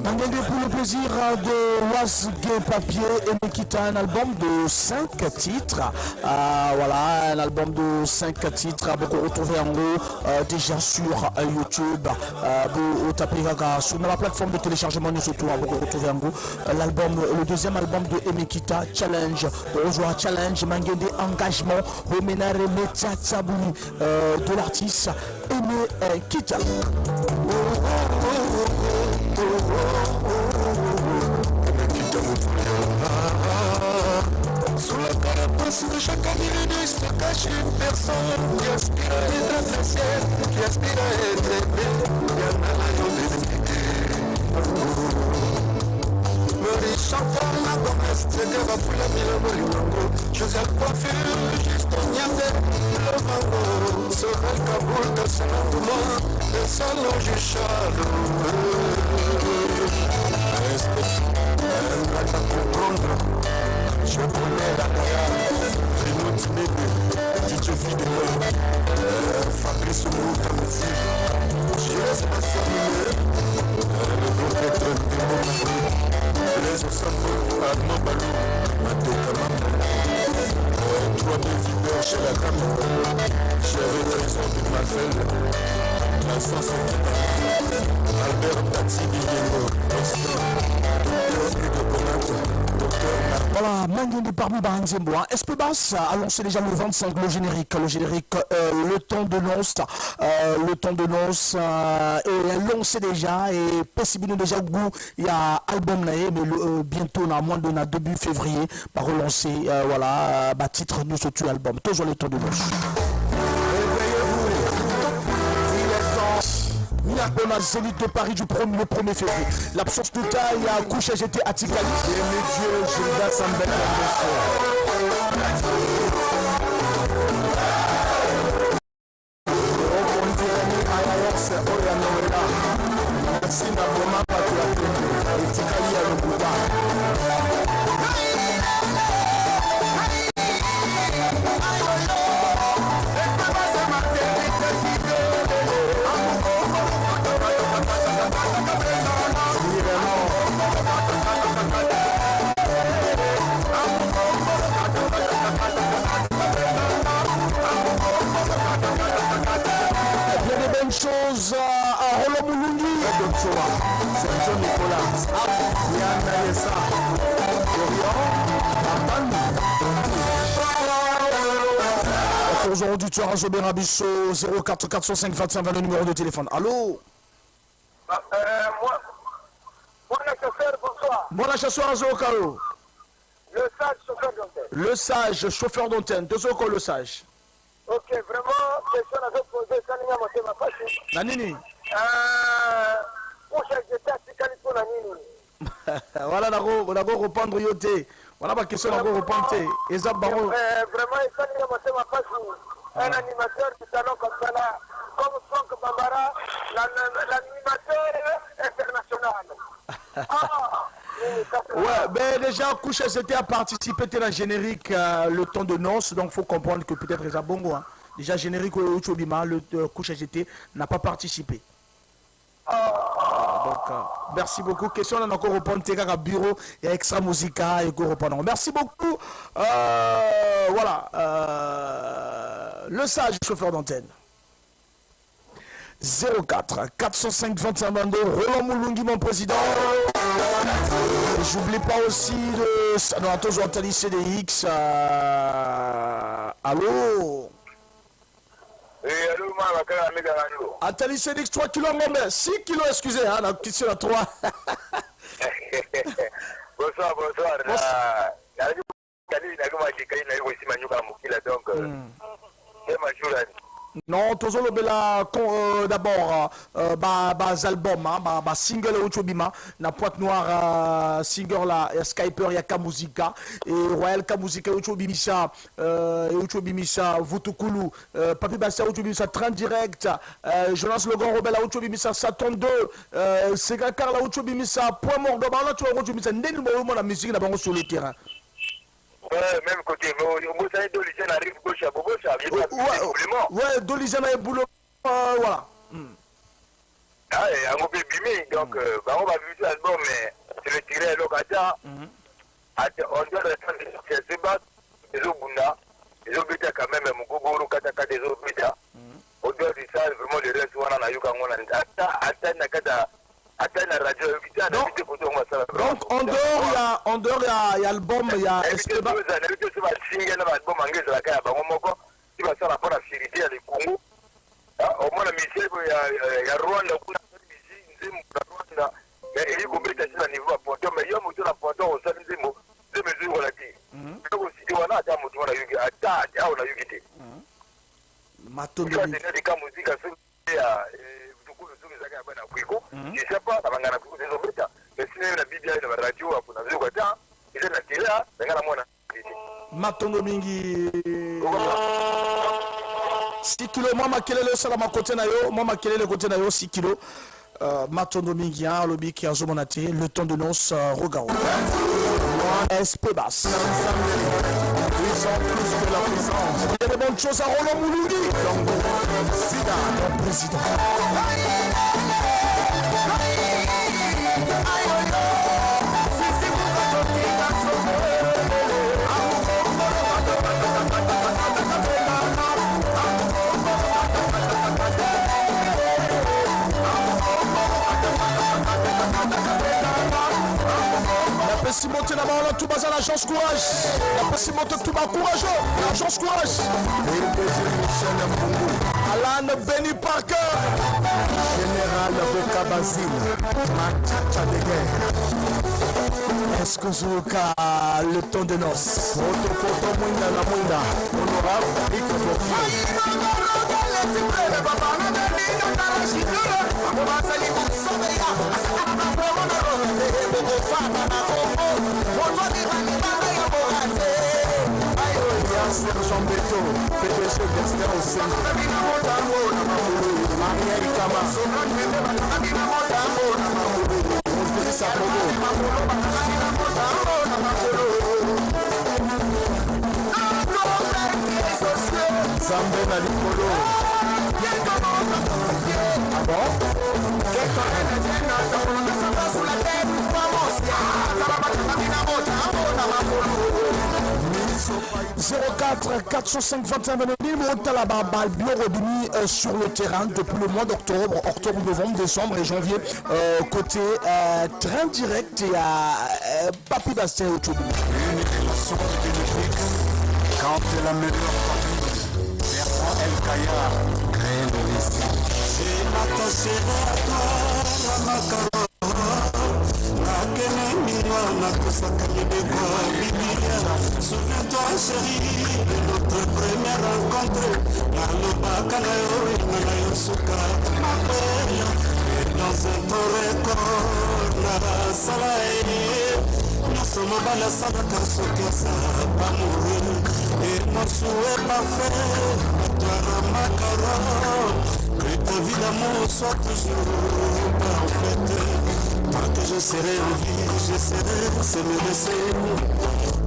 Speaker 1: Mangende pour le plaisir de Wasge Papier et Mekita, un album de 5 titres. Voilà, un album de 5 titres. Beaucoup retrouvé en haut déjà sur YouTube. Vous tapez sur la plateforme de téléchargement de surtout. Beaucoup retrouvé en haut l'album, le deuxième album de Emekita, Challenge. Bonjour Challenge, Mangende Engagement, Romenare Metia Tsabouni de l'artiste Emekita.
Speaker 10: Sous la carapace de chaque individu se cache une personne qui aspire à être appréciée, qui aspire à être aimée, qui en a la d'identité. Maurice Chantal, la domestique, que va fouler mille molimango, Joseph Coiffure, juste Niamey, le mango, Sorel Kaboul, de Sanangouma, de Salon Juchalo. Respect, elle va pas comprendre. Je connais la Guyane, Renaud Tinébé, DJ Fidel, Fabrice Moukamsi, J.S. Massamine, le groupe être démocratique, les Osambo, Armand Balou, Maté Kamamba, 3000 videurs chez la Gamme, Chéri Trésor de Marcel, la Sansekita, Albert Tati Guillemot, Constant, Docteur Hugo Bonate,
Speaker 1: Voilà, Mangende parmi Baranzembo. Espébas a lancé déjà le 25 le générique, le temps de noces, est lancé déjà et possible déjà goût il y a album mais bientôt on a moins de début février va relancer voilà titre nous ce tu album toujours le temps de noces. On a Zénith de Paris le 1er février. L'absence de taille a couché j'étais à Tikali. Et mes dieux, Gilda Sambel. Chose à Roland Moulouni, c'est John Nicolas, Yann Ayessa, Dorian, aujourd'hui tu as Razobé Rabisso 04 405 25 20 le numéro de téléphone. Allô?
Speaker 3: Moi le chauffeur, bonsoir.
Speaker 1: Moi la chasseur à Zokaro.
Speaker 3: Le sage chauffeur d'antenne.
Speaker 1: Le sage chauffeur d'antenne, de Zoko le sage.
Speaker 3: Ok, vraiment, question à poser, ça n'est pas ma
Speaker 1: Nanini.
Speaker 3: Où j'ai été à Tikali pour la nuit.
Speaker 1: Voilà, on a reprendre yoté. Voilà ma question, on a reprendre. Et ça, baron.
Speaker 3: Vraiment, un animateur du salon comme ça là, comme Franck Bambara, l'animateur international.
Speaker 1: Ouais, ben déjà, Koucha c'était à participer à la générique le temps de noces, donc il faut comprendre que peut-être les Bongo, hein. Déjà générique au Chobima, le Koucha GT n'a pas participé. Donc, merci beaucoup. Question, on a encore répondre à bureau et extra musica et répondre. Merci beaucoup. Voilà. Le sage chauffeur d'antenne. 04 405 21 22 Roland Moulungi, mon président. J'oublie pas aussi de non, attends, Antali CDX. Allô.
Speaker 3: Allô,
Speaker 1: Antali CDX 3 kg, 6 kg, excusez, hein, la question à 3.
Speaker 3: Bonsoir.
Speaker 1: Non, tous les d'abord, album, single Ochobima, na Pointe Noire, single la Skyper Yaka Musica et Royal Kamuzika Ochobimisa, Vutukulu, Papi Bassia Ochobimisa 30 direct, Jonas Logan Robel Ochobimisa 132, Segakar la Ochobimisa, Point Mort de Bala, tu as Ochobimisa, n'est-ce pas la musique là-bas sur le terrain.
Speaker 3: Même côté, vous savez, Dolizène arrive gauche à Bobo, ça arrive à
Speaker 1: ouais, Dolizène a boulot, voilà.
Speaker 3: Ah, et un peu bimé, donc, on va vivre l'album, mais c'est le tiré à l'occasion. On doit rester sur ces bases, les Obunda, les Obita quand même, mon Gogoro, Kataka, des Obita. Au dehors de ça, vraiment, le reste, on a eu quand on a
Speaker 1: donc en dehors il y a l'album, il y a Esteban.
Speaker 3: Il y a Rwanda, mais il y a niveau à Ponto, mais il y a un Ponto au sein des mesures relatives.
Speaker 1: Matondo mingi 6 kg, moi makelele sala makote na yo, moi makelele côté na yo 6 kg. Matondo mingi hein, lobby qui a zomonate le temps de noces Rogao. SP basse. Ils ont plus que la puissance. Il y a de bonnes choses à Roland Moulungi. Sida, mon président. La pessimité d'abord, on a tout basé à l'agence Courage. La pessimité tout bas courageux. L'agence Courage. Alan Benny Parker. Général Boka Basile. Machacha de guerre. Est-ce que Zouka le temps de noces? Photo Mouinda la Mouinda. Honorable Rico Sergent Beto, PDG d'Esther au centre. Marielle Kama, Zambé na Likolo. Ah bon? 04 405 21 000 sur le terrain depuis le mois d'octobre, novembre, décembre et janvier, côté train direct et à Papi Bastien au Toubou.
Speaker 4: Une émission bénéfique quand la meilleure famille, Bertrand El Kaya, crée le récit.
Speaker 10: J'ai m'attaché à toi, la macaron. Souviens-toi chérie de notre première rencontre. Et dans un ton record, basala ye nyonso mobala asalaka soki aza amoureux émotion est parfait atwara makara que ta vie d'amour soit toujours parfaite tant que je serai en vie j'essaierai c'est me laisser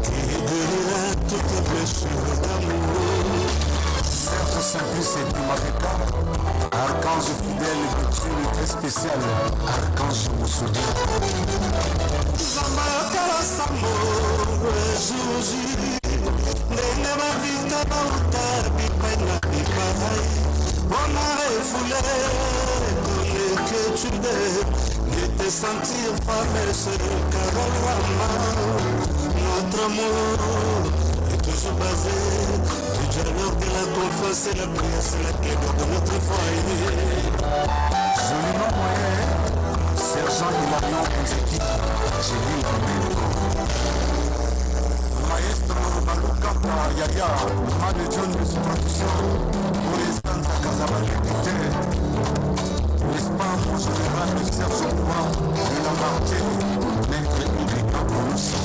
Speaker 10: qui guérira toutes les blessures d'amour.
Speaker 4: Certes simplice et Dimabeka, archange fidèle de très spécial, archange Moussoudi.
Speaker 10: Zamakala Samo, Jouji, Nene Mavita Bauta, Bipaina Bipai, on a refoulé, collé que tu l'es, et te sentir fameuse, Carolama, notre amour est toujours basé. Alors que la confiance et la prière, c'est la clé de notre foyer.
Speaker 4: Joliment moyen, sergent Hilarion Konzeki, j'ai lu maestro Balukaka Yaya, manager de production, pour les Zanza Casabalité, l'espace en général de Serge Roy, de la Martine, maître Ibeka Bouloussi.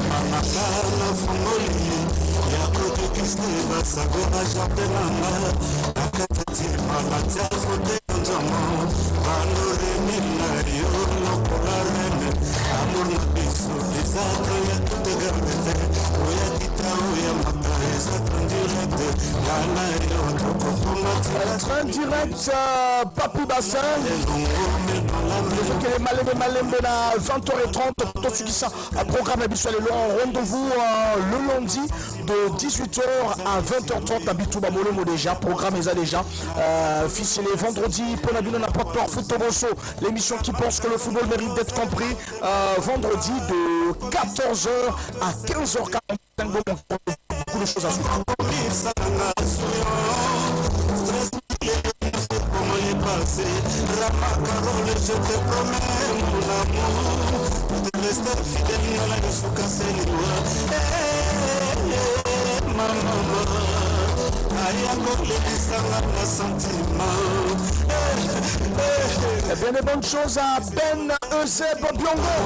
Speaker 10: Manakala Fongoli, Yakoto Kisne, Basagora Japenana, Akatati Malatia Fote Konjamo, Valore Minario, Lopola Rene, Amour Nabiso, Desatre, Yakote Gardete, Oya Kita, Oya Mata, Esatrandirete, Lana Yoto,
Speaker 1: Train direct, Papou Bassin. Les Malembe à 20h30, tout ce qui ça, un programme habituel. Rendez-vous le lundi de 18h à 20h30 à Bitouba Molemo déjà. Programme est déjà. Ficelé vendredi, Ponabino Napotor Footboso. L'émission qui pense que le football mérite d'être compris. Vendredi de 14h à 15h45. Beaucoup de choses à suivre.
Speaker 10: Ramacarole, je te promets mon amour, pour te rester fidèle à la Yusuka Seniwa. Ma maman, Ayako le Sanga na sentiment.
Speaker 1: Eh bien, des bonnes choses à Ben Euseb Biongo,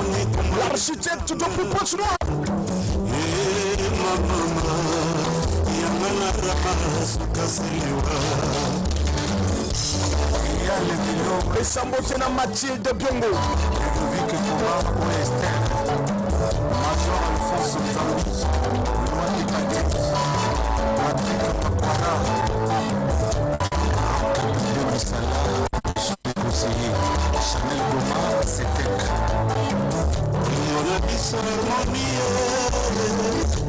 Speaker 1: l'architecte de Poupouchnois.
Speaker 10: Ma maman, Yamana Rama Suka Seniwa.
Speaker 1: Et Sambotena Mathilde Biongo.
Speaker 4: Ludovic Koba pour Esther. Major Alphonse Zambi. Loin Ekate. Patrick Pakwara. Capitaine Missala. Je suis conseiller. Chanel Goma, Setek.
Speaker 10: Mon abysse harmonie.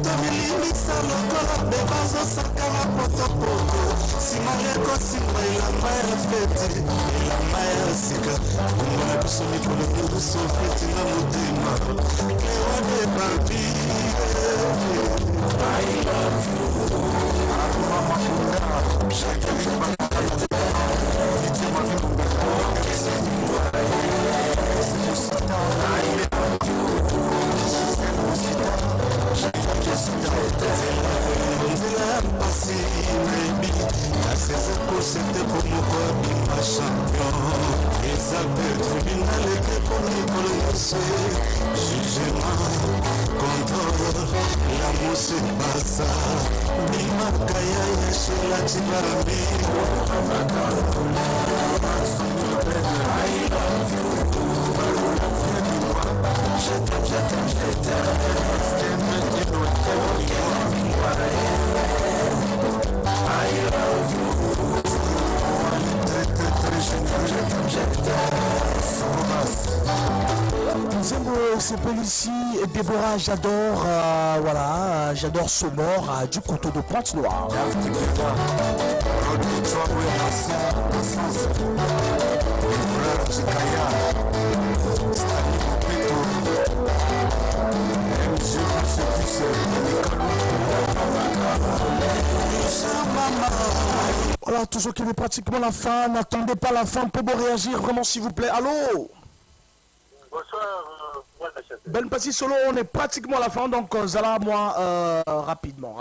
Speaker 10: Tamilisa lokola bebazo sakala potopoto. Simaleko simba ilamba ya feti. Ilamba ya sika. Mon abysse mikolo kuruso feti na mutima. Ewa de balbi. I love you. Aruma Makunda. Shakali Bakayate. Vite ma vie mon bébé. C'est mon satan. I love you. C'est mon satan. C'était pour mon corps ma champion. Les appels tribunal étaient pour Nicolas. Jugement, contrôle, l'amour c'est pas ça. Bima Kaya chez la Tibarami. I love you. Je t'aime.
Speaker 1: C'est Polici et Déborah, j'adore, voilà, j'adore ce mort du coteau de Pointe-Noire. Voilà, toujours qu'il est pratiquement la fin. N'attendez pas la fin pour réagir, vraiment s'il vous plaît. Allô?
Speaker 3: Bonsoir,
Speaker 1: Ben Passi Solo, on est pratiquement à la fin, donc Zala, moi, rapidement.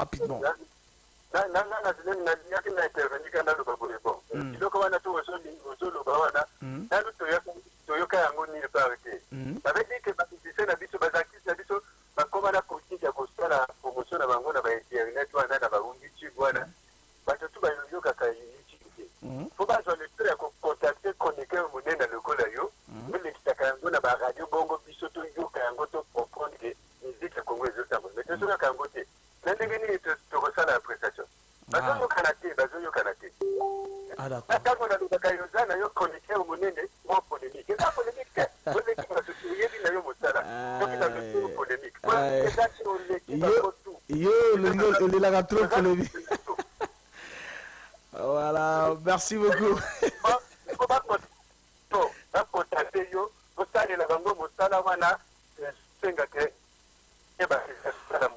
Speaker 3: toyoka yango nini part te ça veut dire que bamusicien na biso baartiste na biso bakoma na politique ya kosala promotion na bango na bainternet wana na bayoutube wana bato tu bayokaka youtube te fo bazwa letre ya kocontacte chroniqueur monene lokola yo olekisaka yango na baradio bongo biso toyoka yango to comprendre ke musique ya congo ezotambola mais tozokaka yango te na ndenge nini tokosala ya prestation bazoyokana te bazoyokana te ntango nalobaka yoza na yo chroniqueur monene mwa polémique eza polémique te oleki basoyebi na yo mosala soki nazo polémique eza ti oleki bango tu
Speaker 1: yo olelaka trop polémique. Voilà, merci beaucoup.
Speaker 3: bakotate yo osalela bango mosala wana senga ke ebasala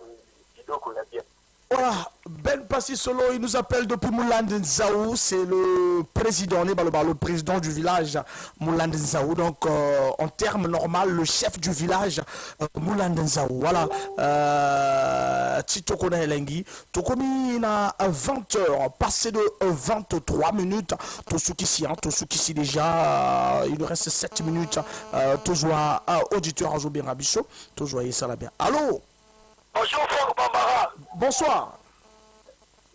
Speaker 3: kitoko ya bien.
Speaker 1: Voilà, Ben Passi Solo, il nous appelle depuis Moulande Nzaou, c'est le président, le président du village Moulande Nzaou, donc en termes normal, le chef du village Moulande Nzaou. Voilà, Tito Kona Elengi, Tokomi na 20h, passé de 23 minutes, tout ce qui déjà, il nous reste 7 minutes, toujours auditeur à Zobien Rabicho, toujours ça là bien. Allô?
Speaker 3: Bonjour frère Bambara.
Speaker 1: Bonsoir.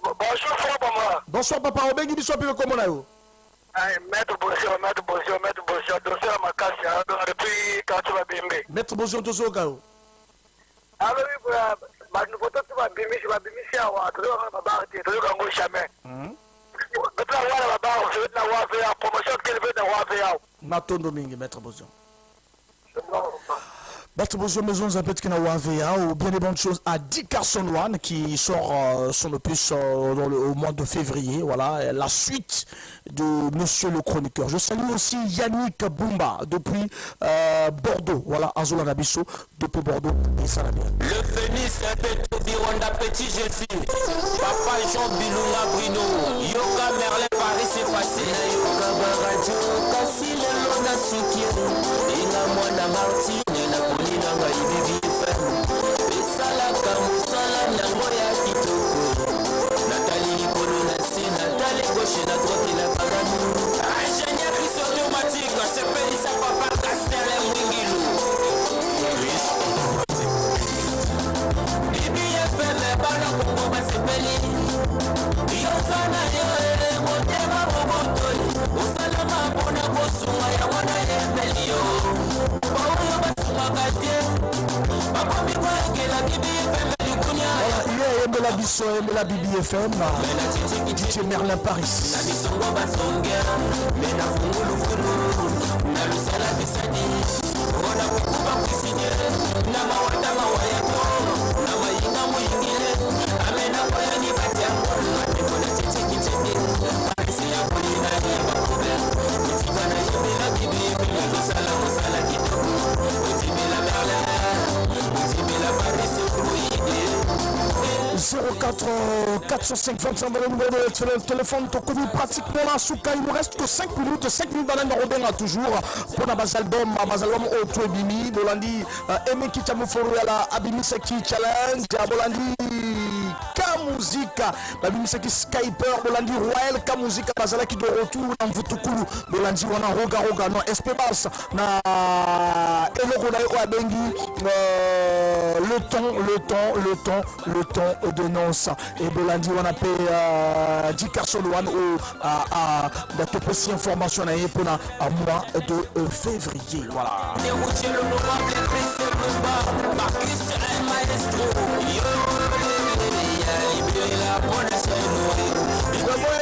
Speaker 3: Bonjour frère Bambara.
Speaker 1: Bonsoir papa, obengi biso pe komona yo.
Speaker 3: Maître Bosio, dossier à Makassia, depuis quand tu vas bimber.
Speaker 1: Maître Bosio tozo kao.
Speaker 3: Alors oui, ma nouveau tu vas bimber, je vais bimber à wa, tu vas ba te, tu vas ngo jamais. Maintenant voilà la barre, je vais na wa faire promotion qu'elle veut na wa faire.
Speaker 1: Matondo mingi Maître Bosio. Maître Bosio Maison Zapet qui n'a ou bien des bonnes choses à Dick Carson One qui sort son opus au mois de février. Voilà, la suite de Monsieur le Chroniqueur. Je salue aussi Yannick Bumba depuis Bordeaux. Voilà, Azola Nabiso depuis Bordeaux. Et ça va bien.
Speaker 2: Le Phénix, un peu Bironda Petit Jésus. Papa Jean Biloula Bruno. Yoga Merlin Paris, c'est facile. Yoga Baradio, Kassi Lona Suki. Ina Mwana Martine. Nanga ibibi FM esalaka mosala nango ya kitoko Nathalie Likolo na si Nathalie gauche na droite la kaganu ingénieur Chris automatique sepelisa papa Castel Mwingilu Bibi FM bana kongo basepeli yozana yo motema mobotoli osalama mpona kosunga ya mwana yembeli yo
Speaker 1: La biso et la Bibi FM DJ Merlin Paris. ...04 405 25 dans le numéro de téléphone, ton connu pratiquement là, Souka, il nous reste que 5 minutes dans le Robin toujours pour nos albums, Auto Bimi, Bolandi, Eme Kitamuforo, la Abimi Seki Challenge, Bolandi, K-Musique, Abimi Seki Skyper, Bolandi Royal, K-Musique, Bazala qui de retour dans Vutukulu, Bolandi Wana Roga, non, Espébas, na Eloro Dayo Abengi, le temps de Nonce et Bolandi on appelle Dick Carson One ou à la information pour le mois de février. Voilà.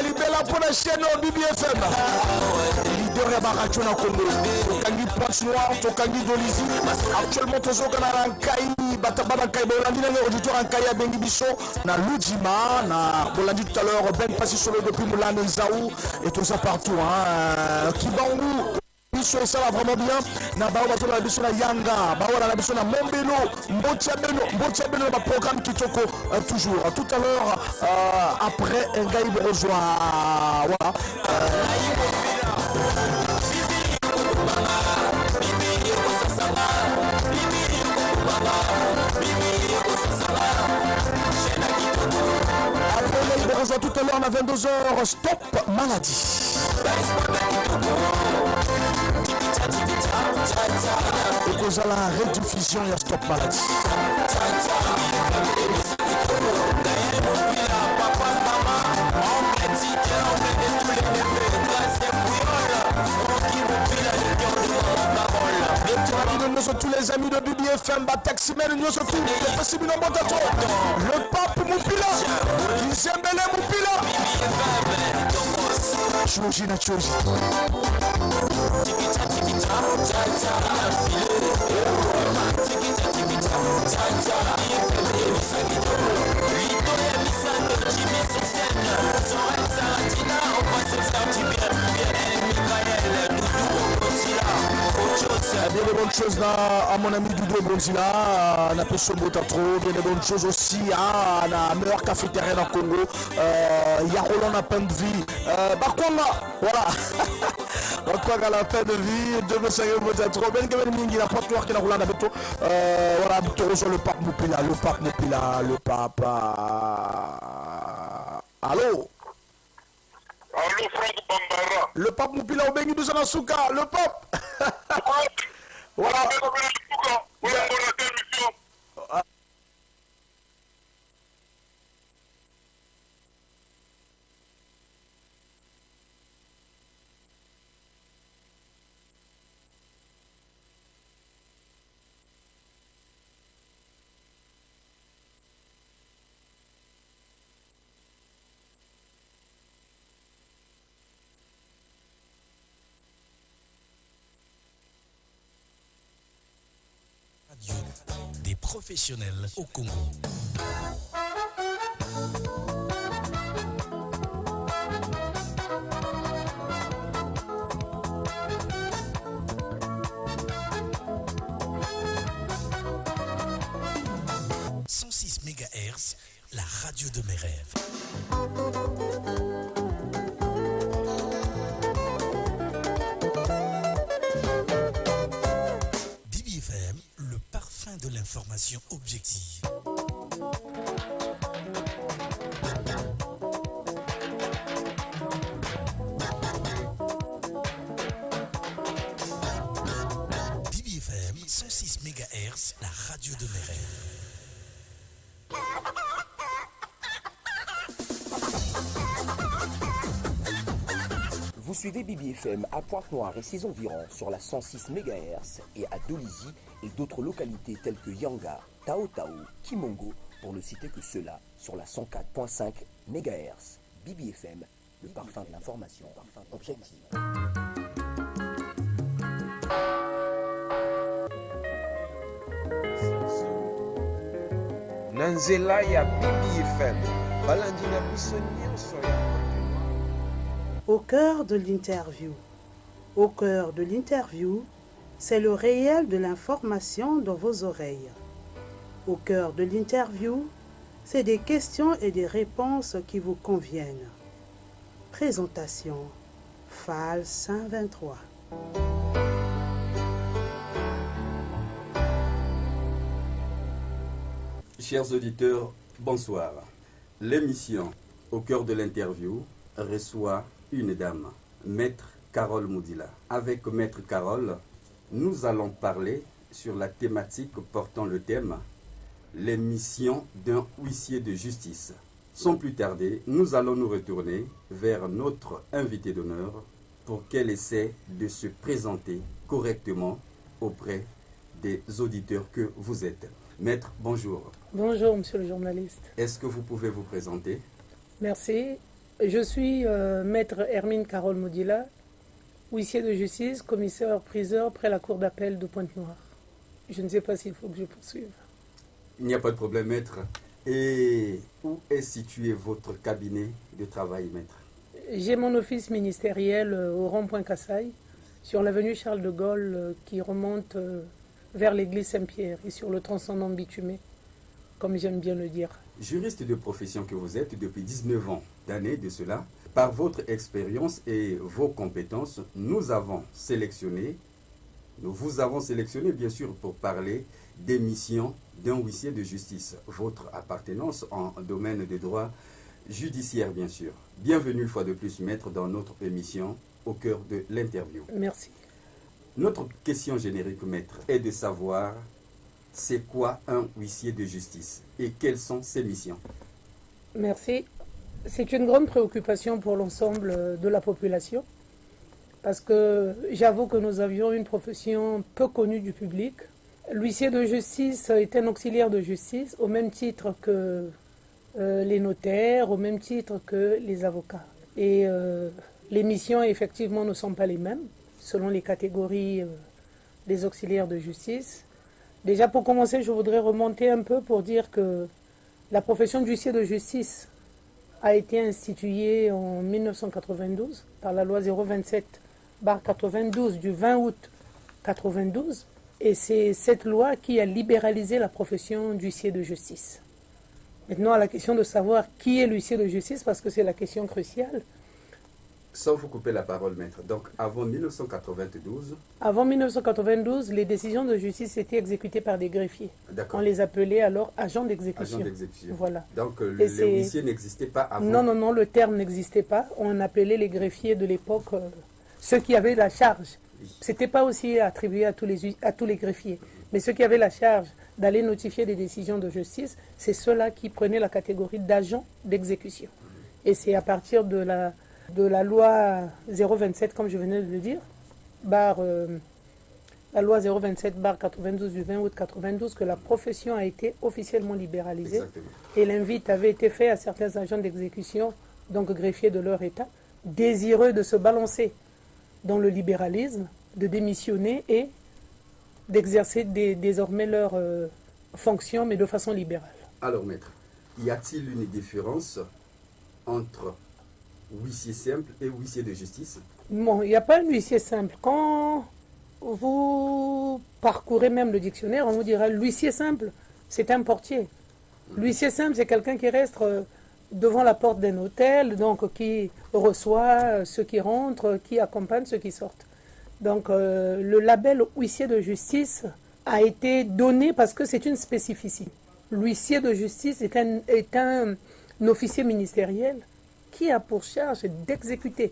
Speaker 1: Libéla pour la chaîne Bibi FM. Leader et Baracho na Congo. Tokangi Pointe Noire, Tokangi Dolizi. Actuellement, Tozoka na Rankai, Batabana Kai, Bolandi na l'auditoire Rankai à Bengi Bisso, na Ludima, na Bolandi tout à l'heure, Ben Passi Solo depuis Moulane Nzaou, et tout ça partout. Kibangu. Et ça va vraiment bien. Na baobato la biso na Yanga, baola la biso na Mombelo, Mbotiabeno, ma programme qui toko toujours. Tout à l'heure, après un gars il rejoint. Voilà. Après il rejoint tout à l'heure à 22h. Stop maladie. la rediffusion ya Stop Maladie. Tous les amis de BBFM, Taximen, nous sommes tous les possibles en Botato. Le pape Moupila, Isembele Moupila. Choji na choji. Bien de bonnes choses là à mon ami Dudo Bronzilla, on a pu se botter trop, bien de bonnes choses aussi à la meilleure cafétéria dans Congo, il y a Roland à fin de vie, Bakonga, voilà, Bakonga à la fin de vie, de me saluer botter trop, bien que Mingi la porte noire qui n'a Roland à Beto, voilà, sur le pape Moupila, le pape, allô?
Speaker 3: Allô, Franck Bambara.
Speaker 1: Le pape Moupila au Bengi de Zanasuka, le pape. Voilà.
Speaker 16: Des professionnels au Congo. « 106 MHz, la radio de mes rêves. » de l'information objective. BBFM 106 MHz, la radio de mes rêves.
Speaker 17: Vous suivez BBFM à Pointe-Noire et ses environs sur la 106 MHz et à Dolizy et d'autres localités telles que Yanga, Tao Tao, Kimongo, pour ne citer que ceux-là, sur la 104.5 MHz. BBFM, le parfum de l'information, parfum objectif.
Speaker 18: Nanzela ya BBFM, balandina biso nyonso ya.
Speaker 19: Au cœur de l'interview. Au cœur de l'interview, c'est le réel de l'information dans vos oreilles. Au cœur de l'interview, c'est des questions et des réponses qui vous conviennent. Présentation, FAL 123.
Speaker 20: Chers auditeurs, bonsoir. L'émission Au cœur de l'interview reçoit une dame, Maître Carole Moudila. Avec Maître Carole, nous allons parler sur la thématique portant le thème « Les missions d'un huissier de justice ». Sans plus tarder, nous allons nous retourner vers notre invité d'honneur pour qu'elle essaie de se présenter correctement auprès des auditeurs que vous êtes. Maître, bonjour.
Speaker 21: Bonjour, monsieur le journaliste.
Speaker 20: Est-ce que vous pouvez vous présenter?
Speaker 21: Merci. Je suis Maître Hermine Carole Moudila, huissier de justice, commissaire-priseur près la cour d'appel de Pointe-Noire. Je ne sais pas s'il faut que je poursuive.
Speaker 20: Il n'y a pas de problème, Maître. Et où est situé votre cabinet de travail, Maître?
Speaker 21: J'ai mon office ministériel au rond-point Kassaï, sur l'avenue Charles de Gaulle, qui remonte vers l'église Saint-Pierre et sur le tronçon bitumé, comme j'aime bien le dire.
Speaker 20: Juriste de profession que vous êtes depuis 19 ans d'années de cela, par votre expérience et vos compétences, nous vous avons sélectionné bien sûr pour parler des missions d'un huissier de justice, votre appartenance en domaine de droit judiciaire bien sûr. Bienvenue une fois de plus, Maître, dans notre émission Au cœur de l'interview.
Speaker 21: Merci.
Speaker 20: Notre question générique, maître, est de savoir c'est quoi un huissier de justice et quelles sont ses missions.
Speaker 21: Merci. C'est une grande préoccupation pour l'ensemble de la population parce que j'avoue que nous avions une profession peu connue du public. L'huissier de justice est un auxiliaire de justice au même titre que les notaires, au même titre que les avocats. Et les missions, effectivement, ne sont pas les mêmes selon les catégories des auxiliaires de justice. Déjà, pour commencer, je voudrais remonter un peu pour dire que la profession d'huissier de justice a été instituée en 1992 par la loi 027/92 du 20 août 92. Et c'est cette loi qui a libéralisé la profession d'huissier de justice. Maintenant, à la question de savoir qui est l'huissier de justice, parce que c'est la question cruciale.
Speaker 20: Sans vous couper la parole, maître. Donc, avant 1992...
Speaker 21: Avant 1992, les décisions de justice étaient exécutées par des greffiers.
Speaker 20: D'accord.
Speaker 21: On les appelait alors agents d'exécution.
Speaker 20: Agents d'exécution.
Speaker 21: Voilà.
Speaker 20: Donc, les huissiers n'existaient pas avant...
Speaker 21: Non, le terme n'existait pas. On appelait les greffiers de l'époque ceux qui avaient la charge. Ce n'était pas aussi attribué à tous les greffiers. Mais ceux qui avaient la charge d'aller notifier des décisions de justice, c'est ceux-là qui prenaient la catégorie d'agents d'exécution. Et c'est à partir de la loi 027, comme je venais de le dire, la loi 027/92 du 20 août 92, que la profession a été officiellement libéralisée.
Speaker 20: Exactement.
Speaker 21: Et l'invite avait été fait à certains agents d'exécution, donc greffiers de leur État, désireux de se balancer dans le libéralisme, de démissionner et d'exercer désormais leurs fonctions, mais de façon libérale.
Speaker 20: Alors, maître, y a-t-il une différence entre huissier simple et huissier de justice?
Speaker 21: Bon, il n'y a pas un huissier simple. Quand vous parcourez même le dictionnaire, on vous dira l'huissier simple, c'est un portier. L'huissier simple, c'est quelqu'un qui reste devant la porte d'un hôtel, donc qui reçoit ceux qui rentrent, qui accompagne ceux qui sortent. Donc le label huissier de justice a été donné parce que c'est une spécificité. L'huissier de justice est un officier ministériel qui a pour charge d'exécuter.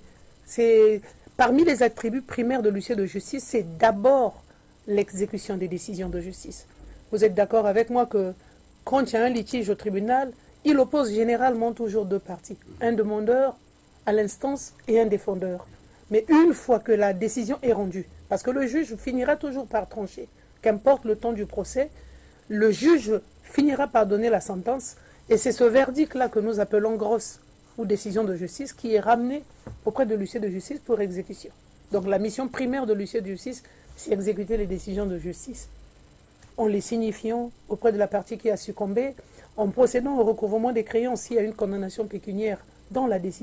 Speaker 21: Parmi les attributs primaires de l'huissier de justice, c'est d'abord l'exécution des décisions de justice. Vous êtes d'accord avec moi que quand il y a un litige au tribunal, il oppose généralement toujours deux parties. Un demandeur à l'instance et un défendeur. Mais une fois que la décision est rendue, parce que le juge finira toujours par trancher, qu'importe le temps du procès, le juge finira par donner la sentence, et c'est ce verdict-là que nous appelons grosse ou décision de justice qui est ramené auprès de l'huissier de justice pour exécution. Donc la mission primaire de l'huissier de justice, c'est exécuter les décisions de justice en les signifiant auprès de la partie qui a succombé, en procédant au recouvrement des créances s'il y a une condamnation pécuniaire dans la décision.